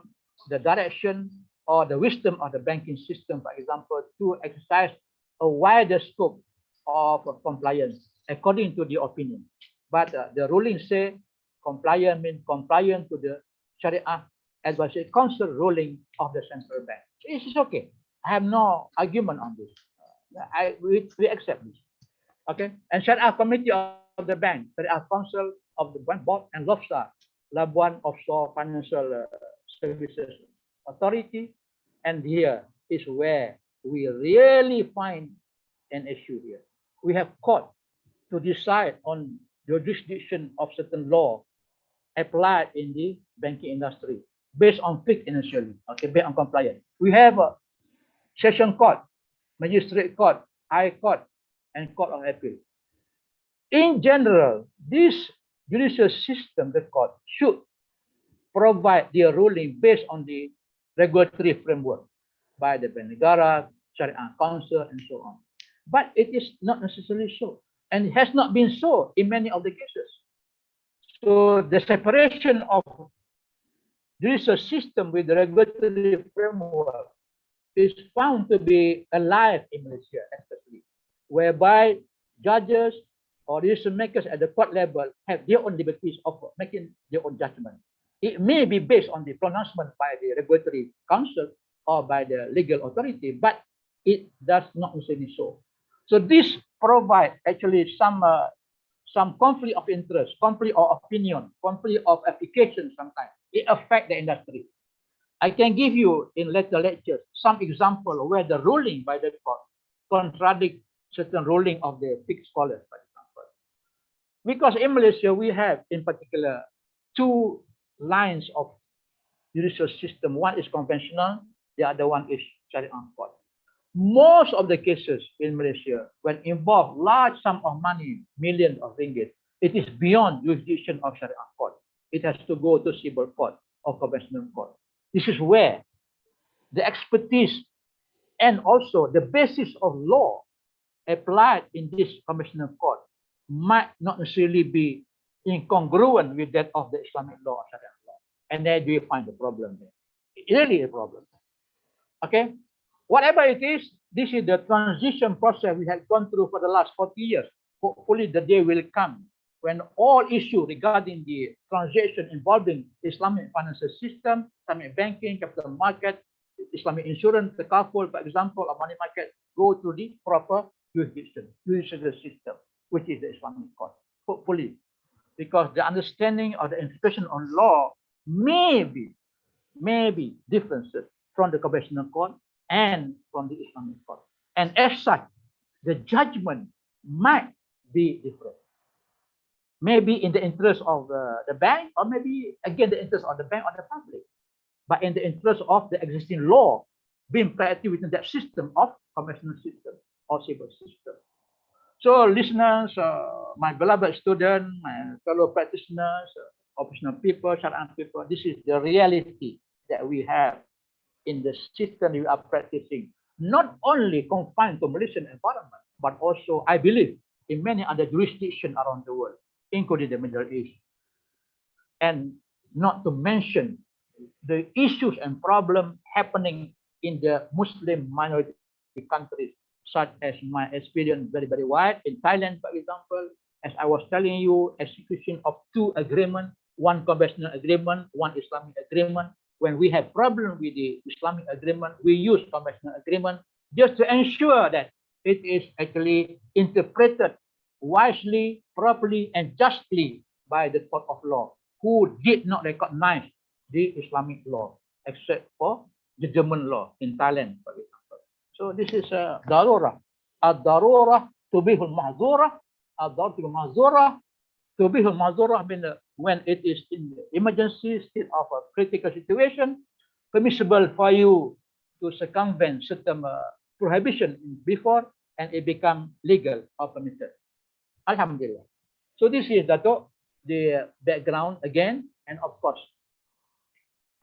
the direction or the wisdom of the banking system, for example, to exercise a wider scope of compliance according to the opinion. But the ruling say compliant means compliant to the Sharia Advisory Council ruling of the Central Bank. This is okay. I have no argument on this. We accept this. Okay. And Sharia Committee of the Bank, Sharia Council of the Bank Board, and LOFSA, Labuan Offshore Financial Services Authority. And here is where we really find an issue here. We have court to decide on the jurisdiction of certain law applied in the banking industry based on fiqh initially, okay, based on compliance. We have a session court, magistrate court, high court, and court of appeal. In general, this judicial system, the court, should provide their ruling based on the regulatory framework by the Bank Negara, Sharia Council, and so on. But it is not necessarily so, and it has not been so in many of the cases. So the separation of judicial system with the regulatory framework is found to be alive in Malaysia, especially, whereby judges or decision makers at the court level have their own liberties of making their own judgment. It may be based on the pronouncement by the regulatory council or by the legal authority, but it does not necessarily so. So this provides actually some conflict of interest, conflict of opinion, conflict of application sometimes. It affects the industry. I can give you in later lectures some example where the ruling by the court contradicts certain ruling of the fiqh scholars, for example. Because in Malaysia, we have in particular two lines of judicial system. One is conventional, the other one is Sharia court. Most of the cases in Malaysia, when involve large sum of money, millions of ringgit, it is beyond jurisdiction of Sharia court. It has to go to civil court or conventional court. This is where the expertise and also the basis of law applied in this conventional court might not necessarily be incongruent with that of the Islamic law or Sharia law. And there do you find the problem there? It's really a problem. Okay? Whatever it is, this is the transition process we have gone through for the last 40 years. Hopefully the day will come when all issues regarding the transaction involving Islamic financial system, Islamic banking, capital market, Islamic insurance, the kaful, for example, or money market, go to the proper jurisdiction, judicial system, which is the Islamic court. Hopefully, because the understanding of the interpretation on law may be differences from the conventional court and from the Islamic court. And as such, the judgment might be different. Maybe in the interest of the bank, or maybe again the interest of the bank or the public, but in the interest of the existing law being practiced within that system of conventional system or civil system. So listeners, my beloved students, my fellow practitioners, operational people, Sharia people, this is the reality that we have in the system we are practicing, not only confined to Malaysian environment, but also, I believe, in many other jurisdictions around the world, including the Middle East. And not to mention the issues and problems happening in the Muslim minority countries, such as my experience very, very wide in Thailand, for example, as I was telling you, execution of 2 agreements, 1 conventional agreement, 1 Islamic agreement. When we have problem with the Islamic agreement, we use conventional agreement just to ensure that it is actually interpreted wisely, properly, and justly by the court of law, who did not recognize the Islamic law, except for the German law in Thailand, for example. So this is a darurah. Ad-darurah tubihul mahzurah. Ad-darurah tubihul mahzurah. Tubihul mahzurah means when it is in the emergency state of a critical situation, permissible for you to circumvent certain prohibition before, and it become legal or permitted. Alhamdulillah. So this is the background again, and of course,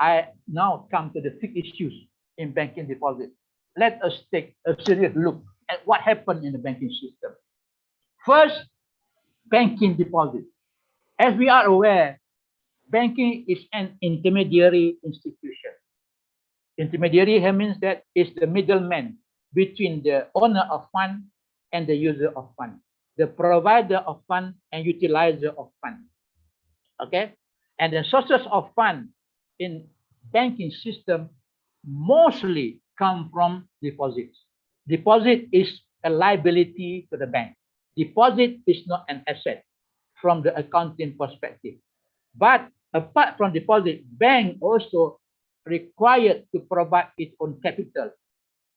I now come to the fiqh issues in banking deposit. Let us take a serious look at what happened in the banking system. First, banking deposit. As we are aware, banking is an intermediary institution. Intermediary here means that it's the middleman between the owner of fund and the user of fund, the provider of fund and utilizer of fund. Okay, and the sources of fund in banking system mostly come from deposits. Deposit is a liability to the bank. Deposit is not an asset from the accounting perspective. But apart from deposit, bank also required to provide its own capital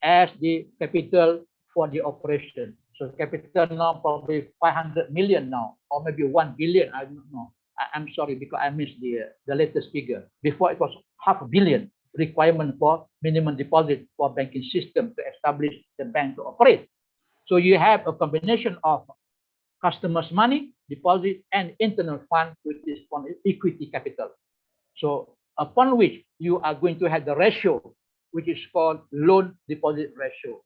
as the capital for the operation. So capital now probably 500 million now, or maybe 1 billion, I don't know. I'm sorry because I missed the latest figure. Before it was 500 million requirement for minimum deposit for banking system to establish the bank to operate. So you have a combination of customers' money, deposit, and internal fund, which is from equity capital. So upon which you are going to have the ratio, which is called loan deposit ratio,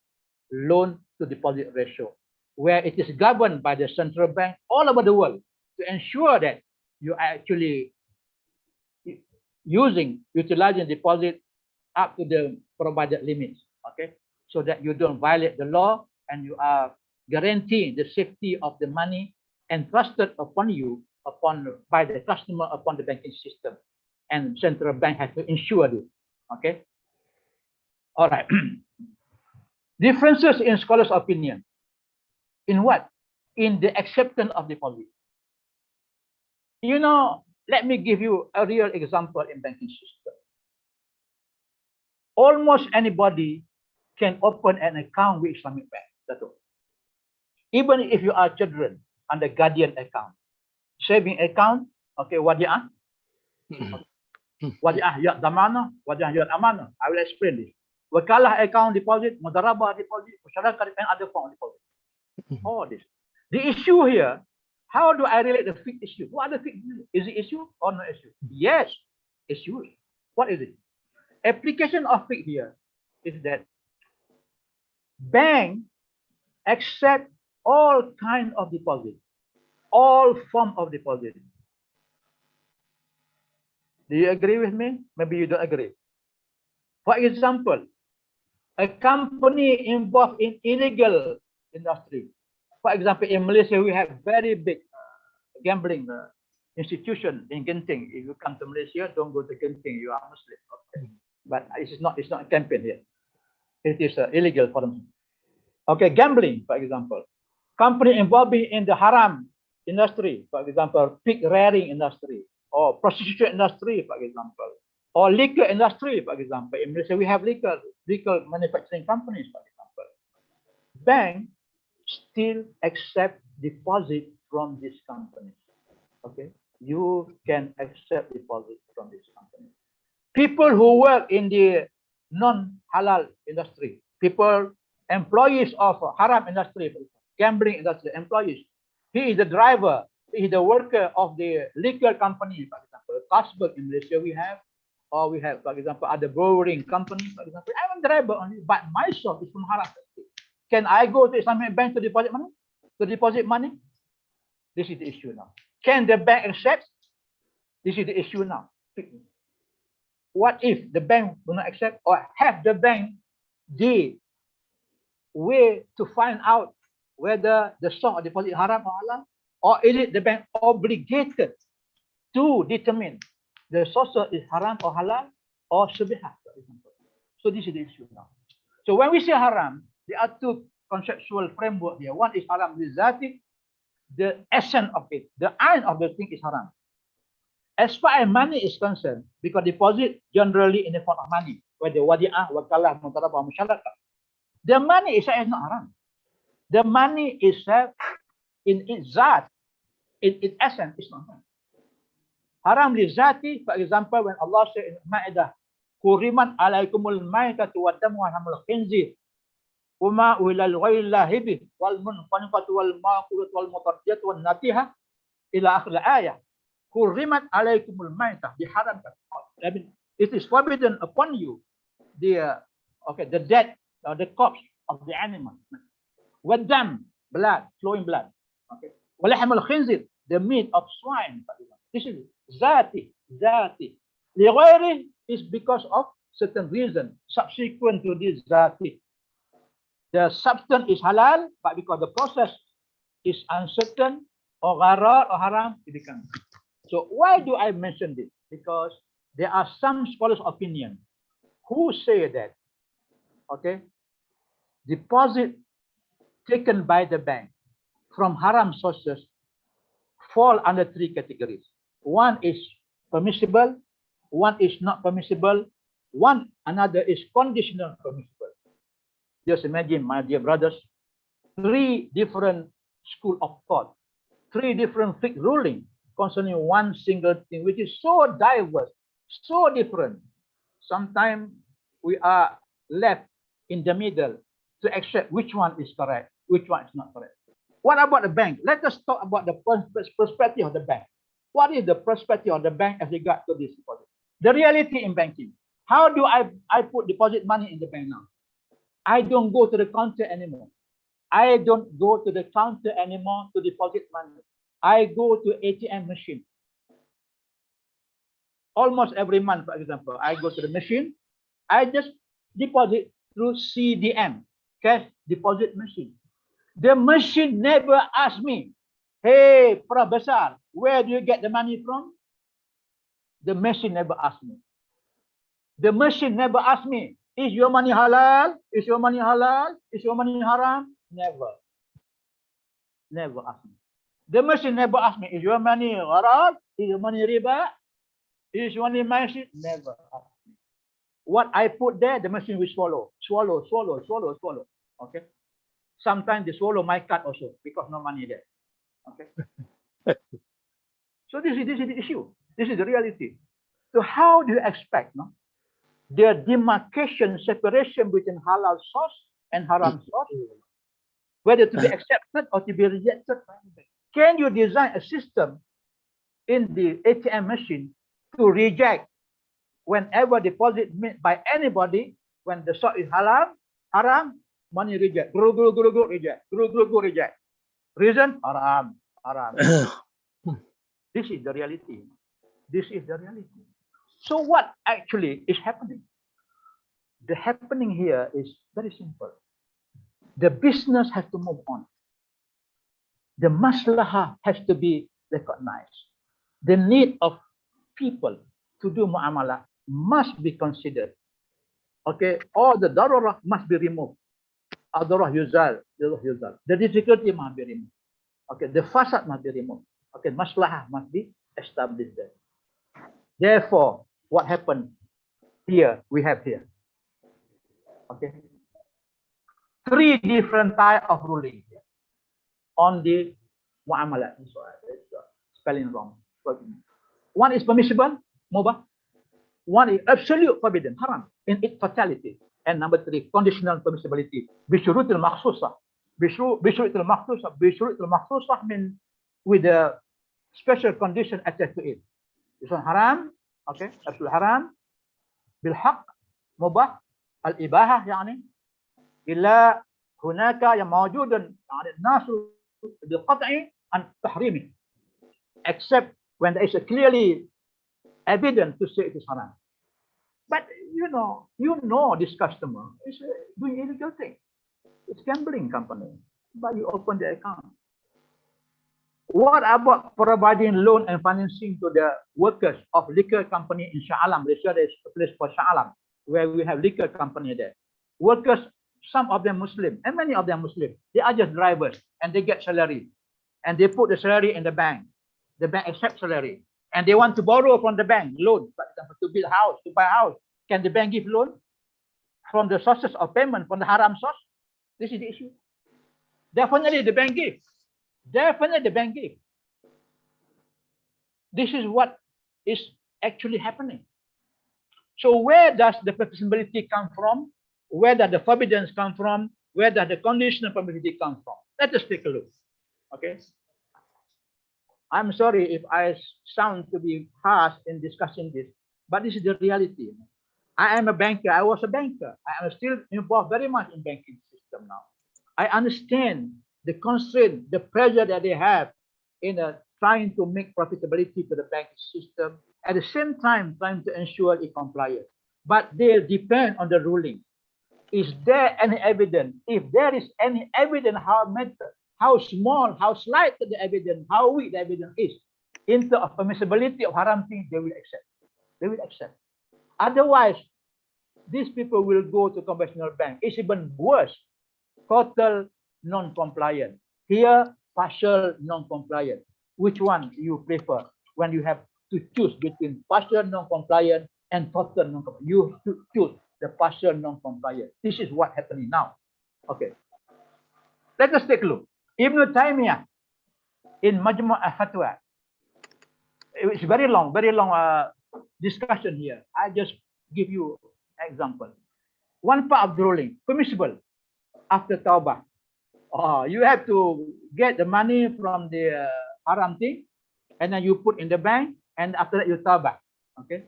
loan to deposit ratio, where it is governed by the central bank all over the world to ensure that you are actually utilizing deposit up to the provided limits, okay? So that you don't violate the law and you are guaranteeing the safety of the money entrusted upon you by the customer upon the banking system. And central bank has to ensure this, okay? All right. Differences in scholars' opinion. In what? In the acceptance of deposit. You know, let me give you a real example in banking system. Almost anybody can open an account with Islamic bank. That's all. Even if you are children under guardian account, saving account, okay, wadi'ah. Wadiah yad damana, wadiah yad amana. I will explain this. Wakalah account deposit, mudarabah deposit, masyarakat and other form of deposit. All this. The issue here, how do I relate the fiqh issue? What are the fiqh issue? Is it issue or no issue? Yes, issue. What is it? Application of fiqh here is that bank accept all kind of deposit, all form of deposit. Do you agree with me? Maybe you don't agree. For example, a company involved in illegal industry. For example, in Malaysia, we have very big gambling institution in Genting. If you come to Malaysia, don't go to Genting. You are Muslim. Okay. But it's not a campaign here. It is illegal for them. Okay, gambling, for example. Company involving in the haram industry, for example, pig rearing industry, or prostitution industry, for example, or liquor industry, for example. In Malaysia, we have liquor manufacturing companies, for example. Bank still accept deposit from this company. Okay, you can accept deposit from this company. People who work in the non-halal industry, employees of haram industry, gambling industry, employees. He is the driver, he is the worker of the liquor company, for example. Carlsberg in Malaysia we have, or we have, for example, other brewing companies, for example. I'm a driver only, but my shop is from haram industry. Can I go to Islamic bank to deposit money? This is the issue now. Can the bank accept? This is the issue now. What if the bank will not accept, or have the bank the way to find out whether the stock or deposit haram or halal, or is it the bank obligated to determine the source is haram or halal or subihah, for example. So this is the issue now. So when we say haram, there are two conceptual framework here. One is haram bizati, the essence of it, the ain of the thing is haram. As far as money is concerned, because deposit generally in the form of money, whether wadi'ah, wakalah, mutarabah, masyarakat, the money itself is not haram. The money itself, in its zat, in its essence, is not haram. Haram li zati, for example, when Allah said in Ma'idah, Kuriman alaikumul maitatu wa damu wa hamul khinzir, Uma ulal ghayrillahi bih, wal munqanifatu wal maqulatu wal mutardiyatu wal natiha, ila akhir ayah. Kuriman alaikumul maitah, diharamkan. I mean, it is forbidden upon you, the death, or the corpse of the animal. Wadam, blood, flowing blood. Okay. Walahmul khinzir, the meat of swine. This is zati. Lighayri is because of certain reason subsequent to this zati. The substance is halal, but because the process is uncertain or gharar or haram, it becomes. So why do I mention this? Because there are some scholars' opinion who say that, okay, deposit taken by the bank from haram sources fall under three categories. One is permissible, one is not permissible, another is conditional permissible. Just imagine, my dear brothers, three different school of thought, three different fiqh ruling concerning one single thing, which is so diverse, so different. Sometimes we are left in the middle to accept which one is correct, which one is not correct. What about the bank? Let us talk about the perspective of the bank. What is the perspective of the bank as regard to this deposit? The reality in banking. How do I put deposit money in the bank now? I don't go to the counter anymore. I don't go to the counter anymore to deposit money. I go to ATM machine. Almost every month, for example, I go to the machine. I just deposit through CDM, cash deposit machine. The machine never asked me, hey, Prof Besar, where do you get the money from? The machine never asked me. The machine never asked me, is your money halal? Is your money halal? Is your money haram? Never. Never asked me. The machine never asked me, is your money haram? Is your money riba? Is your money machine? Never asked me. What I put there, the machine will swallow. Okay. Sometimes they swallow my card also because no money there. Okay. So this is the issue. This is the reality. So how do you expect the demarcation, separation between halal source and haram source, whether to be accepted or to be rejected? Can you design a system in the ATM machine to reject whenever deposit made by anybody, when the source is halal, haram, money reject, reject, reject. Reason? Haram. This is the reality. This is the reality. So what actually is happening? The happening here is very simple. The business has to move on. The maslahah has to be recognized. The need of people to do muamalah must be considered. Okay, all the darurah must be removed. Darurah yuzal. The difficulty must be removed. Okay, the fasad must be removed. Okay, maslahah must be established there. Therefore, what happened here, we have here. Okay, 3 different types of ruling here on the muamalat. Spelling wrong. One is permissible, mubah. One is absolute forbidden, haram, in its totality. And number 3, conditional permissibility. Bishurutil makhsusah. Bishurutil makhsusah means with a special condition attached to it. This one haram, okay, absolute haram. Bilhaq, mubah. Al-ibahah يعني إلا هناك موجود يعني الناس بالقطع عن تحريمه, except when there is a clearly evident to say it is haram. But you know this customer is doing illegal thing. It's gambling company, but you open the account. What about providing loan and financing to the workers of liquor company in Shah Alam? There is a place for Shah Alam where we have liquor company there. Workers, some of them Muslim and many of them Muslim. They are just drivers and they get salary and they put the salary in the bank. The bank accepts salary and they want to borrow from the bank, loan, for example, to build a house, to buy a house. Can the bank give loan from the sources of payment from the haram source? This is the issue. Definitely the bank gives. Definitely the bank gives. This is what is actually happening. So where does the permissibility come from? Where does the forbiddance come from? Where does the conditional permissibility come from? Let us take a look. Okay. I'm sorry if I sound to be harsh in discussing this, but this is the reality. I am a banker. I was a banker. I am still involved very much in banking system now. I understand the constraint, the pressure that they have in trying to make profitability to the banking system, at the same time trying to ensure it compliant. But they depend on the ruling. Is there any evidence? If there is any evidence, how small, how slight the evidence, how weak the evidence is, into a permissibility of haram things, they will accept. They will accept. Otherwise, these people will go to conventional bank. It's even worse. Total non-compliant. Here, partial non-compliant. Which one you prefer when you have to choose between partial non-compliant and total non-compliant? You choose the partial non-compliant. This is what's happening now. Okay. Let us take a look. Ibn Taymiyyah in Majmu' al-Fatwa. It's very long discussion here. I just give you an example. One part of the ruling, permissible after tawbah. You have to get the money from the haram thing and then you put in the bank and after that you tawbah. Okay.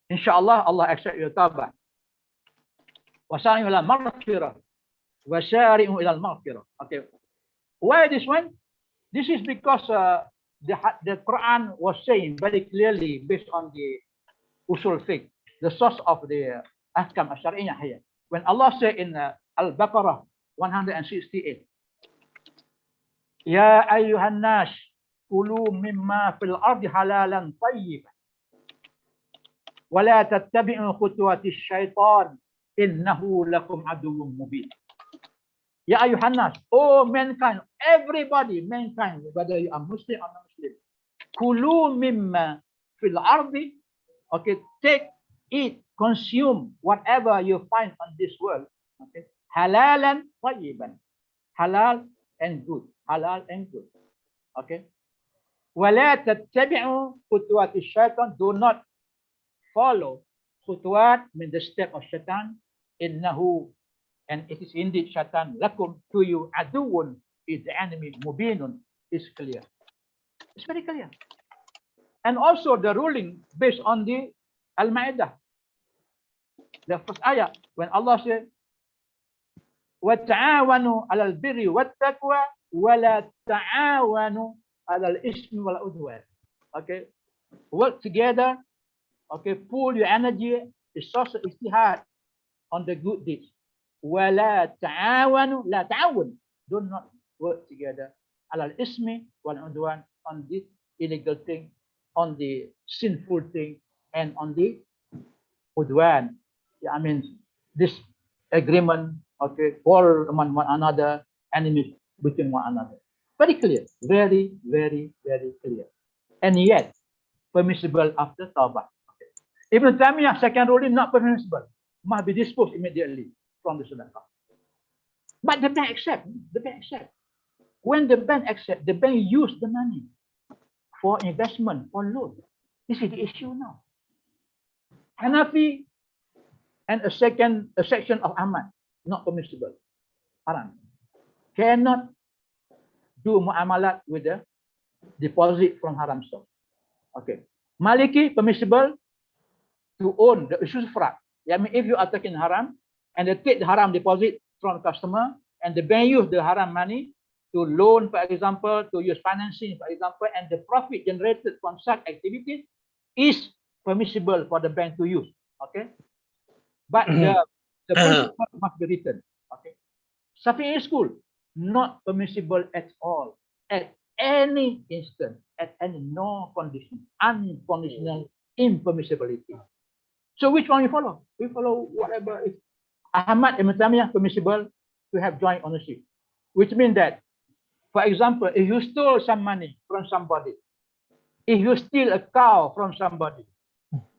Inshallah, Allah accept your tawbah. Wasari'u ila al-maghfirah. Wasari'u ila al-maghfirah. Okay. Why this one? This is because the Quran was saying very clearly based on the Usul al-Fiqh, the source of the ahkam al-Syariah here. When Allah said in Al-Baqarah 168, Ya ayyuhan nas, kulu mimma fil ardi halalan tayyiban. ولا تتبعوا خطوات الشيطان إنه لكم عدو مبين. Ya ayuhan nas, oh mankind, everybody, mankind, whether you are Muslim or non-Muslim, kulu mimma fil ardi, okay, take, eat, consume whatever you find on this world, okay, halalan tayyiban, halal and good, okay. وَلَا تَتَّبِعُوا خُطُوَاتِ الشَّيْطَانِ. Do not follow خطوات من the step of shaitan. إِنَّهُ, and it is indeed shaitan, lakum, to you, aduun, is the enemy, mubinun, is clear. It's very clear. And also the ruling based on the Al-Ma'idah, the first ayah, when Allah said, وَتَعَاوَنُوا عَلَى الْبِرِّ وَالتَّقْوَى وَلَا تَعَاوَنُوا عَلَى الْإِثْمِ وَالْعُدْوَانِ. Okay, work together. Okay, pool your energy, resources, ijtihad on the good deeds. وَلَا تَعَاوَنُوا, لا تعاون, do not work together على الإثم والعدوان, on the illegal thing, on the sinful thing, and on the udwan. I mean, this agreement, okay, war among one another, enemies between one another. Very clear, very, very, very clear. And yet, permissible after tawbah. Okay. Ibn Taymiyyah, second ruling, not permissible. Must be disposed immediately from the sadaqah. But the bank accept. The bank accept. When the bank accept, the bank use the money for investment, for loan. This is the issue now. Hanafi and a section of Ahmad, not permissible. Haram. Cannot do muamalat with the deposit from haram source. Okay. Maliki, permissible to own the usufruct. I mean, if you are taking haram and they take the haram deposit from customer and the bank use the haram money to loan, for example, to use financing, for example, and the profit generated from such activities is permissible for the bank to use. Okay. But the principle must be written. Okay. Shafi'i school, not permissible at all, at any instant, at any no condition, unconditional impermissibility. So which one we follow? We follow whatever is Ahmad Ibn Taymiyyah permissible to have joint ownership, which means that, for example, if you stole some money from somebody, if you steal a cow from somebody,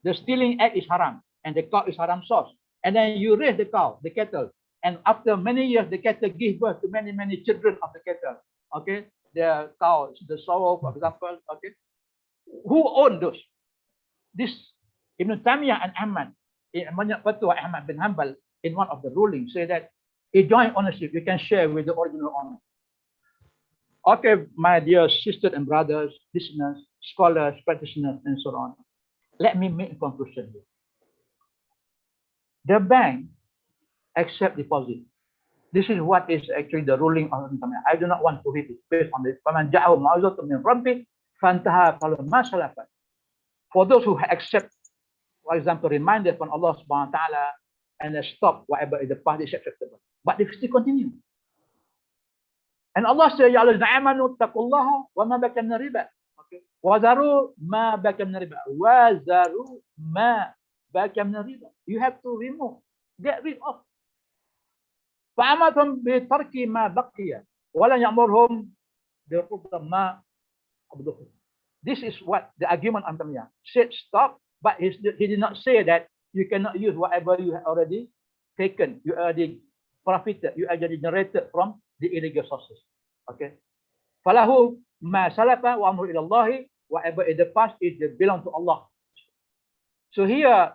the stealing act is haram and the cow is haram source. And then you raise the cow, the cattle, and after many years, the cattle give birth to many, many children of the cattle. Okay, the cow, the sow, for example. Okay, who own those? This Ibn Taymiyyah and Ahmad, Fatwa Ahmad bin Hanbal, in one of the rulings, say that a joint ownership you can share with the original owner. Okay, my dear sisters and brothers, listeners, scholars, practitioners, and so on. Let me make a conclusion here. The bank accept deposit. This is what is actually the ruling of Ibn Taymiyyah. I do not want to read it based on this. For those who accept, for example, reminded from Allah subhanahu wa ta'ala and stop whatever is the past is acceptable. But if still continue. And Allah says, Ya Allah, amanu taqullaha wa ma baka min riba. Okay. Wa zaru ma baka min riba. Wa zaru ma baka min riba. You have to remove, get rid of. فَأَمَرْهُمْ بِتَرْكِ مَا بَقِيَ وَلَنْ يَأْمُرْهُمْ بِرُفْضِ مَا قَبْضُهُ. This is what the argument on Taymiyyah said. Stop, but he did not say that you cannot use whatever you have already taken, you already profited, you already generated from the illegal sources. Okay. فَلَهُ مَا سَلَفَ وَأَمْرُ إِلَى اللَّهِ. Whatever is the past is belong to Allah. So here,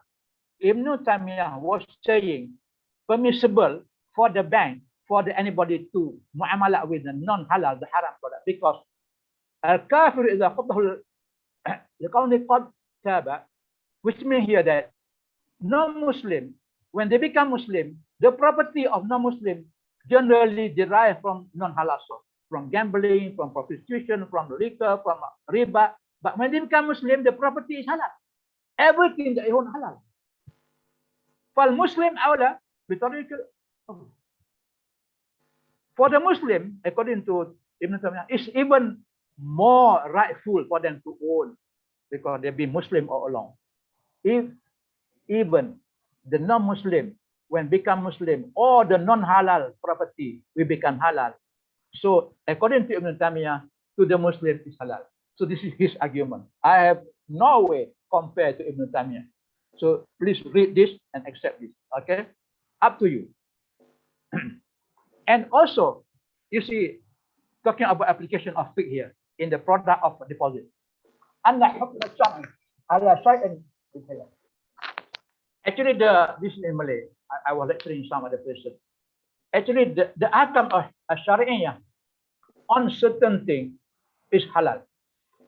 Ibn Taymiyyah was saying permissible for the bank, for anybody to muamalat with the non-halal, the haram product, because al-kafir is a qadda, which means here that non-Muslim, when they become Muslim, the property of non-Muslim generally derive from non-halal source, from gambling, from prostitution, from liquor, from riba. But when they become Muslim, the property is halal. Everything they own halal. For Muslim, for the Muslim, according to Ibn Taymiyyah, it's even more rightful for them to own because they've been Muslim all along. If even the non-Muslim, when become Muslim, or the non-halal property will become halal. So according to Ibn Taymiyyah, to the Muslim is halal. So this is his argument. I have no way compared to Ibn Taymiyyah. So please read this and accept this. Okay, up to you. And also, you see, talking about application of fiqh here, in the product of deposit. Actually, this is in Malay. I was lecturing some other places. Actually, the outcome of Shaya'a on certain thing is halal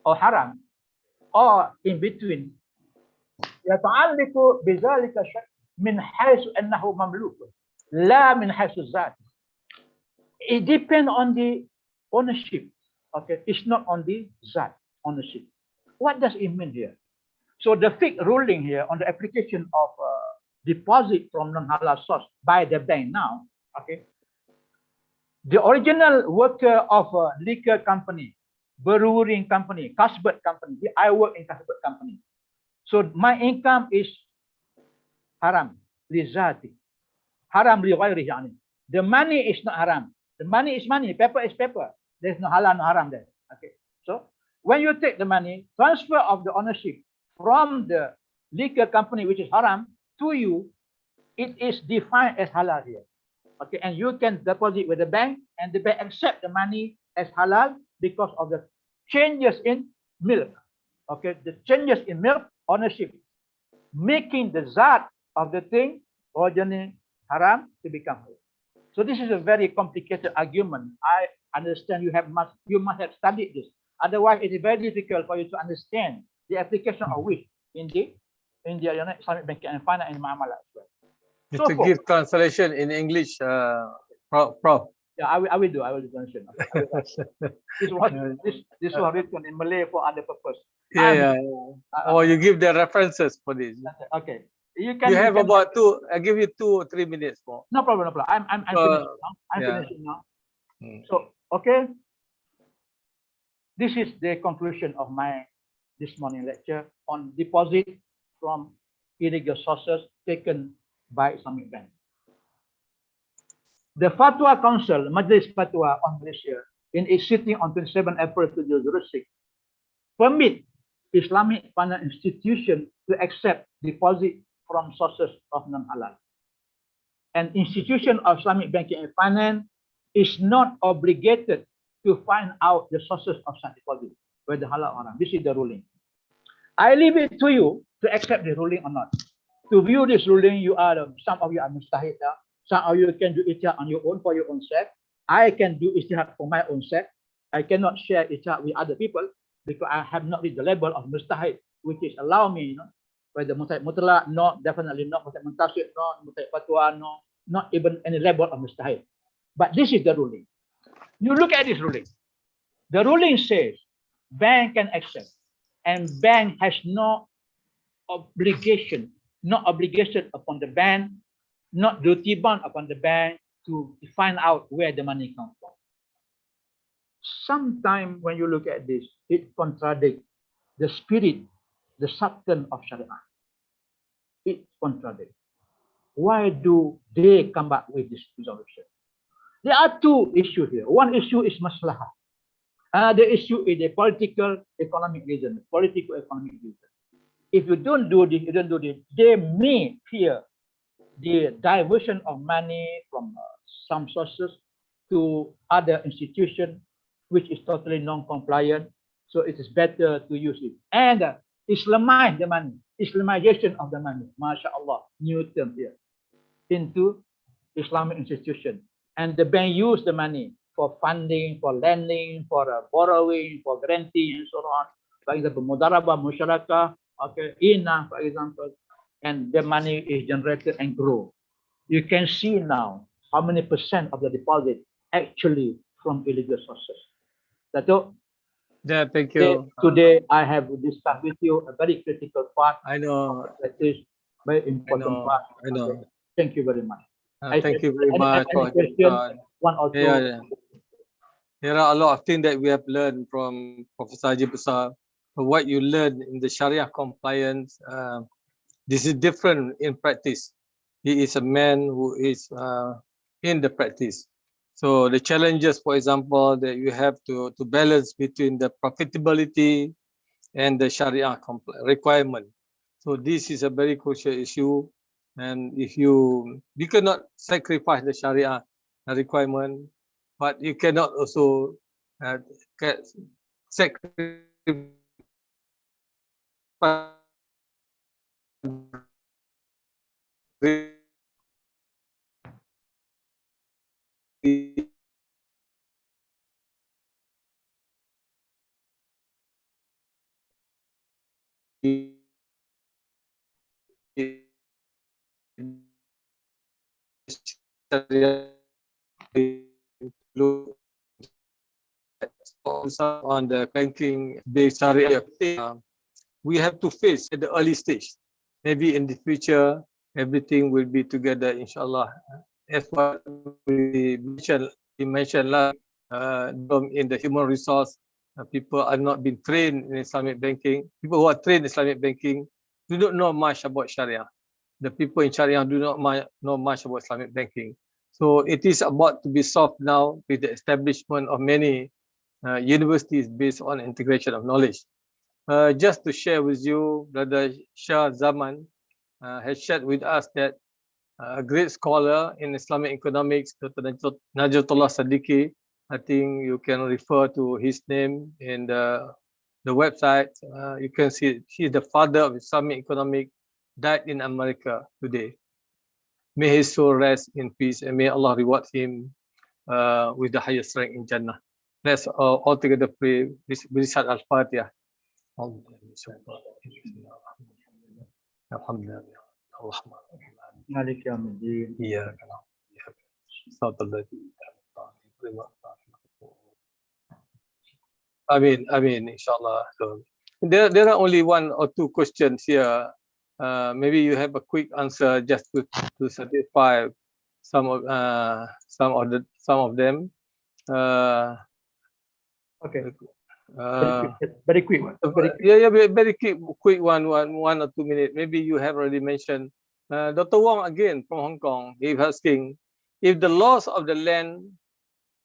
or haram or in between. يتعلق بذلك الشيء من حيث أنه مملوك لا من حيث الذات. It depends on the ownership. Okay, it's not on the zat ownership. What does it mean here? So the fiqh ruling here on the application of deposit from non-halal source by the bank now. Okay, the original worker of a liquor company, brewing company, kasbat company. I work in kasbat company. So my income is haram li zati, haram li ghairi yani. The money is not haram. The money is money. Paper is paper. There's no halal, no haram there. Okay. So when you take the money, transfer of the ownership from the liquor company, which is haram, to you, it is defined as halal here. Okay, and you can deposit with the bank, and the bank accept the money as halal because of the changes in milk. Okay, the changes in milk ownership, making the zat of the thing originally haram to become halal. So this is a very complicated argument. I understand you must have studied this. Otherwise, it is very difficult for you to understand the application of which in the Islamic banking and finance and Muamalat as well. So to give translation in English, Prof. Yeah, I will do translation. This was written in Malay for other purpose. Yeah. Or you give the references for this. Okay. You have about I give you 2 or 3 minutes more. No problem, no problem. I'm finishing now. I'm finishing now. So, okay. This is the conclusion of my this morning lecture on deposit from illegal sources taken by Islamic Bank. The Fatwa Council, Majlis Fatwa on Malaysia, in its sitting on 27 April 2006, permit Islamic finance institution to accept deposit from sources of non-halal. An institution of Islamic banking and finance is not obligated to find out the sources of such deposit, whether halal or haram. This is the ruling. I leave it to you to accept the ruling or not. To view this ruling, some of you are mustahid. Some of you can do ijtihad on your own for your own self. I can do ijtihad for my own self. I cannot share ijtihad with other people because I have not reached the level of mustahid, which is allow me, whether mustahid mutlaq, no, definitely not mustahid muntasib, no, mustahid fatwa, no, not even any level of mustahid. But this is the ruling. You look at this ruling. The ruling says bank can accept, and bank has no obligation upon the bank, not duty bound upon the bank to find out where the money comes from. Sometimes when you look at this, it contradicts the spirit, the substance of Sharia. It contradicts. Why do they come back with this resolution? There are 2 issues here. One issue is maslahah. Another issue is a political economic reason. If you don't do this, they may fear the diversion of money from some sources to other institutions, which is totally non-compliant. So it is better to use it. And Islamize the money, Islamization of the money, mashallah, new term here, into Islamic institution. And the bank use the money for funding, for lending, for borrowing, for granting, and so on. For example, mudarabah, musyarakah, okay, INA, for example, and the money is generated and grow. You can see now how many percent of the deposit actually from illegal sources. Dato', yeah, thank you. Today I have discussed with you a very critical part. I know. That is very important part. I know. Okay. Thank you very much. Thank you very much for one or two. Yeah. There are a lot of things that we have learned from Professor Haji Besar. What you learn in the Sharia compliance, this is different in practice. He is a man who is in the practice. So the challenges, for example, that you have to balance between the profitability and the Sharia requirement. So this is a very crucial issue. And if you cannot sacrifice the Sharia requirement, but you cannot also sacrifice on the banking Besar, we have to face at the early stage. Maybe in the future, everything will be together, inshallah. As what we mentioned last, in the human resource, people are not being trained in Islamic banking. People who are trained in Islamic banking do not know much about Sharia. The people in Sharia do not know much about Islamic banking. So it is about to be solved now with the establishment of many universities based on integration of knowledge. Just to share with you, Brother Shah Zaman has shared with us that a great scholar in Islamic economics, Dr. Najatullah Siddiqui, I think you can refer to his name in the website. You can see he is the father of Islamic economics, died in America today. May his soul rest in peace and may Allah reward him with the highest rank in Jannah. Let's all together pray with Rishat al-Fatihah. Malik Yawmiddin. Amin, inshallah. So there are only one or two questions here. Maybe you have a quick answer just to satisfy some of them. Okay. Very quick. Yeah, very quick one or 2 minutes. Maybe you have already mentioned. Dr. Wong again from Hong Kong, he was asking if the laws of the land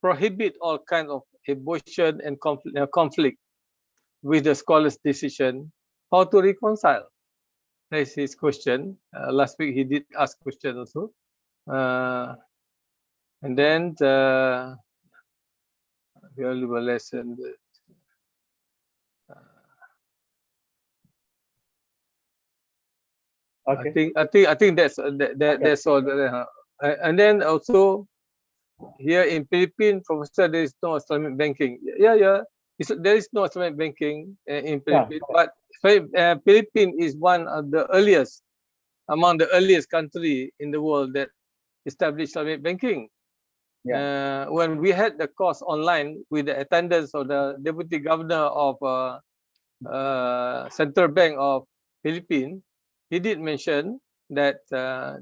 prohibit all kinds of abortion and conflict with the scholar's decision, how to reconcile? That's his question. Last week he did ask question also. And then we will do a lesson. Okay. I think that's all. And then also here in Philippines, Professor, there is no Islamic banking. Yeah. There is no Islamic banking in Philippines, but Philippines is one of the earliest, among the earliest country in the world that established Islamic banking. When we had the course online with the attendance of the Deputy Governor of Central Bank of Philippines, he did mention that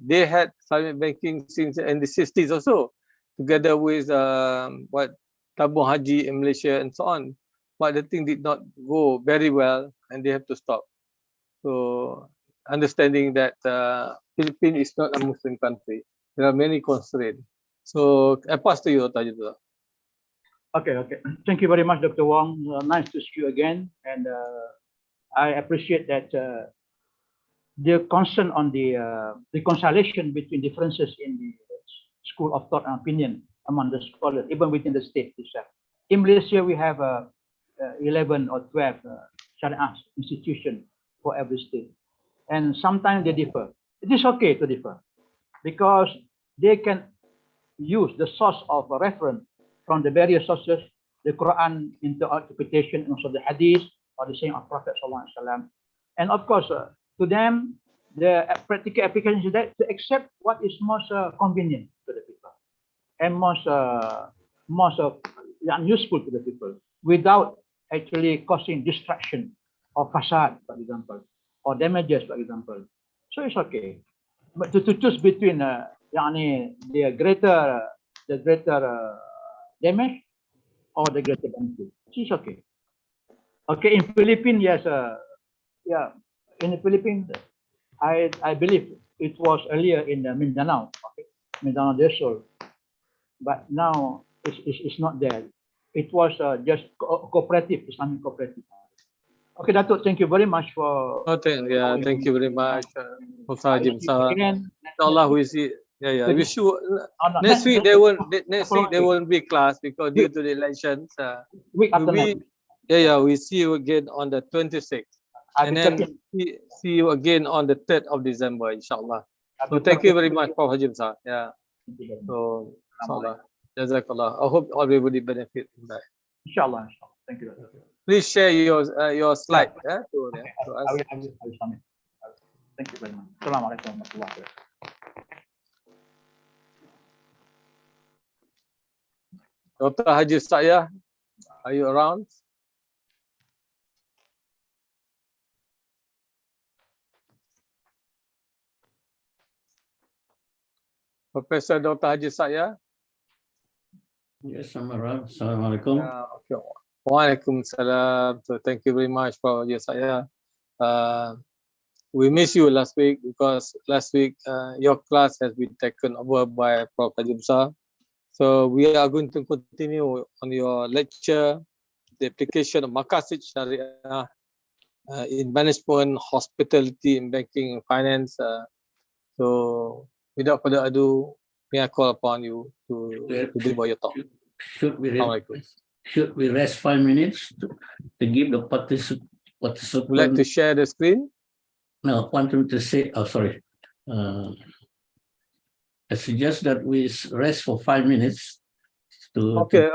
they had Islamic banking since in the 60s also, together with Tabung Haji in Malaysia and so on. But the thing did not go very well and they have to stop. So understanding that Philippines is not a Muslim country, there are many constraints. So I pass to you, Tajudullah. Okay. Thank you very much, Dr. Wong. Nice to see you again. And I appreciate that the concern on the reconciliation between differences in the school of thought and opinion among the scholars, even within the state itself. In Malaysia, we have 11 or 12 Sharia institutions for every state. And sometimes they differ. It is okay to differ because they can use the source of a reference from the various sources, the Quran interpretation, and also the Hadith or the saying of Prophet ﷺ. And of course, to them, the practical application is that to accept what is most convenient to the people and most useful to the people without actually causing distraction or fasad, for example, or damages, for example. So it's okay. But to choose between the greater damage or the greater benefit, it's okay. Okay, in Philippines, yes, in the Philippines, I believe it was earlier in Mindanao, Mindanao del Sur, but now it's not there. It was just cooperative, Islamic cooperative. Okay, Dato', thank you very much for. Thank you very much, Professor Jim. Inshallah, we see. Yeah. We should. Next week there won't be class because due to the elections. Week after next. Yeah, we see you again on the 26th. And then see you again on the 3rd of December, inshallah. So thank you very much, Prof. Hajim sir. Yeah. So, inshallah. Jazakallah. I hope everybody benefit from that. Inshallah. Thank you. Please share your slide to I us. will submit. Thank you very much. Assalamu alaikum wa rahmatullahi wa barakatuh. Dr. Haji Saya, are you around? Professor Dr. Haji Saya? Yes, I'm around. Assalamualaikum. Okay. Waalaikumsalam. So thank you very much for your Saya. We missed you last week because last week your class has been taken over by Prof. Hajim sir. So we are going to continue on your lecture, the application of Maqasid Sharia in management, hospitality, in banking, and finance. So without further ado, may I call upon you to deliver your talk. Should we rest 5 minutes to give the participant? Would you like to share the screen? No, I want to say, oh, sorry. I suggest that we rest for 5 minutes to Okay.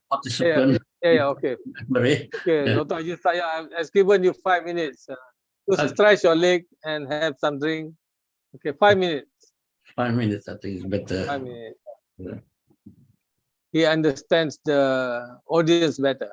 participant. Okay. Okay, Dr. Aziz, I've given you 5 minutes to stretch your leg and have some drink. Okay, 5 minutes. 5 minutes, I think is better. 5 minutes. Yeah. He understands the audience better.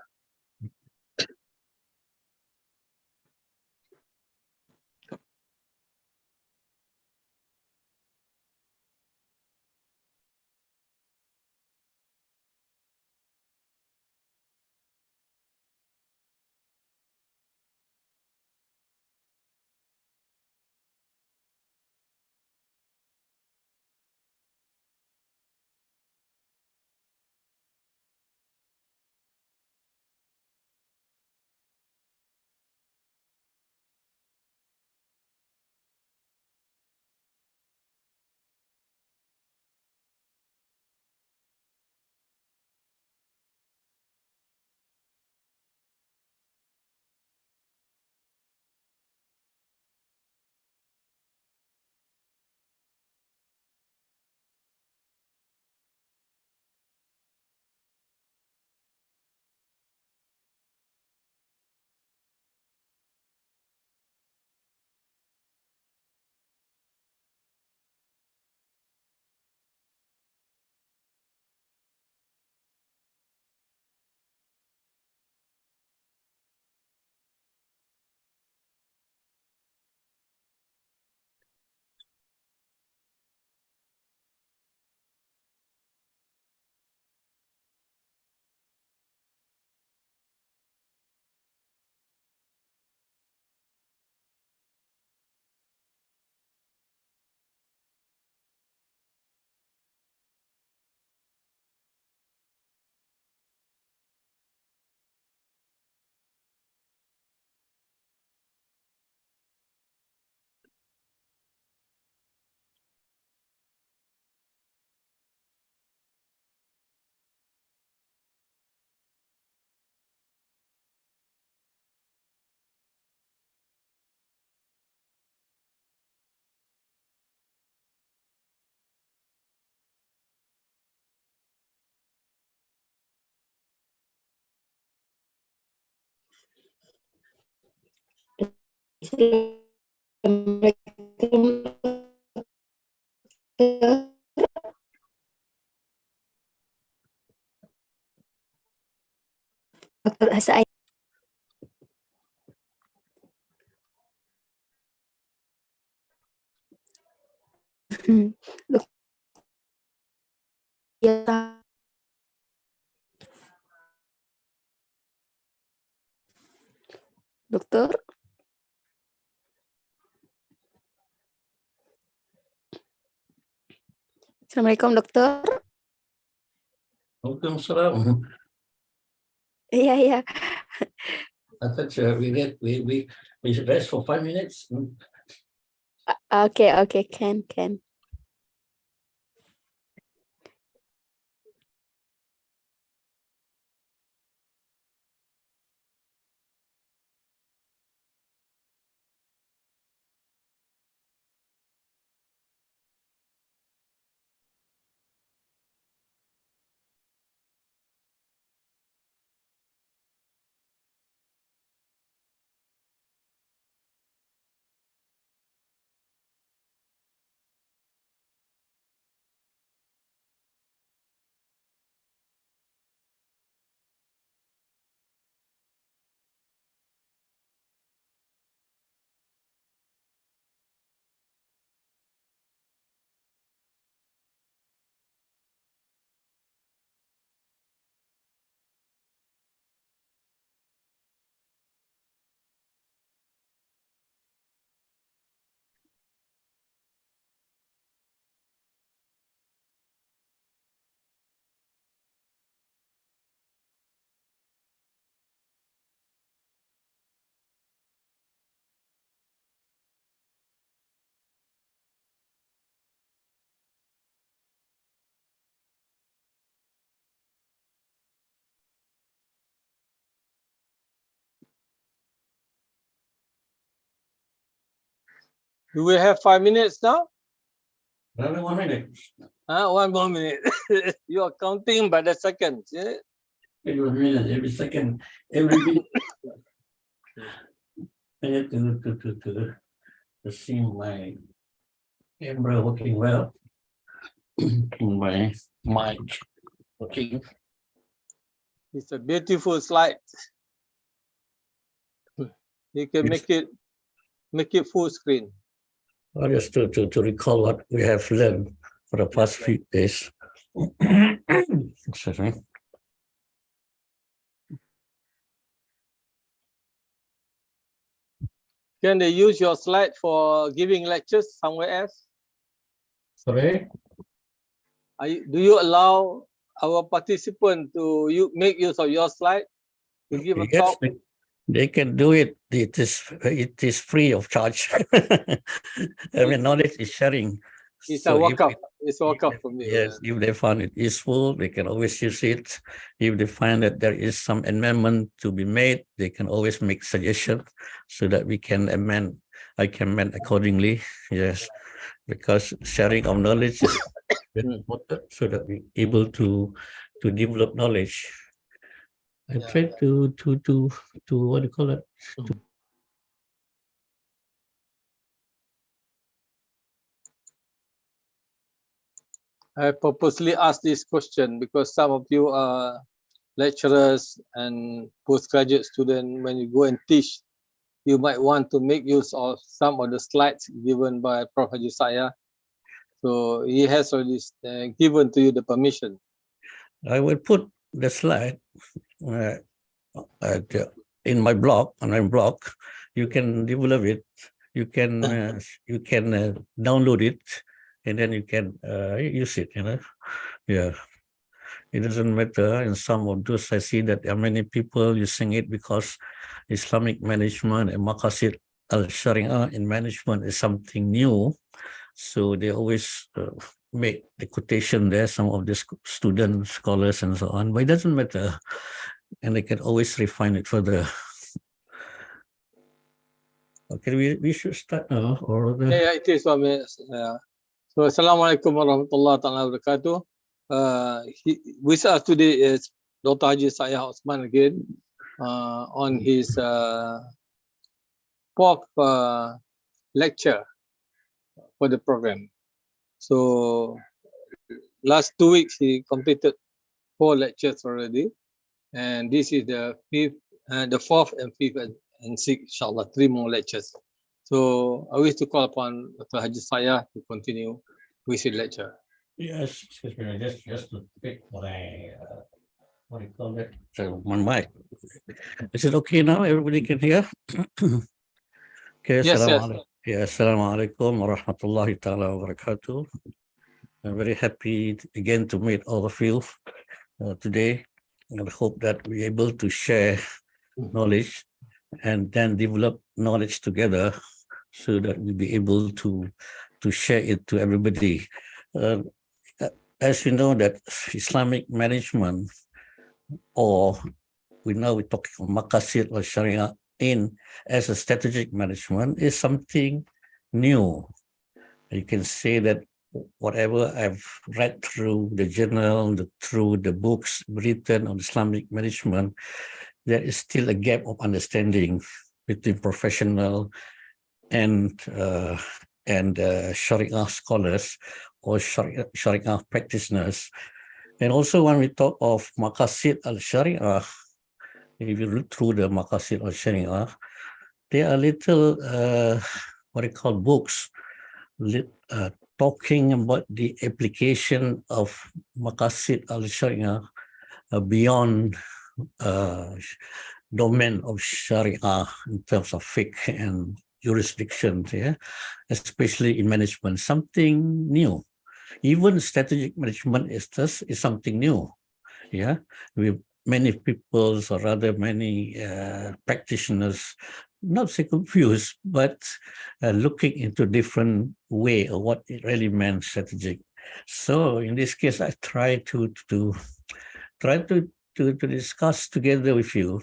Dr. Asai. Dokter. Assalamualaikum, dokter. Waalaikumsalam. Iya. I thought we should rest for 5 minutes. Okay, can. Do we have 5 minutes now? Another 1 minute. 1 more minute. You are counting by the seconds. Yeah? Every 1 minute, every second, every minute. I need to see my camera working well. My mic working. It's a beautiful slide. You can make it full screen. Just to recall what we have learned for the past few days. Excuse me. Can they use your slide for giving lectures somewhere else? Sorry? Do you allow our participant to make use of your slide to give a Yes, talk? they can do it. It is free of charge. I mean, knowledge is sharing. It's So a if wakaf. It's a wakaf for me. Yes, if they find it useful, they can always use it. If they find that there is some amendment to be made, they can always make suggestions so that we can amend. I can amend accordingly. Yes, because sharing of knowledge is very important so that we're able to develop knowledge. I try to what do you call it? I purposely asked this question because some of you are lecturers and postgraduate students. When you go and teach, you might want to make use of some of the slides given by Prof. Haji Saya. So he has already given to you the permission. I will put the slide in my blog, on my blog. You can develop it. You can download it, and then you can use it. Yeah. It doesn't matter. In some of those, I see that there are many people using it because Islamic management and Maqasid al-Syariah in management is something new. So they always make the quotation there, some of the students, scholars, and so on. But it doesn't matter. And they can always refine it further. Okay, we should start now. Or Yeah, it is. So, Assalamualaikum warahmatullahi wabarakatuh. With us today is Dr. Haji Shaya'a Othman again on his fourth lecture for the program. So last 2 weeks he completed 4 lectures already, and this is the fourth and fifth and sixth, inshallah, 3 more lectures. So I wish to call upon Dr. Haji Shaya'a to continue with his lecture. yes, excuse me, just to pick my what do you call it? So my mic. Is it okay now? Everybody can hear? Okay, Yes, Assalamu alaikum wa rahmatullahi ta'ala wa barakatuh. I'm very happy again to meet all of you today, and I hope that we're able to share knowledge and then develop knowledge together so that we'll be able to share it to everybody. As you know that Islamic management, or we're talking about Maqasid al-Syariah as a strategic management, is something new. You can say that whatever I've read through the journal, through the books written on Islamic management, there is still a gap of understanding between professional and Sharia scholars or Sharia practitioners. And also when we talk of Maqasid al-Syariah, if you look through the Maqasid al-Syariah, there are little, what they call books, talking about the application of Maqasid al-Syariah beyond domain of Sharia in terms of fiqh and jurisdiction, especially in management, something new. Even strategic management is something new. With many people, or rather many practitioners, not so confused, but looking into different way of what it really meant strategic. So in this case, I try to discuss together with you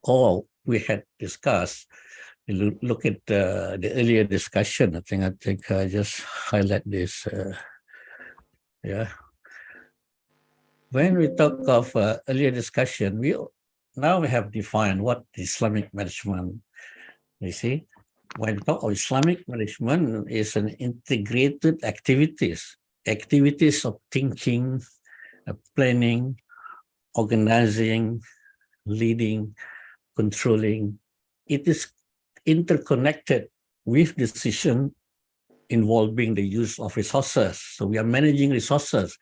all we had discussed look at the earlier discussion, I think I just highlight this. Yeah. When we talk of earlier discussion, now we have defined what Islamic management. You see, when we talk of Islamic management, is an integrated activities of thinking, planning, organizing, leading, controlling. It is interconnected with decision involving the use of resources. So we are managing resources.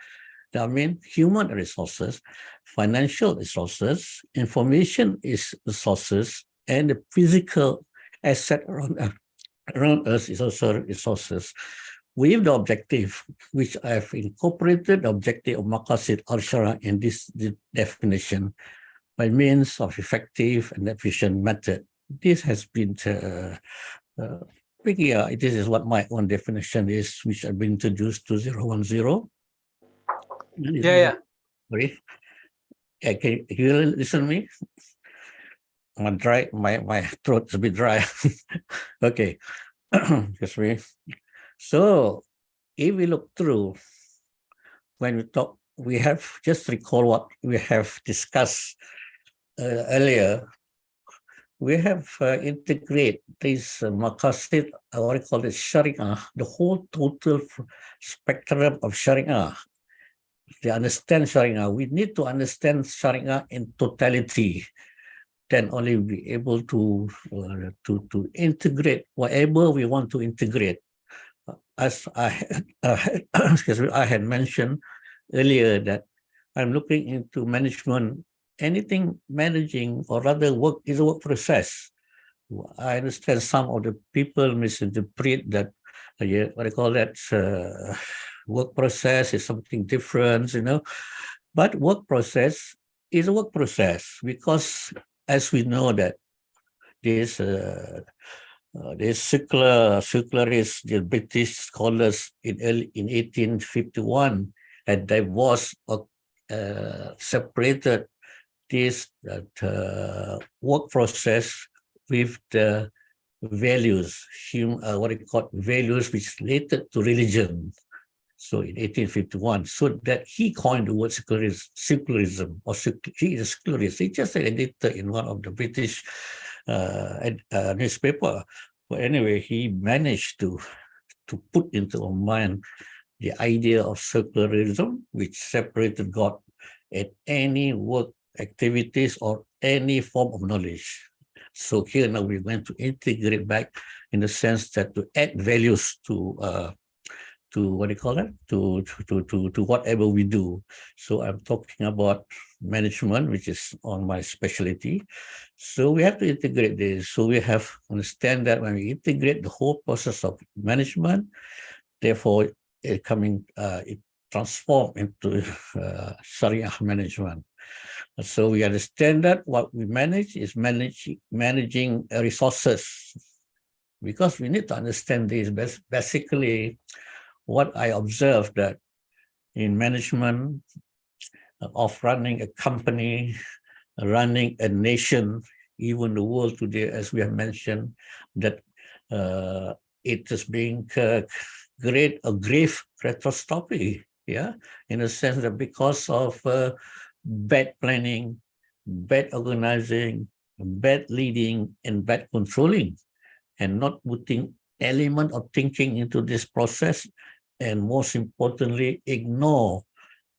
That means human resources, financial resources, information is resources, and the physical asset around us is also resources. With the objective, which I've incorporated the objective of Maqasid al-Syariah in this definition by means of effective and efficient method. This has been this is what my own definition is, which I've been introduced to 010. Yeah. Sorry. Can you listen to me? My throat's a bit dry. Okay. Excuse me. So if we look through, when we talk, we have just recall what we have discussed earlier. We have integrate this Maqasid, what I call it, Sharia, the whole total spectrum of Sharia. To understand Sharia, we need to understand Sharia in totality. Then only be able to integrate whatever we want to integrate. As I had mentioned earlier, that I'm looking into management. Anything managing, or rather work, is a work process. I understand some of the people misinterpret that, what I call that, work process is something different, But work process is a work process, because as we know that this secularists, the British scholars in 1851 had divorced or separated this work process with the values, what you call values which related to religion. So in 1851, so that he coined the word secularism, or he is a secularist. He just an editor in one of the British newspaper. But anyway, he managed to put into our mind the idea of secularism, which separated God at any work activities or any form of knowledge. So here now we're going to integrate back in the sense that to add values to what do you call it? To whatever we do. So I'm talking about management, which is on my specialty. So we have to integrate this. So we have to understand that when we integrate the whole process of management, therefore it transforms into Sharia management. So we understand that what we manage is managing resources, because we need to understand this. Basically, what I observed that in management of running a company, running a nation, even the world today, as we have mentioned, that it is being a grave catastrophe, in a sense that because of bad planning, bad organizing, bad leading, and bad controlling, and not putting element of thinking into this process, and most importantly, ignore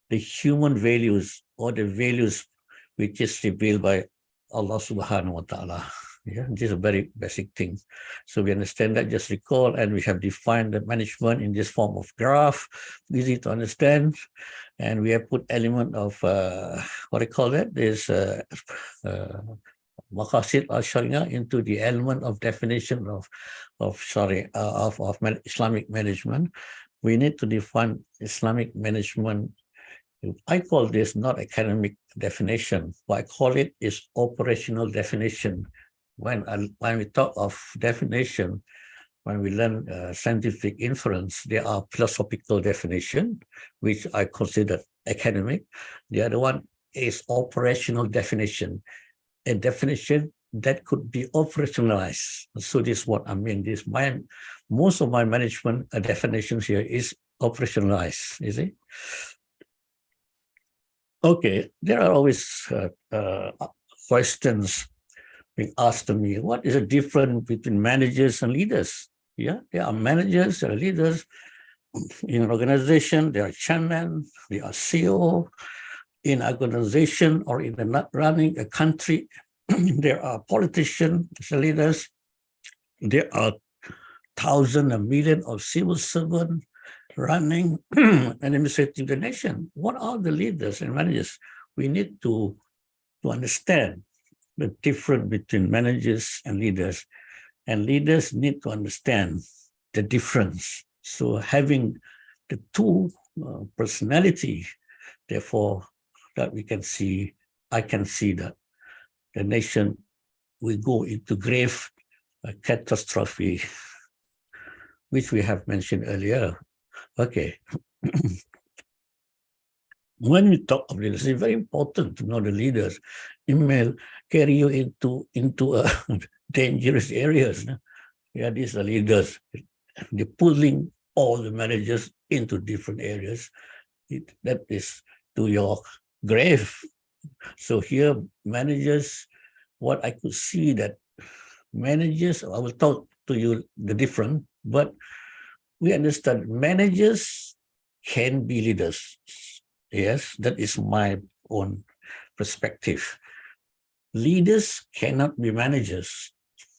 the human values, or the values which is revealed by Allah subhanahu wa ta'ala. This is a very basic thing. So we understand that, just recall, and we have defined the management in this form of graph, easy to understand, and we have put element of what I call that, this Maqasid al-Syariah into the element of definition of Sharia, of Islamic management. We need to define Islamic management. I call this not academic definition. What I call it is operational definition. When we talk of definition, when we learn scientific inference, there are philosophical definition, which I consider academic. The other one is operational definition. A definition that could be operationalized. So this is what I mean. Most of my management definitions here is operationalized, you see. Okay, there are always questions being asked to me. What is the difference between managers and leaders? Yeah, there are managers, there are leaders. In an organization, there are chairmen, there are CEO. In an organization or in running a country, there are politicians, leaders. There are thousands and millions of civil servants running and administrating the nation. What are the leaders and managers? We need to understand the difference between managers and leaders need to understand the difference. So having the two personality, therefore, that we can see, I can see that the nation will go into grave catastrophe, which we have mentioned earlier. Okay. When we talk of leaders, it's very important to know the leaders. It may carry you into dangerous areas. Yeah, these are leaders. They're pulling all the managers into different areas. That is to your grave. So here, managers, what I could see that managers, I will talk to you the different, but we understand managers can be leaders. Yes, that is my own perspective. Leaders cannot be managers.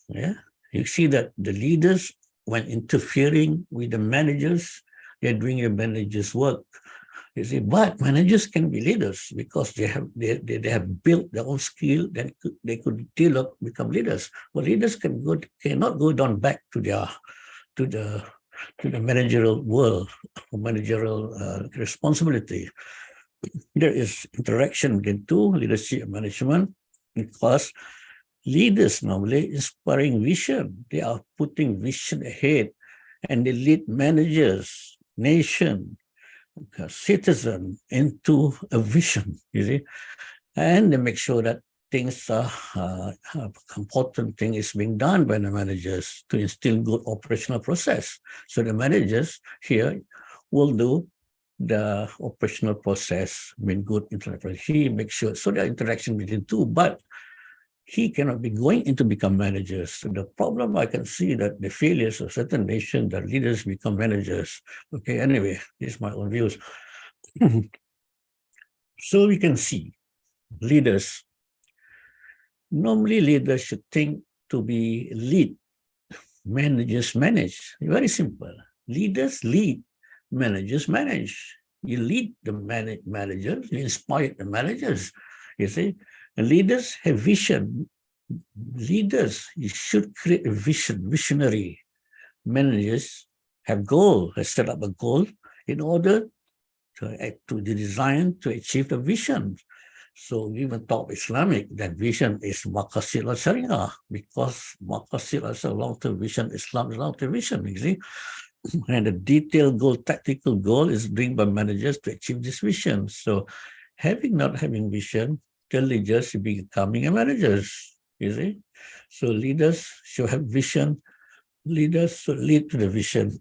Yeah, you see that the leaders, when interfering with the managers, they're doing the managers' work. You see, but managers can be leaders because they have built their own skill. Then they could become leaders. But leaders cannot go down back to the managerial world or managerial responsibility. There is interaction between two, leadership and management, because leaders normally inspiring vision. They are putting vision ahead, and they lead managers, nation, citizen into a vision, you see, and they make sure that things are important thing is being done by the managers to instill good operational process. So the managers here will do the operational process with good interaction. He makes sure, so the interaction between two, but he cannot be going into become managers. So the problem I can see that the failures of certain nations, that leaders become managers. Okay, anyway, this is my own views. So we can see leaders. Normally leaders should think to be lead, managers manage. Very simple. Leaders lead, managers manage. You lead the managers, you inspire the managers, you see. And leaders have vision. Leaders, you should create a vision, visionary. Managers have goal, have set up a goal in order to design, to achieve the vision. So even talk Islamic, that vision is Maqasid al-Syariah, because Maqasid is a long-term vision, Islam is a long-term vision, you see. And the detailed goal, tactical goal is bring by managers to achieve this vision. So not having vision, the leaders should be becoming a managers, you see. So leaders should have vision, leaders should lead to the vision,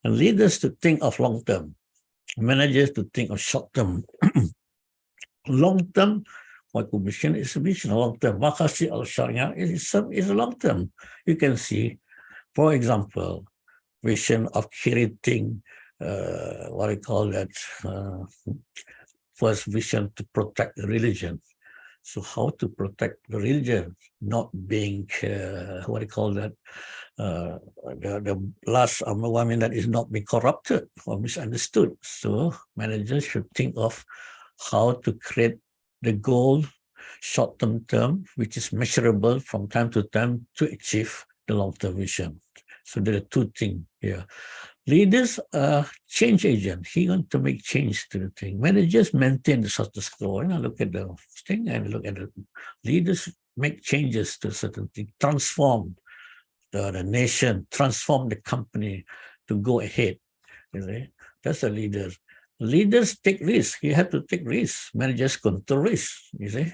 and leaders to think of long-term, managers to think of short-term. Long-term, what vision is a vision, long-term. Maqasid al-Syariah is a long-term. You can see, for example, vision of creating, what I call that, first vision to protect the religion. So how to protect the religion, not being, what I call that, the last one that is not being corrupted or misunderstood. So managers should think of how to create the goal, short-term term, which is measurable from time to time to achieve the long-term vision. So there are two things here. Leaders are change agent. He wants to make change to the thing. Managers maintain the status quo. And I look at the thing and look at the leaders make changes to certain things, transform the nation, transform the company to go ahead. You see? That's a leader. Leaders take risks. You have to take risks. Managers control risks. You see?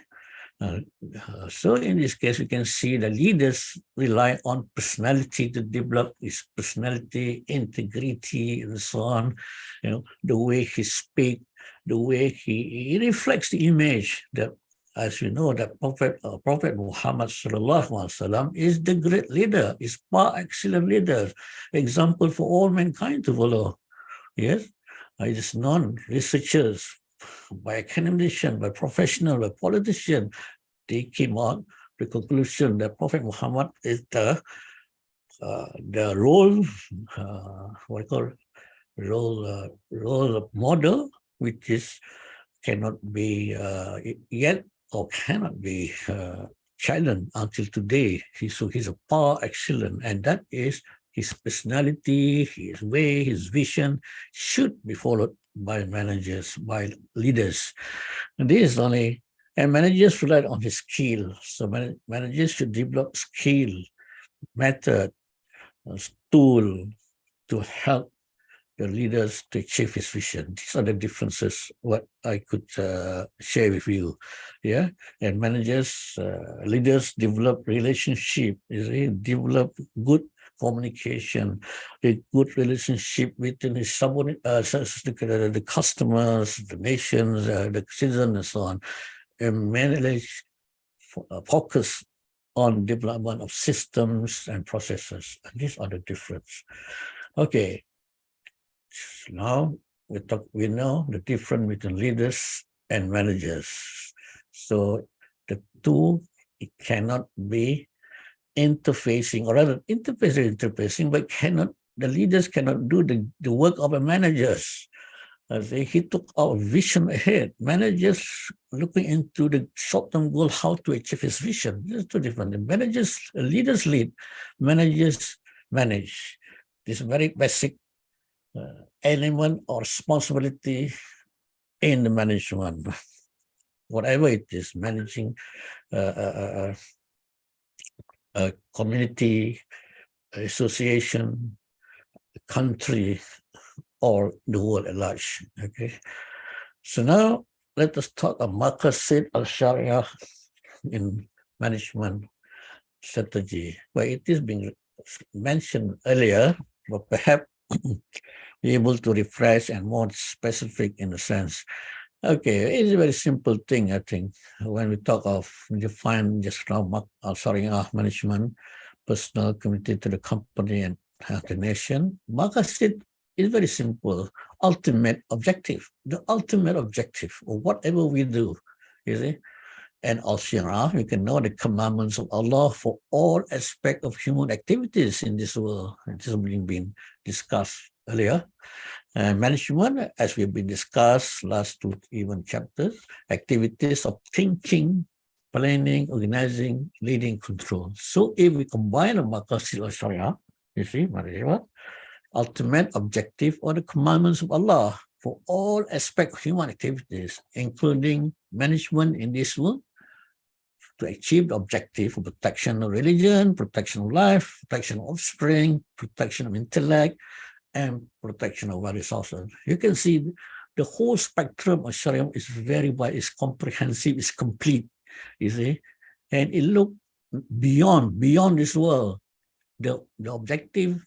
So in this case, we can see the leaders rely on personality to develop his personality, integrity, and so on. The way he speaks, the way he reflects the image that, as you know, that Prophet Muhammad sallallahu alaihi wasallam is the great leader, is par excellent leader, example for all mankind to follow. Yes, it is non-researchers, by academician, by professional, by politician, they came out the conclusion that Prophet Muhammad is the role model, which is cannot be yet or cannot be challenged until today. So he's a par excellent, and that is his personality, his way, his vision should be followed by managers, by leaders. And this is only, and managers rely on his skill. So managers should develop skill, method, tool to help the leaders to achieve his vision. These are the differences what I could share with you. Yeah, and managers, leaders develop relationship, develop good communication, a good relationship between his the customers, the nations, the citizens, and so on, and manage focus on development of systems and processes. And these are the difference. Okay. Now we know the difference between leaders and managers. So the two, it cannot be interfacing, or rather interfacing, but the leaders cannot do the work of the managers. He took our vision ahead. Managers looking into the short-term goal, how to achieve his vision. There's two different. Leaders lead, managers manage. This very basic element or responsibility in the management, whatever it is, managing a community, association, country, or the world at large. Okay, so now let us talk about Maqasid al-Syariah in management strategy, where it is being mentioned earlier, but perhaps be able to refresh and more specific in a sense. Okay, it's a very simple thing, I think. When we talk of define just now Syariah management, personal, community to the company and the nation, Maqasid is very simple. Ultimate objective, the ultimate objective of whatever we do, you see. And al-Syariah, you can know the commandments of Allah for all aspects of human activities in this world. This has been discussed earlier. Management, as we've been discussed last two even chapters, activities of thinking, planning, organizing, leading, control. So if we combine the Maqasid al-Syariah, you see, management, ultimate objective or the commandments of Allah for all aspects of human activities, including management in this world, to achieve the objective of protection of religion, protection of life, protection of offspring, protection of intellect, and protection of our resources. You can see the whole spectrum of Sharia is very wide, it's comprehensive, it's complete, you see, and it looks beyond this world. The objective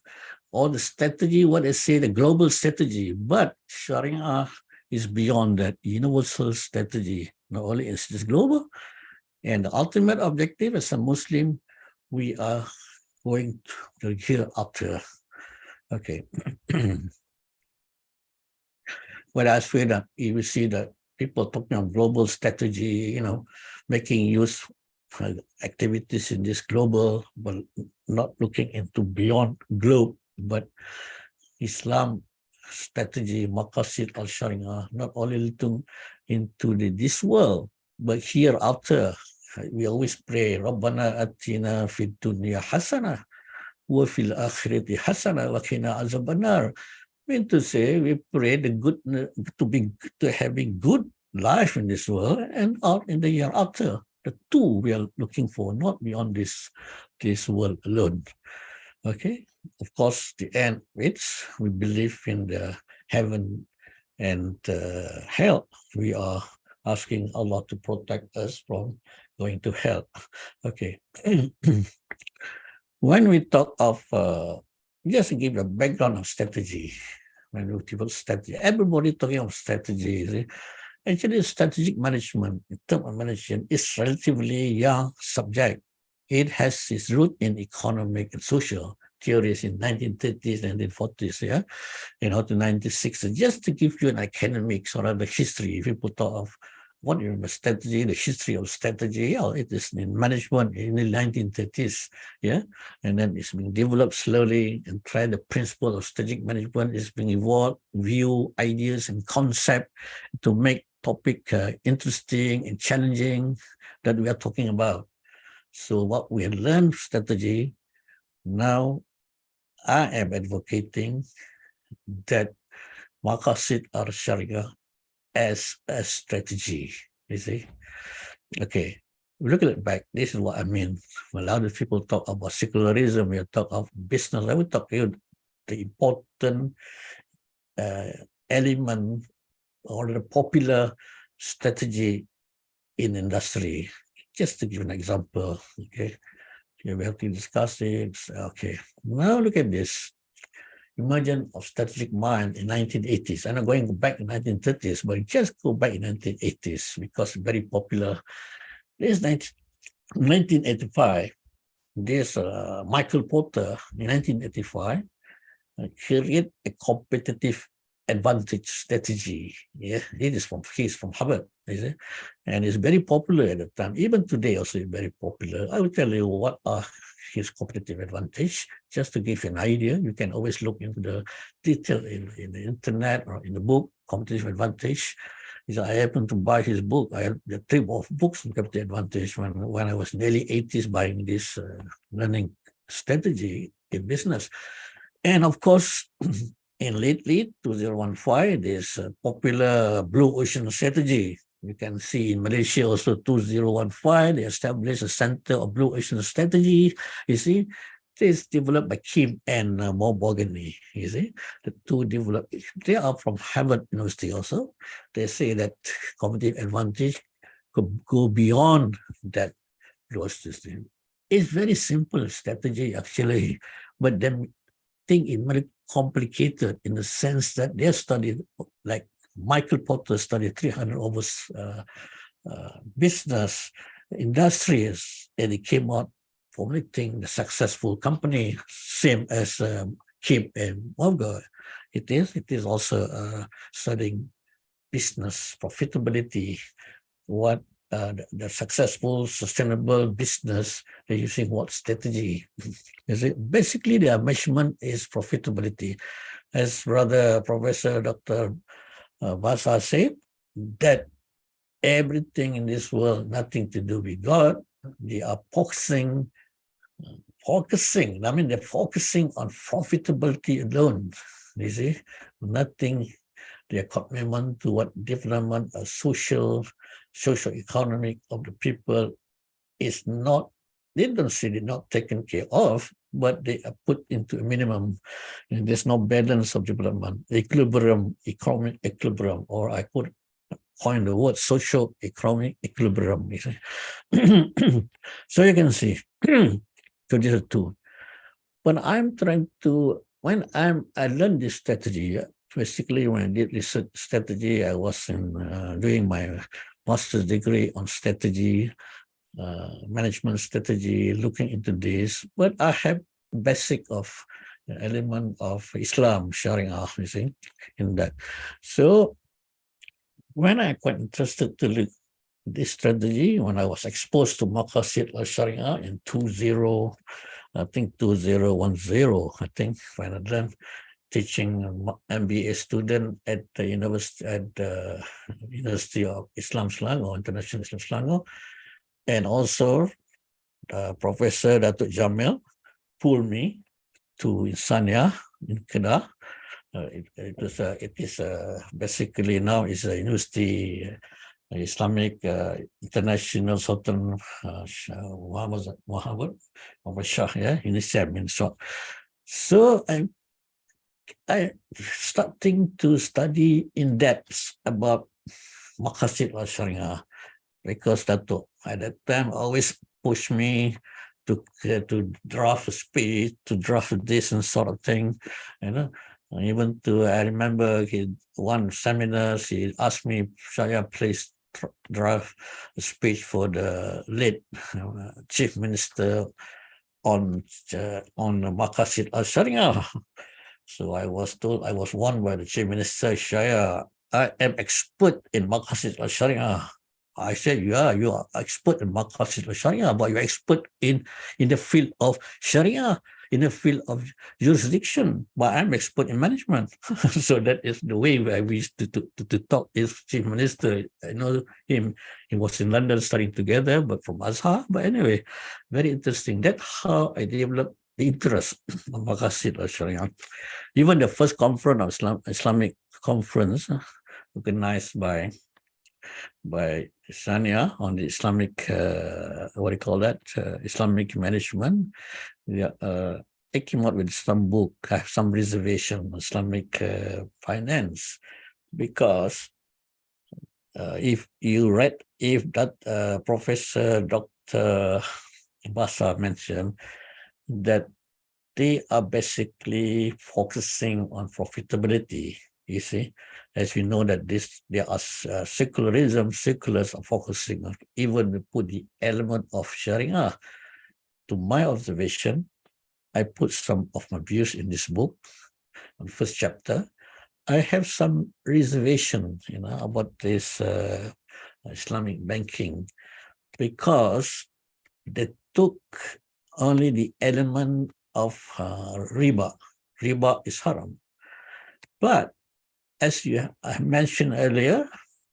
or the strategy, what they say, the global strategy, but Sharia is beyond that universal strategy. Not only is this global, and the ultimate objective as a Muslim, we are going to hereafter. Okay. When I feel that you see that people talking on global strategy, making use of activities in this global, but not looking into beyond globe, but Islam strategy, Maqasid al-Syariah, not only looking into this world, but hereafter. We always pray, Rabbana atina fid dunya hasanah wa fil akhirati hasanah wa qina azabannar. Mean to say, we pray to having good life in this world and out in the year after. The two we are looking for, not beyond this world alone. Okay, of course, the end, which we believe in the heaven and hell. We are asking Allah to protect us from going to hell. Okay. When we talk of, just to give a background of strategy, when we people strategy, everybody talking of strategy. You see? Actually, strategic management, in terms of management, is relatively young subject. It has its root in economic and social theories in 1930s, 1940s, yeah, to 1960s. Just to give you an academic sort of the history, people talk of what is the strategy, the history of strategy. Oh, it is in management in the 1930s, yeah, and then it's been developed slowly and try the principle of strategic management is being evolved, view, ideas, and concept to make topic interesting and challenging that we are talking about. So what we have learned strategy, now I am advocating that Maqasid al-Syariah as a strategy, you see. Okay, look at it back. This is what I mean. When a lot of people talk about secularism, we talk of business, I will talk about the important element or the popular strategy in industry. Just to give an example, okay. We have to discuss it. Okay, now look at this. Emergence of strategic mind in 1980s. I'm not going back in 1930s, but just go back in 1980s because very popular. This 1985, this Michael Porter in 1985 created a competitive advantage strategy. Yeah, he's from Harvard, is it? And it's very popular at the time. Even today, also very popular. I will tell you what are his competitive advantage. Just to give you an idea, you can always look into the detail in the internet or in the book, Competitive Advantage. I happened to buy his book. I had the 3 books on competitive advantage when I was in the early 80s buying this learning strategy in business. And of course, in lately, 2015, there's a popular Blue Ocean strategy. You can see in Malaysia also 2015, they established a Center of Blue Ocean Strategy. You see, this developed by Kim and Morgany. You see, the two developed. They are from Harvard University also. They say that competitive advantage could go beyond that blue system. It's very simple strategy actually, but then think it very complicated in the sense that they studied, like Michael Porter studied 300 over business industries, and he came out formulating the successful company, same as Kim and Morgan. It is also studying business profitability, what the successful, sustainable business, they're using what strategy. Basically, their measurement is profitability. As Brother Professor Dr. Besar said, that everything in this world, nothing to do with God, they are focusing, they're focusing on profitability alone, you see, nothing, their commitment to what development of socio-economic of the people is not, they don't say they're not taken care of, but they are put into a minimum. And there's no balance of development, equilibrium, economic equilibrium, or I coin the word socio-economic equilibrium. You see. So you can see, so these are two. When I'm trying to, I learned this strategy, basically when I did research strategy, I was doing my master's degree on strategy, management strategy, looking into this, but I have basic of element of Islam, Sharia, you see, in that. So when I'm quite interested to look this strategy, when I was exposed to Maqasid al-Syariah in 2010, I think, when I learned teaching MBA student at the University of Islam Selangor, International Islam Selangor, and also Professor Datuk Jamil pulled me to Insania in Kedah. It is basically now is a university, Islamic International Sultan Mohamed Shah, yeah, UNICEF in short. So I starting to study in depth about Maqasid al-Syariah, because that at that time always pushed me to draft a speech, to draft this and sort of thing, you know. Even to, I remember one seminar, he asked me, shall I please draft a speech for the late Chief Minister on Maqasid al-Syariah. So I was told, I was warned by the Chief Minister, Shaya'a, I am expert in Maqasid al-Syariah. I said, yeah, you are expert in Maqasid al-Syariah, but you're expert in the field of Sharia, in the field of jurisdiction, but I'm expert in management. So that is the way I wish to talk is Chief Minister. I know him, he was in London studying together, but from Azhar. But anyway, very interesting. That's how I developed the interest in Maqasid al-Syariah. Even the first conference of Islamic conference organized by Sania on the Islamic, Islamic management. I came out with some book, I have some reservation on Islamic finance, because if you read, if that Professor Dr. Besar mentioned that they are basically focusing on profitability. You see, as we know that there are seculars are focusing on, even put the element of Sharia. To my observation, I put some of my views in this book, on the first chapter. I have some reservation, about this Islamic banking, because they took only the element of riba. Riba is haram. But as I mentioned earlier,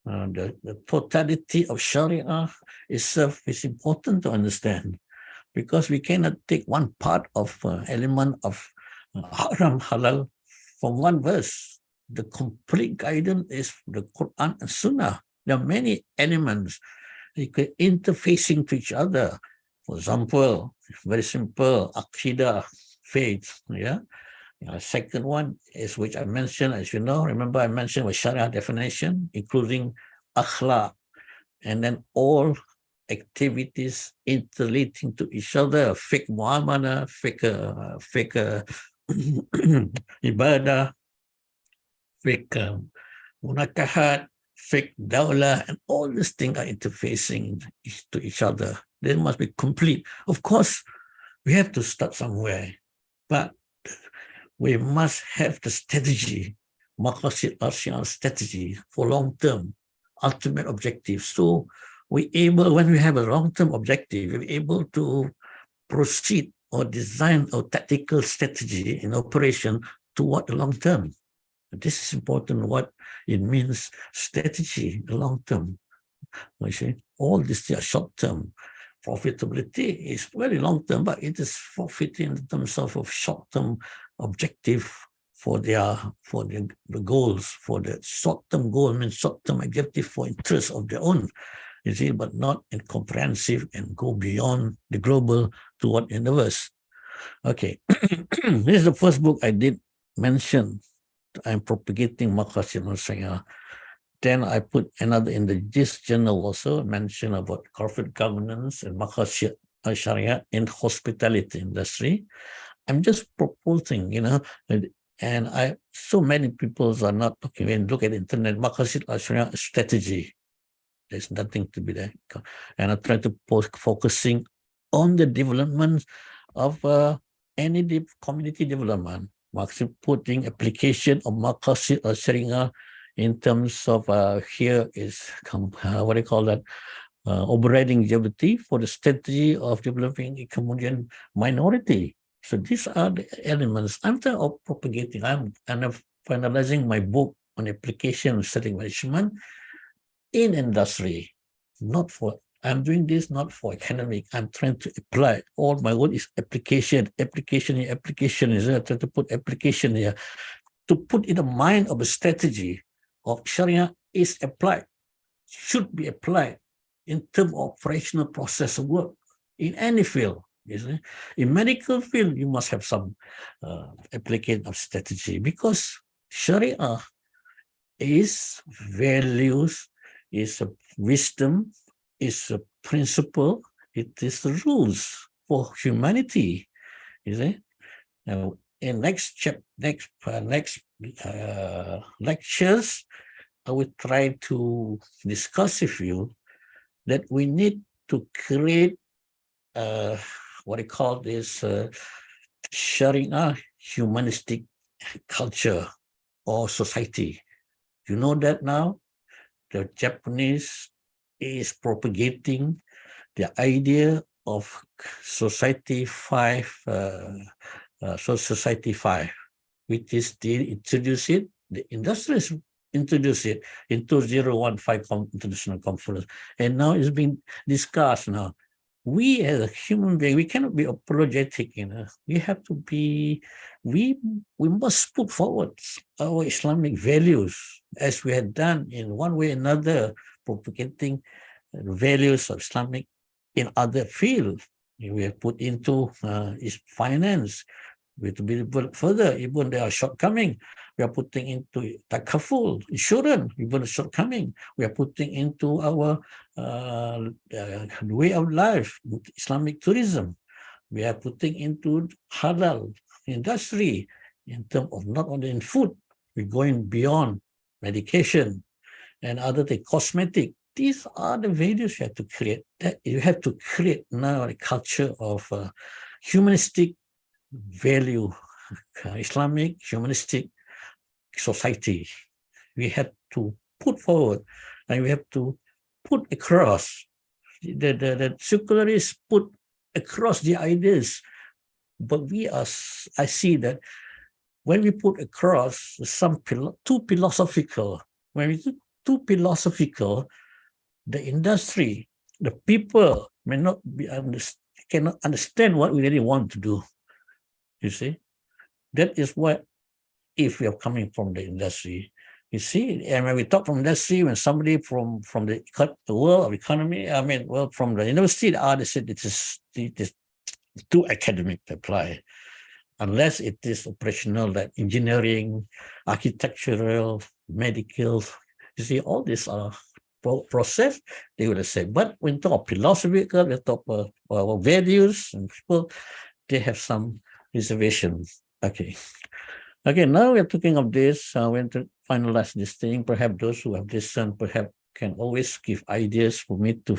the totality of Sharia itself is important to understand, because we cannot take one part of element of haram halal from one verse. The complete guidance is the Quran and Sunnah. There are many elements interfacing to each other. For example, very simple, aqidah, faith, yeah. Second one is, which I mentioned, as you know, remember I mentioned was Sharia definition, including akhlaq, and then all activities interrelating to each other, fiqh muamalat, fiqh ibadah, fiqh munakahat, fiqh dawlah, and all these things are interfacing to each other. They must be complete. Of course, we have to start somewhere, but we must have the strategy, Maqasid al-Syariah strategy for long-term, ultimate objective. So we able, when we have a long-term objective, we're able to proceed or design a tactical strategy in operation toward the long-term. This is important, what it means, strategy, the long-term. You see, all this is short-term. Profitability is very long-term, but it is forfeiting in terms of short-term objective for the goals, for the short-term goal, means short-term objective for interest of their own, you see, but not in comprehensive and go beyond the global toward the universe. Okay, this is the first book I did mention. I'm propagating Maqasid al-Syariah. Then I put another in this journal also, mention about corporate governance and Maqasid al-Syariah in hospitality industry. I'm just proposing, and so many people are not talking. When you look at the internet, Maqasid al-Syariah strategy. There's nothing to be there. And I try to focusing on the development of any community development. Putting application of Maqasid al-Syariah in terms of here is what do you call that? Overriding objective for the strategy of developing a Cambodian minority. So these are the elements I'm propagating. I'm finalizing my book on application of setting management in industry. I'm doing this not for academic. I'm trying to apply. All my work is application is I try to put application here to put in the mind of a strategy of Sharia is applied, should be applied in terms of operational process of work in any field. In medical field, you must have some application of strategy, because Sharia is values, is a wisdom, is a principle, it is the rules for humanity. You see? Now, in next lectures, I will try to discuss with you that we need to create what I call this Sharia humanistic culture or society. You know that now? The Japanese is propagating the idea of Society 5, Society 5, which is they introduce it, the industrialists introduce it in 2015 International Conference. And now it's being discussed now. We as a human being, we cannot be apologetic, we have to be, we must put forward our Islamic values as we have done in one way or another, propagating values of Islamic in other fields. We have put into finance. We have to be further, even there are shortcomings. We are putting into takaful, insurance, even a shortcoming. We are putting into our way of life, Islamic tourism. We are putting into halal industry in terms of not only in food, we're going beyond medication and other things, cosmetic. These are the values you have to create. That you have to create now a culture of humanistic value, Islamic humanistic society. We have to put forward and we have to put across. The secularists put across the ideas, but I see that when we put across too philosophical, when we too philosophical, the industry, the people may not be cannot understand what we really want to do. You see, that is what, if we are coming from the industry, you see, and when we talk from industry, when somebody from the world of economy, from the university, they said it is too academic to apply, unless it is operational, like engineering, architectural, medical. You see, all these are process, they would say. But when talk of philosophical, we talk about values, and people, they have some reservations. Okay, now we're talking of this. We want to finalize this thing. Perhaps those who have listened, perhaps can always give ideas for me to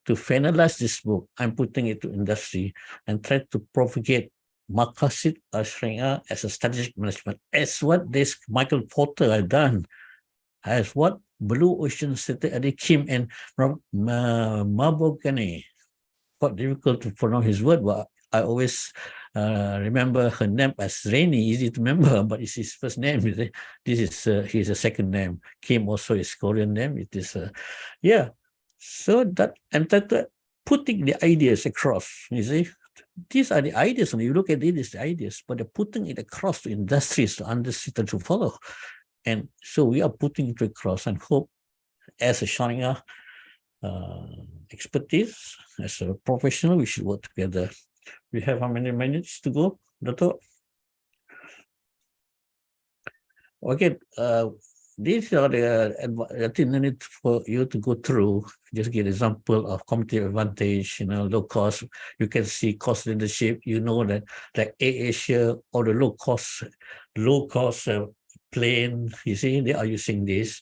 finalize this book. I'm putting it to industry and try to propagate Maqasid al-Syariah as a strategic management, as what this Michael Porter has done, as what Blue Ocean City Adi Kim and Mabogani. Quite difficult to pronounce his word, but I always remember her name as Rainy, easy to remember, but it's his first name. This is his second name. Kim also is Korean name. It is So that, and that putting the ideas across, you see, these are the ideas. When you look at it, it's the ideas, but they're putting it across to industries to understand, to follow. And so we are putting it across and hope as a Sharia expertise, as a professional, we should work together. We have how many minutes to go, Dato'? Okay, these are the things I need for you to go through. Just give an example of competitive advantage, low cost. You can see cost leadership. You know that like AirAsia or the low cost plane, you see, they are using this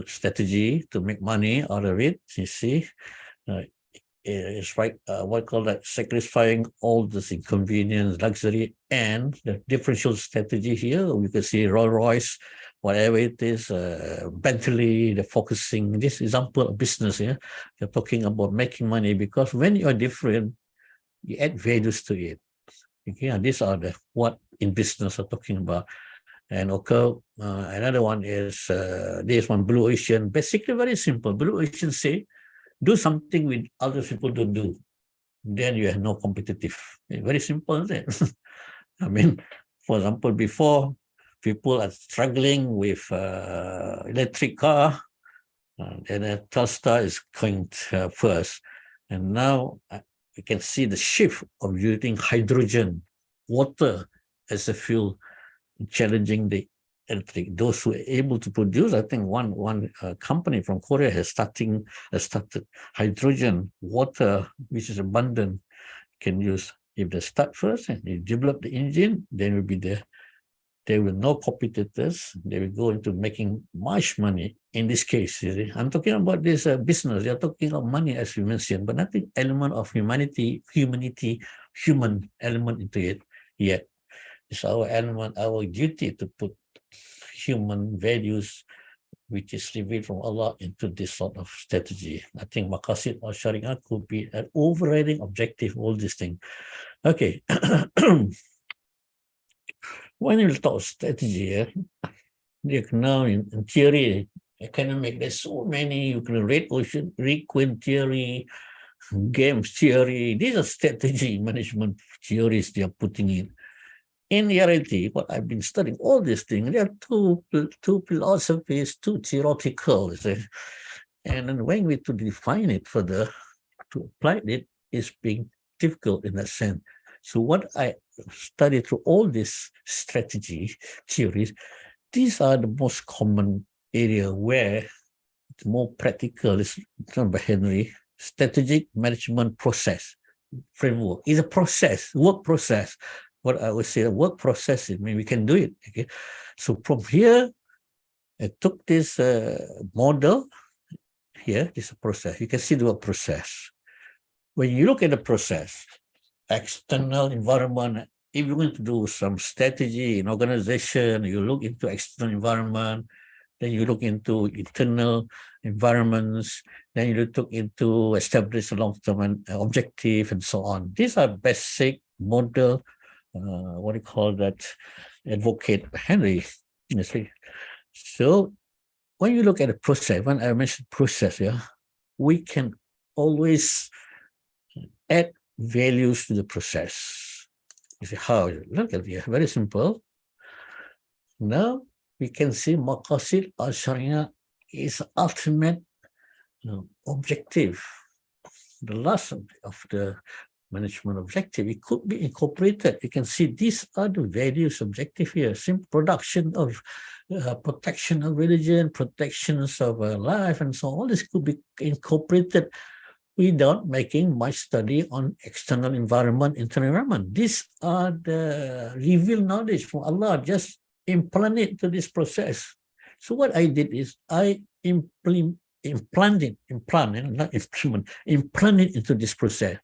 strategy to make money out of it, you see. It's like what call that, sacrificing all this inconvenience, luxury, and the differential strategy here. We can see Rolls-Royce, whatever it is, Bentley, they're focusing, this example of business here, they're talking about making money, because when you're different, you add values to it. Okay, and these are the what in business are talking about. And okay, another one is this one, Blue Ocean. Basically very simple. Blue Ocean say, do something with other people don't do. Then you are no competitive. Very simple, isn't it? I mean, for example, before people are struggling with electric car, and Tesla is going first. And now we can see the shift of using hydrogen, water as a fuel, challenging the electric. Those who are able to produce, I think one company from Korea has started hydrogen, water, which is abundant, can use. If they start first and they develop the engine, then will be there. There will no competitors. They will go into making much money. In this case, you see, I'm talking about this business. They are talking about money, as you mentioned, but nothing element of human element into it yet. It's our element, our duty to put human values, which is revealed from Allah, into this sort of strategy. I think Maqasid or Sharia could be an overriding objective, all these things. Okay. When you talk strategy, now in theory, economic, there's so many. You can read Queen theory, games theory. These are strategy management theories they are putting in. In reality, what I've been studying, all these things, there are two philosophies, two theoretical. And then when we to define it further, to apply it, is being difficult in that sense. So what I study through all these strategy theories, these are the most common area where it's more practical. It's done by Henry. Strategic management process framework is a process, work process. What I would say, a work process, I mean, we can do it. Okay, so from here, I took this model here. This is a process. You can see the word process. When you look at the process, external environment, if you're going to do some strategy in organization, you look into external environment, then you look into internal environments, then you look into establish a long-term objective and so on. These are basic model, what do you call that, advocate Henry, you see. So when you look at the process, when I mentioned process, yeah, we can always add values to the process. You see how? Look at it, very simple. Now we can see Maqasid al-Syariah is ultimate objective. The last of the management objective, it could be incorporated. You can see these are the values objective here. Simple production of protection of religion, protections of life, and so on. All this could be incorporated without making much study on external environment, internal environment. These are the revealed knowledge from Allah, just implant it to this process. So what I did is I implant it into this process.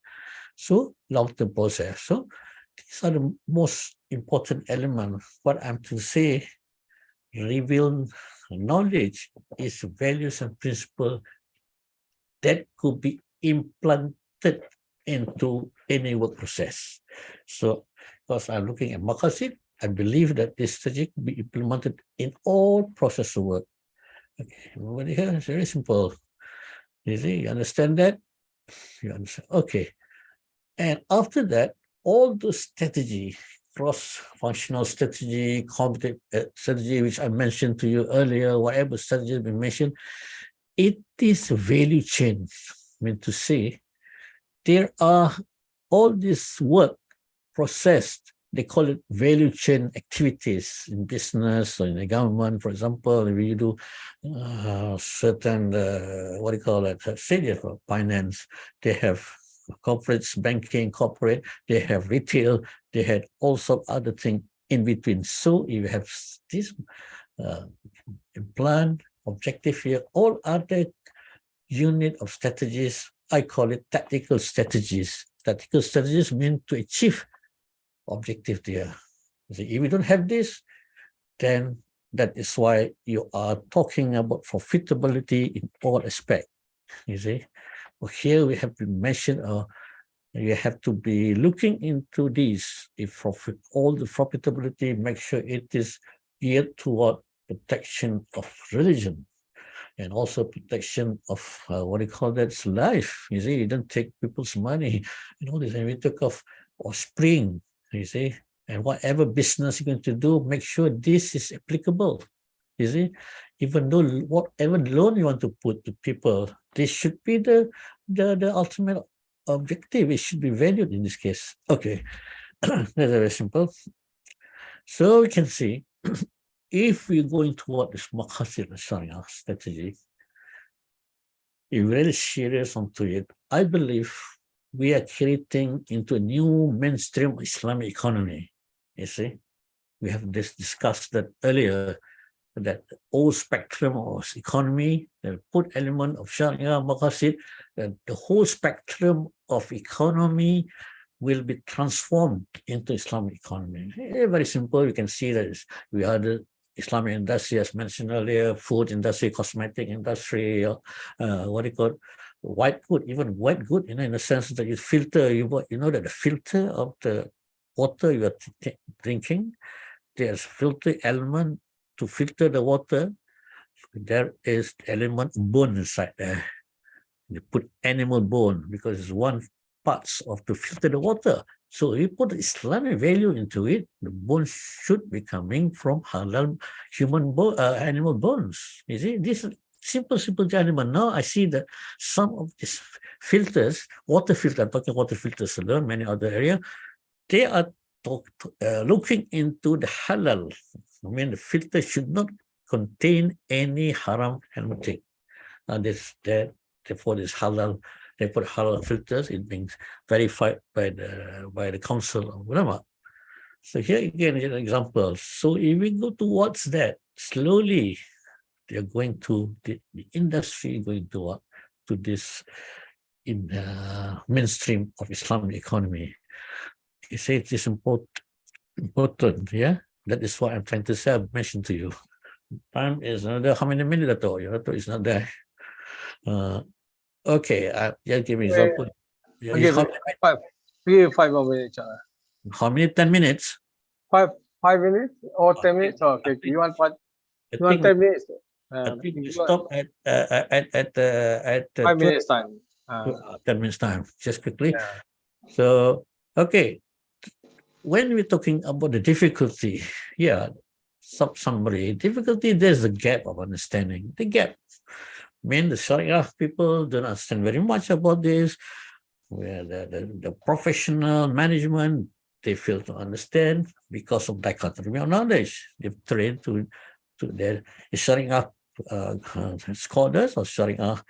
So long-term process. So these are the most important elements. What I'm to say, revealed knowledge is values and principles that could be implanted into any work process. So, because I'm looking at Maqasid, I believe that this strategy could be implemented in all process of work. Okay, everybody here, it's very simple. You see, you understand that? You understand? Okay. And after that, all the strategy, cross-functional strategy, competent strategy, which I mentioned to you earlier, whatever strategy has been mentioned, it is a value chain. I mean to say, there are all this work processed, they call it value chain activities in business or in the government. For example, if you do certain, what do you call it, say for finance, they have corporates, banking, corporate, they have retail, they had also other things in between. So you have this plan, objective here, all other unit of strategies. I call it tactical strategies. Tactical strategies mean to achieve objective there. See, if you don't have this, then that is why you are talking about profitability in all aspects. You see, well, here we have been mentioned, you have to be looking into these. If all the profitability, make sure it is geared toward protection of religion and also protection of what do you call that, life. You see, you don't take people's money and all this. And we talk of offspring, you see, and whatever business you're going to do, make sure this is applicable. You see, even though whatever loan you want to put to people, this should be the ultimate objective. It should be valued in this case. Okay, that's very simple. So we can see if we're going toward this Maqasid al-Sharia strategy, if we're really serious onto it, I believe we are creating into a new mainstream Islamic economy. You see, we have discussed that earlier, that whole spectrum of economy, the put element of Sharia, Maqasid, that the whole spectrum of economy will be transformed into Islamic economy. Very simple. You can see that we had the Islamic industry, as mentioned earlier, food industry, cosmetic industry, what do you call it? White good, even white good, in the sense that you filter, you know that the filter of the water you are drinking, there's filter element to filter the water. There is element bone inside there. You put animal bone because it's one parts of to filter the water. So you put Islamic value into it, the bone should be coming from halal human animal bones. You see, this is simple element. Now I see that some of these filters, water filter, I'm talking water filters alone, many other areas, they are looking into the halal. I mean, the filter should not contain any haram anything. Therefore, this halal, they put halal filters. It being verified by the Council of Ulama. So here again is an example. So if we go towards that, slowly they're going to the industry going to this in mainstream of Islamic economy. You say it is important, yeah. That is what I'm trying to say. I've mentioned to you. Time is another how many minutes ago? It's not there. Okay, just give me an example. Okay, five more minutes. How many? 10 minutes? 5 minutes or 10 minutes? Okay, you want 10 minutes? I think we stop at 5 minutes time. 10 minutes time, just quickly. Yeah. So, okay, when we're talking about the difficulty, summary, difficulty, there's a gap of understanding. The gap. I mean, the Sharia people don't understand very much about this. Where the professional management, they fail to understand because of dichotomy of knowledge. They've trained to their Sharia scholars or Sharia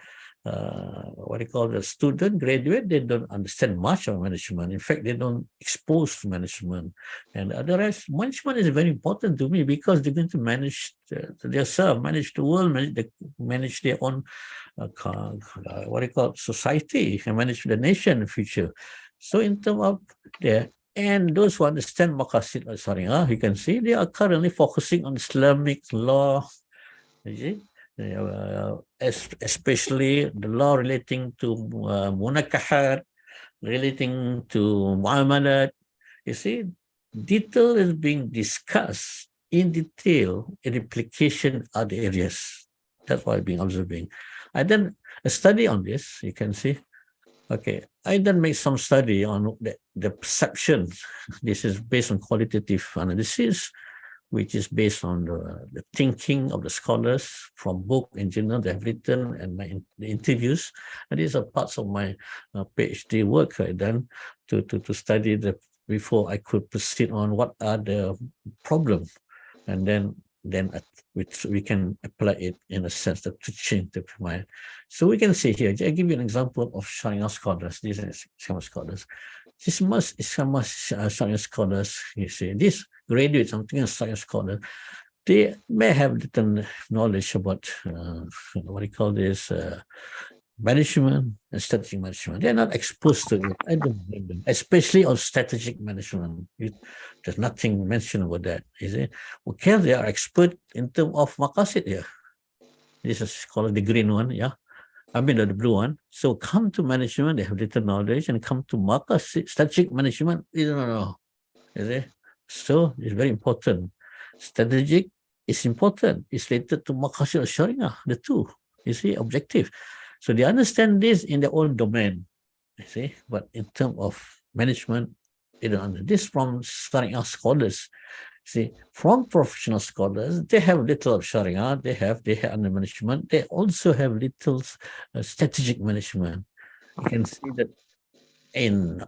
the student, graduate, they don't understand much of management. In fact, they don't expose to management. And otherwise, management is very important to me because they're going to manage themselves, manage the world, manage their own society, and manage the nation in the future. So in terms of there, and those who understand Maqasid al-Syariah, you can see they are currently focusing on Islamic law, you see? Especially the law relating to munakahat, relating to Muamalat. You see, detail is being discussed in detail in application other areas. That's what I've been observing. I done a study on this, you can see. Okay, I then make some study on the perception. This is based on qualitative analysis, which is based on the thinking of the scholars from book in general they have written and the interviews. And these are parts of my PhD work I done to study before I could proceed on what are the problems. And then we can apply it in a sense to change the mind. So we can see here, I give you an example of Sharia scholars. These are Sharia scholars. Sharia scholars, you see, these graduates, I'm thinking of Sharia scholars, they may have little knowledge about what do you call this, management and strategic management. They're not exposed to it. I don't blame them, especially on strategic management. There's nothing mentioned about that. Is it? Okay, they are expert in terms of Maqasid here. This is called the green one, yeah. I mean the blue one. So come to management, they have little knowledge, and come to Maqasid, strategic management, they don't know. Is it? So it's very important. Strategic is important. It's related to Maqasid al-Syariah, the two. You see, objective. So they understand this in their own domain, you see, but in terms of management, they don't understand. This from Sharia scholars. See, from professional scholars, they have little of Sharia, they have under management, they also have little strategic management. You can see that in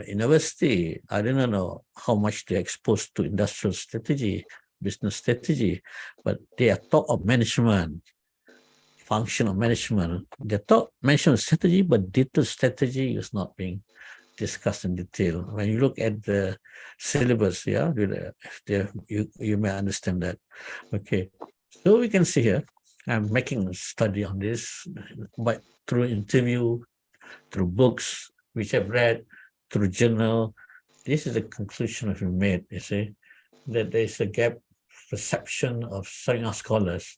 university, I don't know how much they're exposed to industrial strategy, business strategy, but they are talk of management, function of management. They talk management strategy, but detailed strategy is not being discussed in detail. When you look at the syllabus, yeah, you may understand that. Okay, so we can see here, I'm making a study on this, but through interview, through books which I've read, through journal. This is the conclusion I've made, you see, that there is a gap perception of Sharia scholars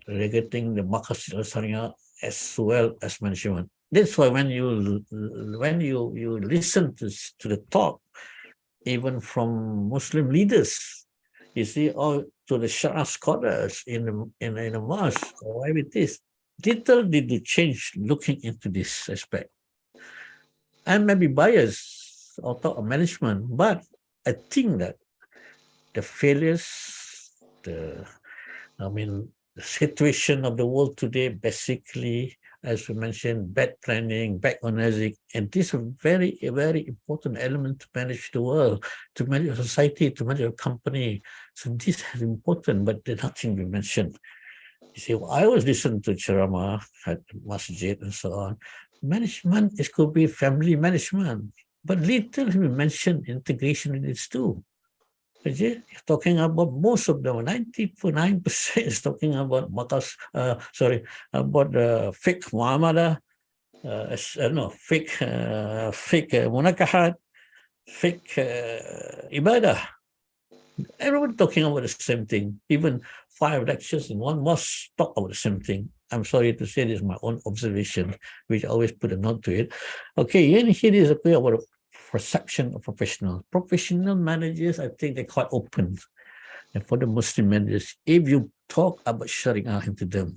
regarding the Maqasid al-Syariah as well as management. That's why when you listen to the talk, even from Muslim leaders, you see, or to the Sharia scholars in a mosque or IIIT, little did they change looking into this aspect. I may be biased or talk of management, but I think that the failures, the situation of the world today, basically, as we mentioned, bad planning, bad organizing, and this is a very important element to manage the world, to manage a society, to manage a company. So this is important, but there's nothing we mentioned. You see, I always listen to ceramah at masjid and so on. Management, it could be family management, but little we mention integration in it too. You're talking about most of them, 99% is talking about fiqh, muamalah, fiqh munakahat, fiqh ibadah. Everyone talking about the same thing. Even 5 lectures in one mosque talk about the same thing. I'm sorry to say this is my own observation, which I always put a note to it. Okay, and here is a clear about perception of professional. Professional managers, I think they're quite open. And for the Muslim managers, if you talk about Sharia into them,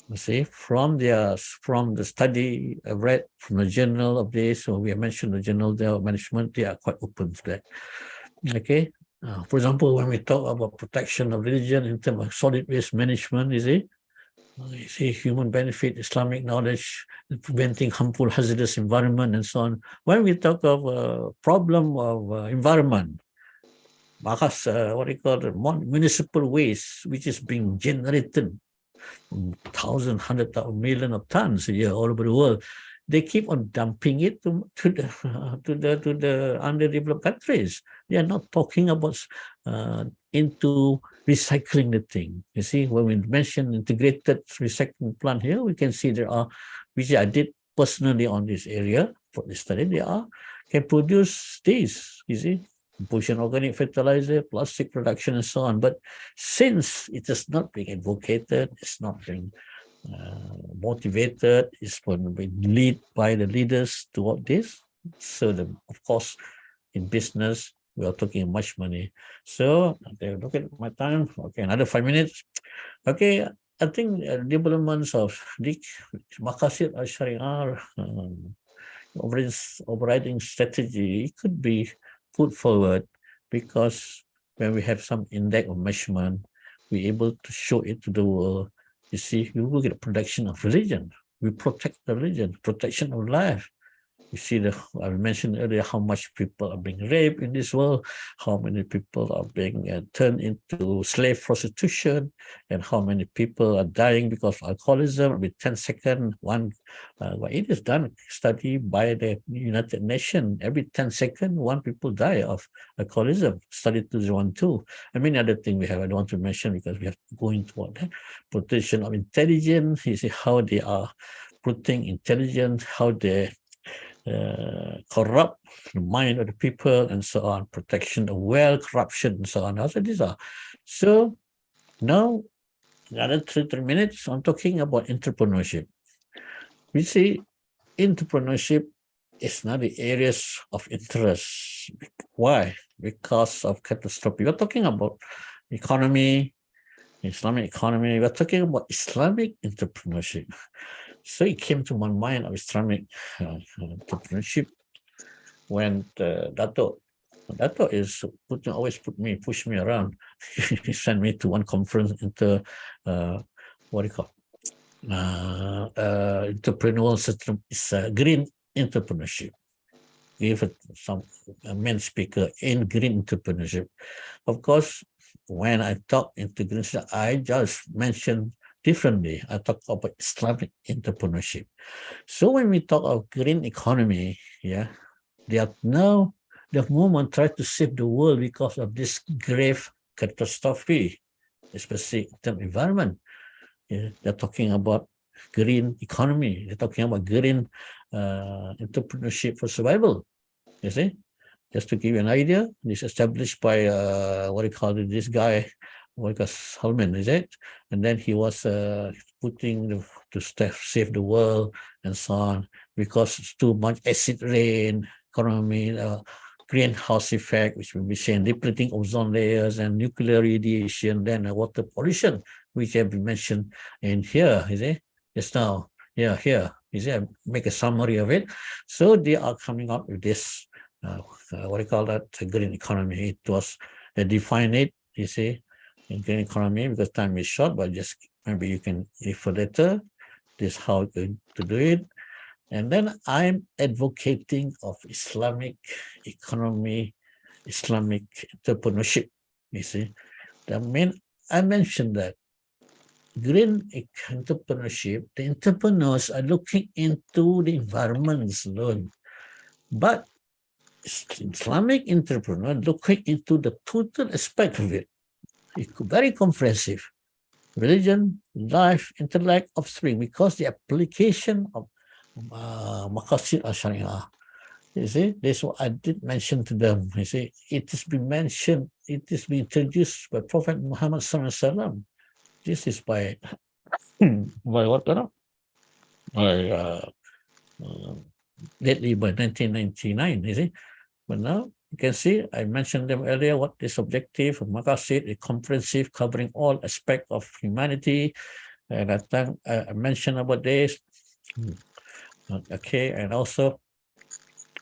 you see, from the study I've read from the journal of this, or we have mentioned the journal there, management, they are quite open to that. Okay. For example, when we talk about protection of religion in terms of solid waste management, you see human benefit, Islamic knowledge, preventing harmful hazardous environment and so on. When we talk of problem of environment, municipal waste, which is being generated 1,000, 100,000, million of tons a year all over the world, they keep on dumping it to the underdeveloped countries. They are not talking about into recycling the thing. You see, when we mention integrated recycling plant here, we can see there are, which I did personally on this area for the study, they can produce this, you see, composition organic fertilizer, plastic production and so on. But since it is not being advocated, it's not being motivated, it's going to be led by the leaders toward this. So of course, in business, we are talking much money. So look at my time. Okay, another 5 minutes. Okay, I think developments of the Maqasid al-Syariah overriding strategy could be put forward, because when we have some index of measurement, we're able to show it to the world. You see, you look at the protection of religion. We protect the religion, protection of life. You see, I mentioned earlier how much people are being raped in this world, how many people are being turned into slave prostitution, and how many people are dying because of alcoholism. With 10 seconds, it is done study by the United Nations. Every 10 seconds, 1 people die of alcoholism. Study 2012. And many other things we have. I don't want to mention because we have to go into what protection of intelligence. You see how they are putting intelligence, how they corrupt the mind of the people and so on, protection of wealth, corruption and so on. Also these are. So now, another 3 minutes, I'm talking about entrepreneurship. We see entrepreneurship is not the areas of interest. Why? Because of catastrophe. We're talking about economy, Islamic economy. We're talking about Islamic entrepreneurship. So it came to my mind of Islamic entrepreneurship when Dato is always push me around. He sent me to one conference into entrepreneurial system. It's green entrepreneurship. give a main speaker in green entrepreneurship. Of course, when I talk into green, I just mention differently. I talk about Islamic entrepreneurship. So when we talk of green economy, yeah, the movement tried to save the world because of this grave catastrophe, especially in terms of environment. Yeah, they're talking about green economy. They're talking about green entrepreneurship for survival. You see, just to give you an idea, this established by what do you call it? This guy, what do you call Salman, is it? And then he was putting to save the world and so on because it's too much acid rain, economy, greenhouse effect, which will be saying depleting ozone layers and nuclear radiation, then water pollution, which have been mentioned in here, is it? Just now, yeah, here, is it? Make a summary of it. So they are coming up with this, what do you call that? Green economy. It was, they define it, you see, in green economy, because time is short, but just maybe you can refer later. This is how to do it. And then I'm advocating of Islamic economy, Islamic entrepreneurship. You see, I mentioned that green entrepreneurship, the entrepreneurs are looking into the environments alone, but Islamic entrepreneur looking into the total aspect of it. It's very comprehensive. Religion, life, intellect, offspring, because the application of Maqasid al-Syariah. You see, this is what I did mention to them. You see, it has been mentioned, it has been introduced by Prophet Muhammad sallallahu. This is by what? Lately by 1999. You see, but now you can see I mentioned them earlier. What is objective of Maqasid? A comprehensive covering all aspects of humanity. And I think I mentioned about this. Okay, and also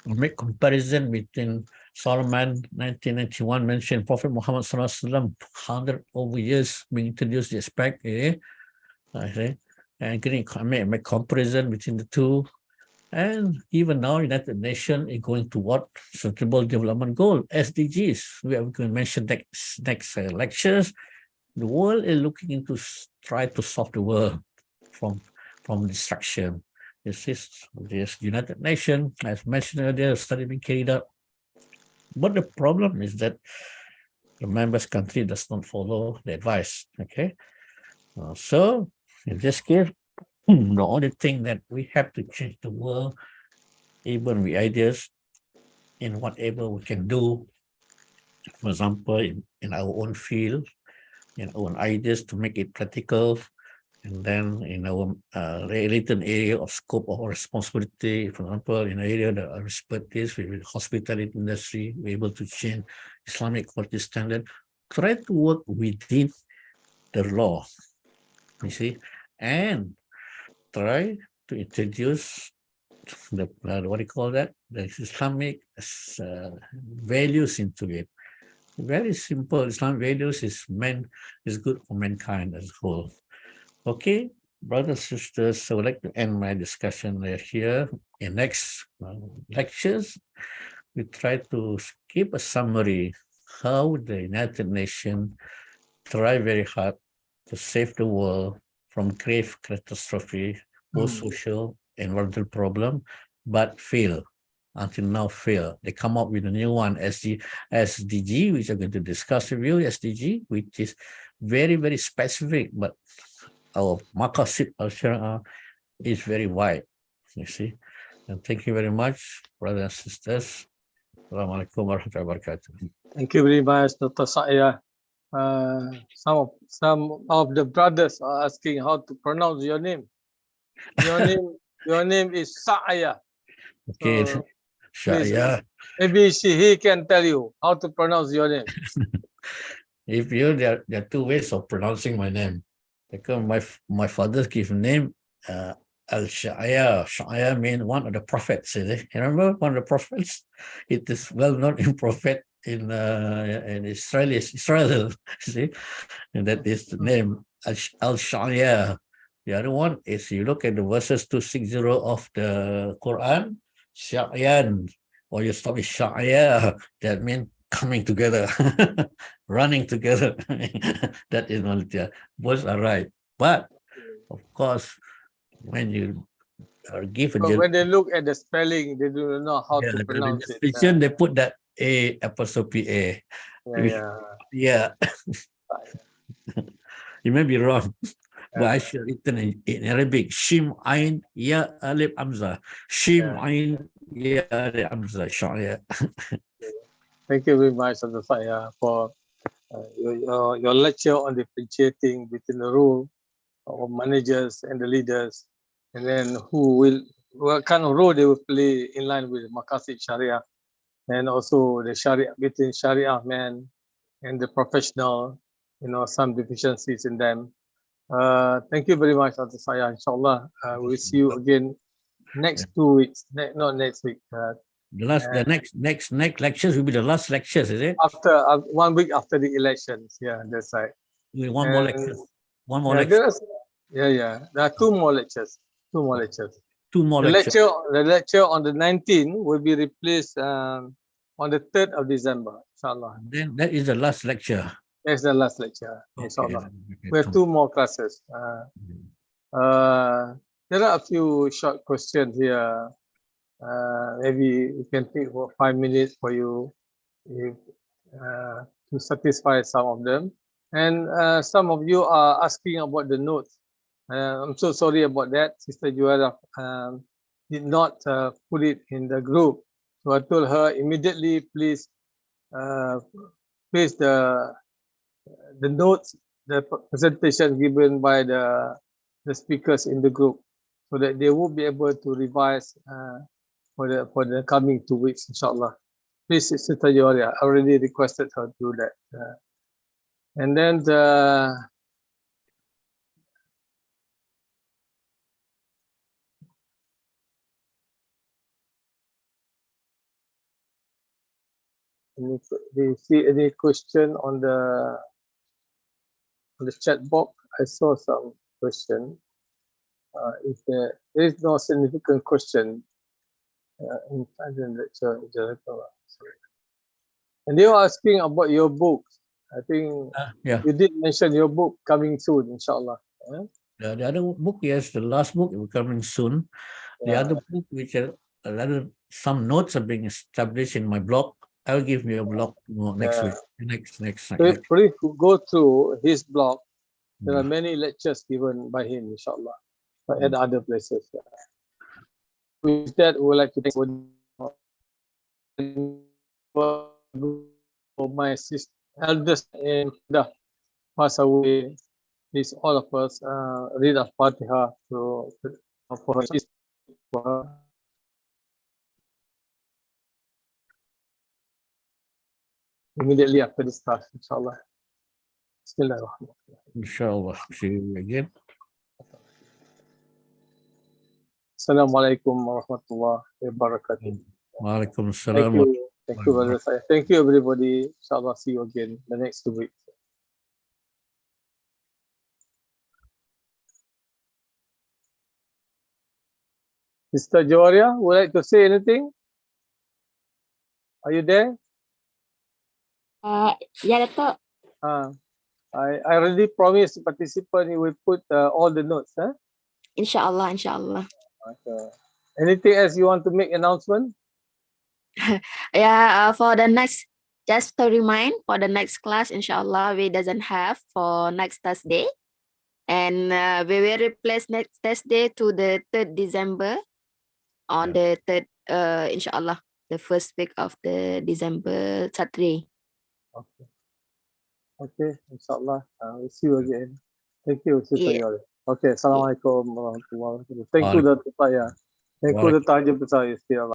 make comparison between Solomon 1991 mentioned Prophet Muhammad sallallahu 100 over years being introduced the aspect, I say, and make comparison between the two. And even now, United Nations is going to what Sustainable Development Goal, SDGs. We are going to mention next lectures. The world is looking into try to solve the world from destruction. This United Nations, as mentioned earlier, study being carried out. But the problem is that the members country does not follow the advice. Okay, so in this case, the only thing that we have to change the world, even with ideas, in whatever we can do. For example, in our own field, in our own ideas to make it practical. And then in our related area of scope of responsibility, for example, in an area that our expertise with hospitality industry, we're able to change Islamic quality standard, try to work within the law, you see, and try to introduce the what do you call that? The Islamic values into it. Very simple. Islamic values is good for mankind as a whole. Okay, brothers and sisters, I would like to end my discussion here. In next lectures, we try to give a summary how the United Nations try very hard to save the world from grave catastrophe, both social and environmental problem, but fail. Until now, fail. They come up with a new one, SDG, which I'm going to discuss with you, SDG, which is very, very specific, but our Maqasid al-Syariah is very wide, you see. And thank you very much, brothers and sisters. Assalamualaikum warahmatullahi wabarakatuh. Thank you very much, Dr. Shaya'a. Some of the brothers are asking how to pronounce your name. Your name is Shaya'a. Okay, So, Shaya'a. maybe he can tell you how to pronounce your name. There are two ways of pronouncing my name. Because my father gave name al-Shaya'a. Shaya'a means one of the prophets. You remember one of the prophets? It is well known in prophet in Israel. See, and that is the name al-Shaya'a. The other one is you look at the verses 260 of the Quran, Sha'yan, or you start with Shaya'a, that means coming together, running together. That is Maliyyah. Both are right. But of course, when you give a But when they look at the spelling, they do not know how to the pronounce it. description, they put that A apostrophe A. Yeah. Yeah. You may be wrong, but I Yeah. should written in Arabic. Shim Ain Ya Alif Hamza. Shim Ain Ya Alif Hamza. Sharia. Thank you very much, Dr. Faya, for your lecture on differentiating between the role of managers and the leaders, and then what kind of role they will play in line with Maqasid Sharia, and also the Sharia between Sharia man and the professional, some deficiencies in them. Thank you very much, Dr. Faya. Inshallah, we'll see you again next 2 weeks, not next week. The next lectures will be the last lectures, is it? After 1 week after the elections. Yeah, that's right. One more lecture. One more Yeah, lecture. there are 2 more lectures. 2 more lectures. Two more The lectures. lecture on the 19th will be replaced on the 3rd of December, inshallah. Then that is the last lecture. That's the last lecture, inshallah. We have 2 more classes. There are a few short questions here. Maybe we can take about 5 minutes for you to satisfy some of them. And some of you are asking about the notes. I'm so sorry about that. Sister Juara did not put it in the group. So I told her immediately, please place the notes, the presentation given by the speakers in the group, so that they will be able to revise for the coming 2 weeks, inshallah. Please, Sister Juara, I already requested her to do that. And then do you see any question on the chat box? I saw some question. If there is no significant question in the lecture, and they were asking about your book. I think you did mention your book coming soon, inshallah. The other book, yes, the last book will coming soon. The other book, which some notes are being established in my blog. I'll give you a blog next week. Next. Please go through his blog. There are many lectures given by him, inshallah, but at other places. With that, we would like to thank for my sister, eldest and pass away. Please, all of us, read Al-Fatiha for her. Immediately after this class, inshallah. Bismillahirrahmanirrahim. Inshallah. See you again. Assalamualaikum warahmatullahi wabarakatuh. Waalaikumsalam. Thank you, brother. Thank you, everybody. Inshallah, see you again the next 2 weeks. Mr. Joria, would you like to say anything? Are you there? Yeah, Dato'. I already promised participant he will put all the notes. Inshallah. Okay. Anything else you want to make announcement? Yeah, for the next, just to remind, for the next class, inshallah, we doesn't have for next Thursday. And we will replace next Thursday to the 3rd December on the 3rd, inshallah, the first week of the December Saturday. Okay, inshallah. We'll see you again. Thank you, Sister Yori. Okay, Assalamualaikum warahmatullahi wabarakatuh. Thank you, Dr. Faya. Thank you, Dr. Besar.